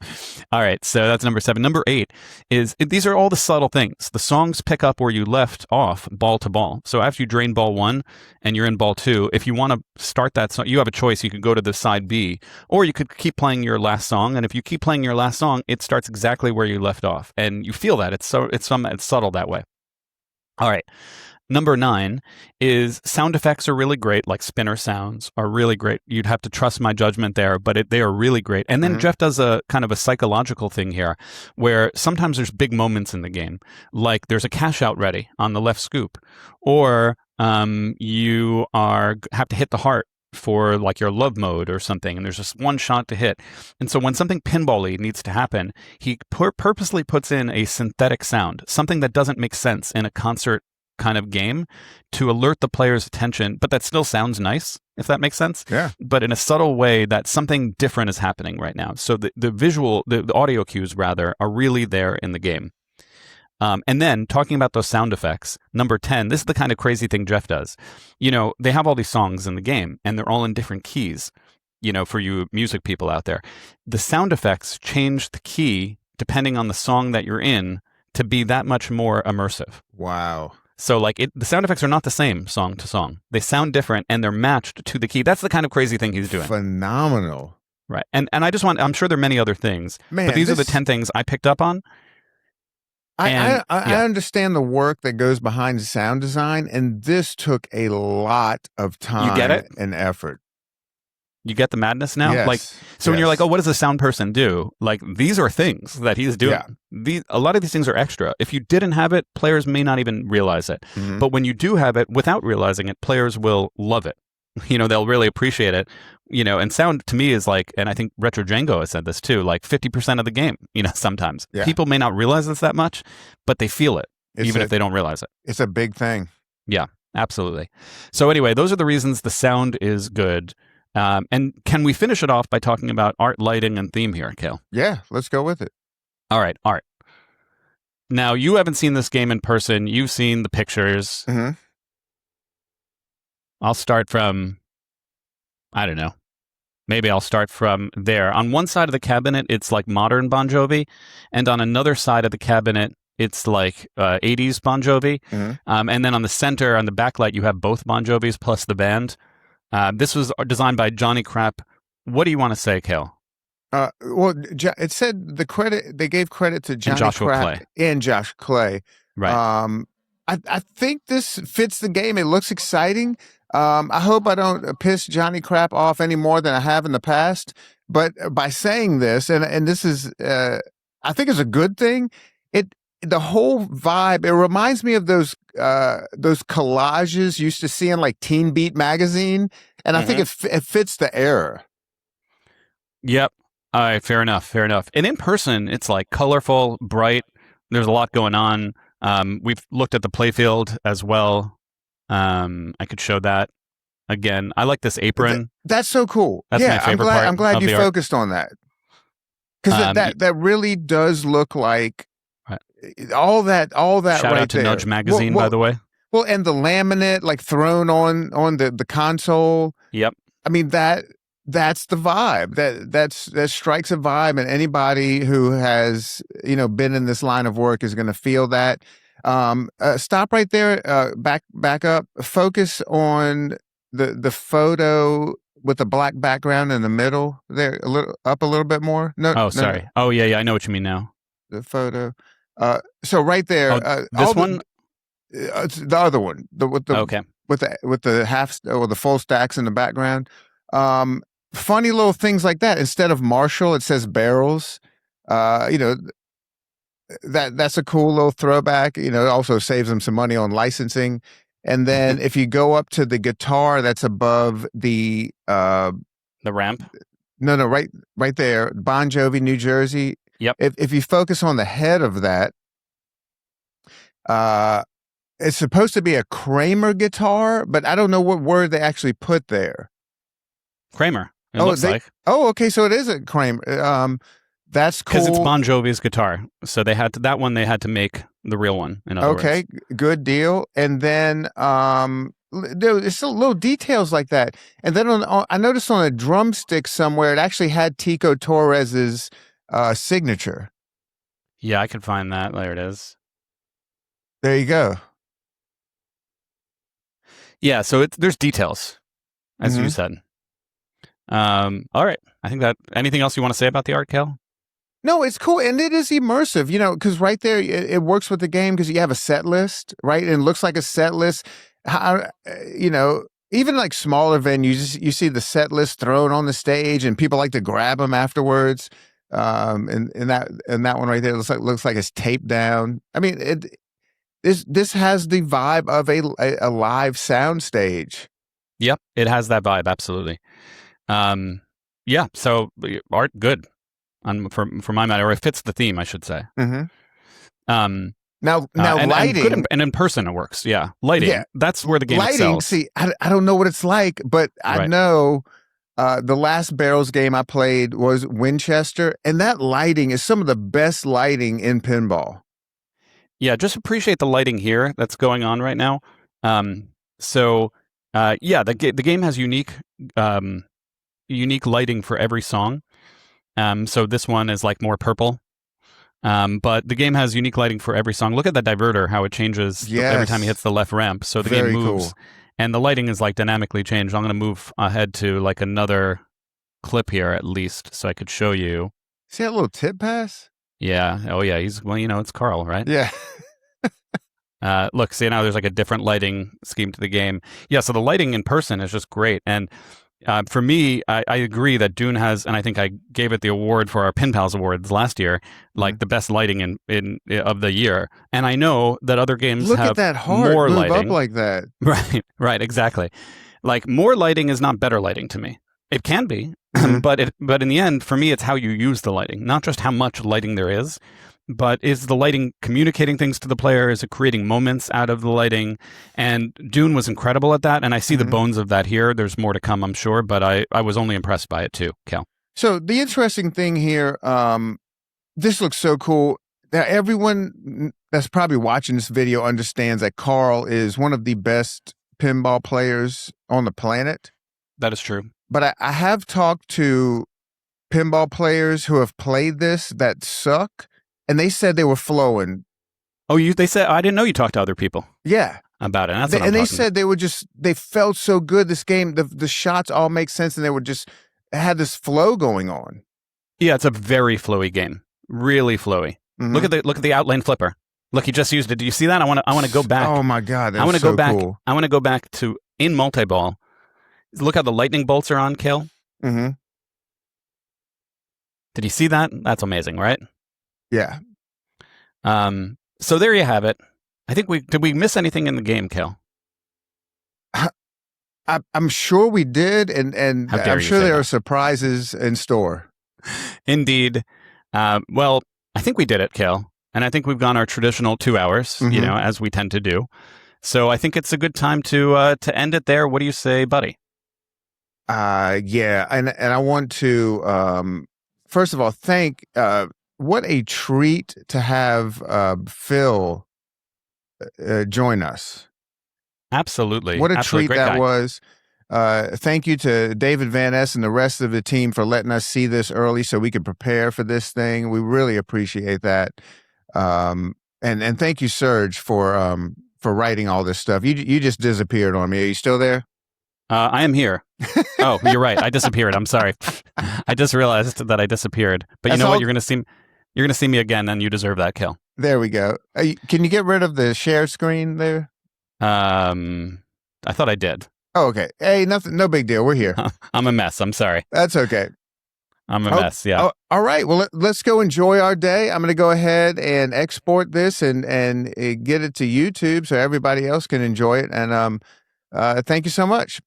All right, so that's number 7. Number 8 is these are all the subtle things. The songs pick up where you left off, ball to ball. So after you drain ball 1 and you're in ball 2, if you want to start that song, you have a choice. You could go to the side B, or you could keep playing your last song. And if you keep playing your last song, it starts exactly where you left off, and you feel that it's subtle that way. All right. Number 9 is sound effects are really great, like spinner sounds are really great. You'd have to trust my judgment there, but they are really great. And then Jeff does a kind of a psychological thing here where sometimes there's big moments in the game, like there's a cash out ready on the left scoop, or you have to hit the heart for like your love mode or something, and there's just one shot to hit. And so when something pinball-y needs to happen, he purposely puts in a synthetic sound, something that doesn't make sense in a concert kind of game, to alert the player's attention, but that still sounds nice, if that makes sense. Yeah. But in a subtle way that something different is happening right now. So the audio cues rather are really there in the game. And then talking about those sound effects, number 10, this is the kind of crazy thing Jeff does. You know, they have all these songs in the game and they're all in different keys, you know, for you music people out there. The sound effects change the key depending on the song that you're in to be that much more immersive. Wow. So like the sound effects are not the same song to song. They sound different and they're matched to the key. That's the kind of crazy thing he's doing. Phenomenal. Right. And I'm sure there are many other things, Man, but these are the 10 things I picked up on. I understand the work that goes behind sound design, and this took a lot of time You get it? and effort. You get the madness now? Yes, Like, so when you're yes. like, oh, what does a sound person do? Like, these are things that he's doing. Yeah. A lot of these things are extra. If you didn't have it, players may not even realize it. Mhm. But when you do have it, without realizing it, players will love it. You know, they'll really appreciate it. You know, and sound to me is like, and I think Retro Django has said this too, like 50% of the game, you know, sometimes. Yeah. People may not realize it's that much, but they feel it, even if they don't realize it. It's a big thing. Yeah, absolutely. So anyway, those are the reasons the sound is good. And can we finish it off by talking about art, lighting, and theme here, Cale? Yeah, let's go with it. All right, art. Now, you haven't seen this game in person. You've seen the pictures. Mm-hmm. I'll start from, I don't know. Maybe I'll start from there. On one side of the cabinet, it's like modern Bon Jovi. And on another side of the cabinet, it's like 80s Bon Jovi. Mm-hmm. And then on the center, on the backlight, you have both Bon Jovis plus the band. This was designed by Johnny Crap. What do you want to say, Cale? Well, it said the credit, they gave credit to Johnny Joshua Crap Clay. and Josh Clay. Right. I think this fits the game. It looks exciting. I hope I don't piss Johnny Crap off any more than I have in the past. But by saying this, and this is, I think it's a good thing. The whole vibe, it reminds me of those collages you used to see in like Teen Beat magazine, and I think it fits the era. Yep. All right. Fair enough. And in person, it's like colorful, bright. There's a lot going on. We've looked at the playfield as well. I could show that again. I like this apron. That's so cool. That's my favorite part. I'm glad you focused on that, because that really does look like all that. Shout right out to there. Nudge Magazine, by the way. Well, and the laminate like thrown on the console. Yep. I mean that's the vibe. That strikes a vibe, and anybody who has been in this line of work is going to feel that. Stop right there. Back up. Focus on the photo with the black background in the middle. There, a little bit more. No. Oh, sorry. No. Oh, yeah. I know what you mean now. The photo. So right there. This one. The other one. With the half or the full stacks in the background. Funny little things like that. Instead of Marshall, it says barrels. That's a cool little throwback. It also saves them some money on licensing. And then if you go up to the guitar that's above the ramp. No, right there, Bon Jovi, New Jersey. Yep. If you focus on the head of that, it's supposed to be a Kramer guitar, but I don't know what word they actually put there. Kramer. It looks like. Oh, okay. So it is a Kramer. That's cool. Because it's Bon Jovi's guitar. So they had to make the real one, in other words. Good deal. And then there's still little details like that. And then I noticed on a drumstick somewhere, it actually had Tico Torres's signature. Yeah, I can find that. There it is. There you go. Yeah, so there's details, as you said. All right. I think that. Anything else you want to say about the art, Cale? No, it's cool, and it is immersive, because right there it works with the game because you have a set list, right? And it looks like a set list. How, even like smaller venues, you see the set list thrown on the stage, and people like to grab them afterwards. And that one right there looks like it's taped down. I mean, this has the vibe of a live sound stage. Yep, it has that vibe, absolutely. Yeah, so art good. For my matter, or it fits the theme, I should say. Mm-hmm. Now and lighting, and in person it works. Yeah, lighting. Yeah, that's where the game excels. See, I don't know what it's like, but I know the last Barrels game I played was Winchester, and that lighting is some of the best lighting in pinball. Yeah, just appreciate the lighting here that's going on right now. The game has unique lighting for every song. So this one is like more purple. But the game has unique lighting for every song. Look at that diverter, how it changes every time he hits the left ramp. So the game moves. Cool. And the lighting is like dynamically changed. I'm going to move ahead to like another clip here at least so I could show you. See that little tip pass? Yeah. Oh, yeah. It's Carl, right? Yeah. Look, see now there's like a different lighting scheme to the game. Yeah, so the lighting in person is just great. And for me, I agree that Dune has, and I think I gave it the award for our Pinpals Awards last year, like the best lighting in of the year. And I know that other games Look have at that heart more move lighting. Up like that. Right, exactly. Like more lighting is not better lighting to me. It can be, but in the end, for me, it's how you use the lighting, not just how much lighting there is. But is the lighting communicating things to the player? Is it creating moments out of the lighting? And Dune was incredible at that. And I see the bones of that here. There's more to come, I'm sure. But I was only impressed by it too, Cal. So the interesting thing here, this looks so cool. Now, everyone that's probably watching this video understands that Carl is one of the best pinball players on the planet. That is true. But I have talked to pinball players who have played this that suck. And they said they were flowing. Oh, they said, I didn't know you talked to other people. Yeah. About it. And they said they felt so good. This game, the shots all make sense, and they were just had this flow going on. Yeah, it's a very flowy game. Really flowy. Mm-hmm. Look at the outlane flipper. Look, he just used it. Do you see that? I want to go back. Oh my God. I want to go back. Cool. I want to go back to in multiball. Look how the lightning bolts are on, Cale. Mm-hmm. Did you see that? That's amazing, right? Yeah. So there you have it. I think did we miss anything in the game, Cale? I'm sure we did, and I'm sure there are surprises in store. Indeed. Well, I think we did it, Cale, and I think we've gone our traditional 2 hours, as we tend to do. So I think it's a good time to end it there. What do you say, buddy? Yeah, and I want to first of all thank. What a treat to have Phil join us. Absolutely. What a treat that was. Thank you to David Van Ness and the rest of the team for letting us see this early so we could prepare for this thing. We really appreciate that. And thank you, Serge, for writing all this stuff. You just disappeared on me. Are you still there? I am here. Oh, you're right. I disappeared. I'm sorry. I just realized that I disappeared. But you know what? You're going to see me again, and you deserve that, Cale. There we go. Can you get rid of the share screen there? I thought I did. Oh, okay. Hey, nothing. No big deal. We're here. I'm a mess. I'm sorry. That's okay. I'm a mess. Yeah. Oh, all right. Well, let's go enjoy our day. I'm going to go ahead and export this and get it to YouTube so everybody else can enjoy it. And thank you so much.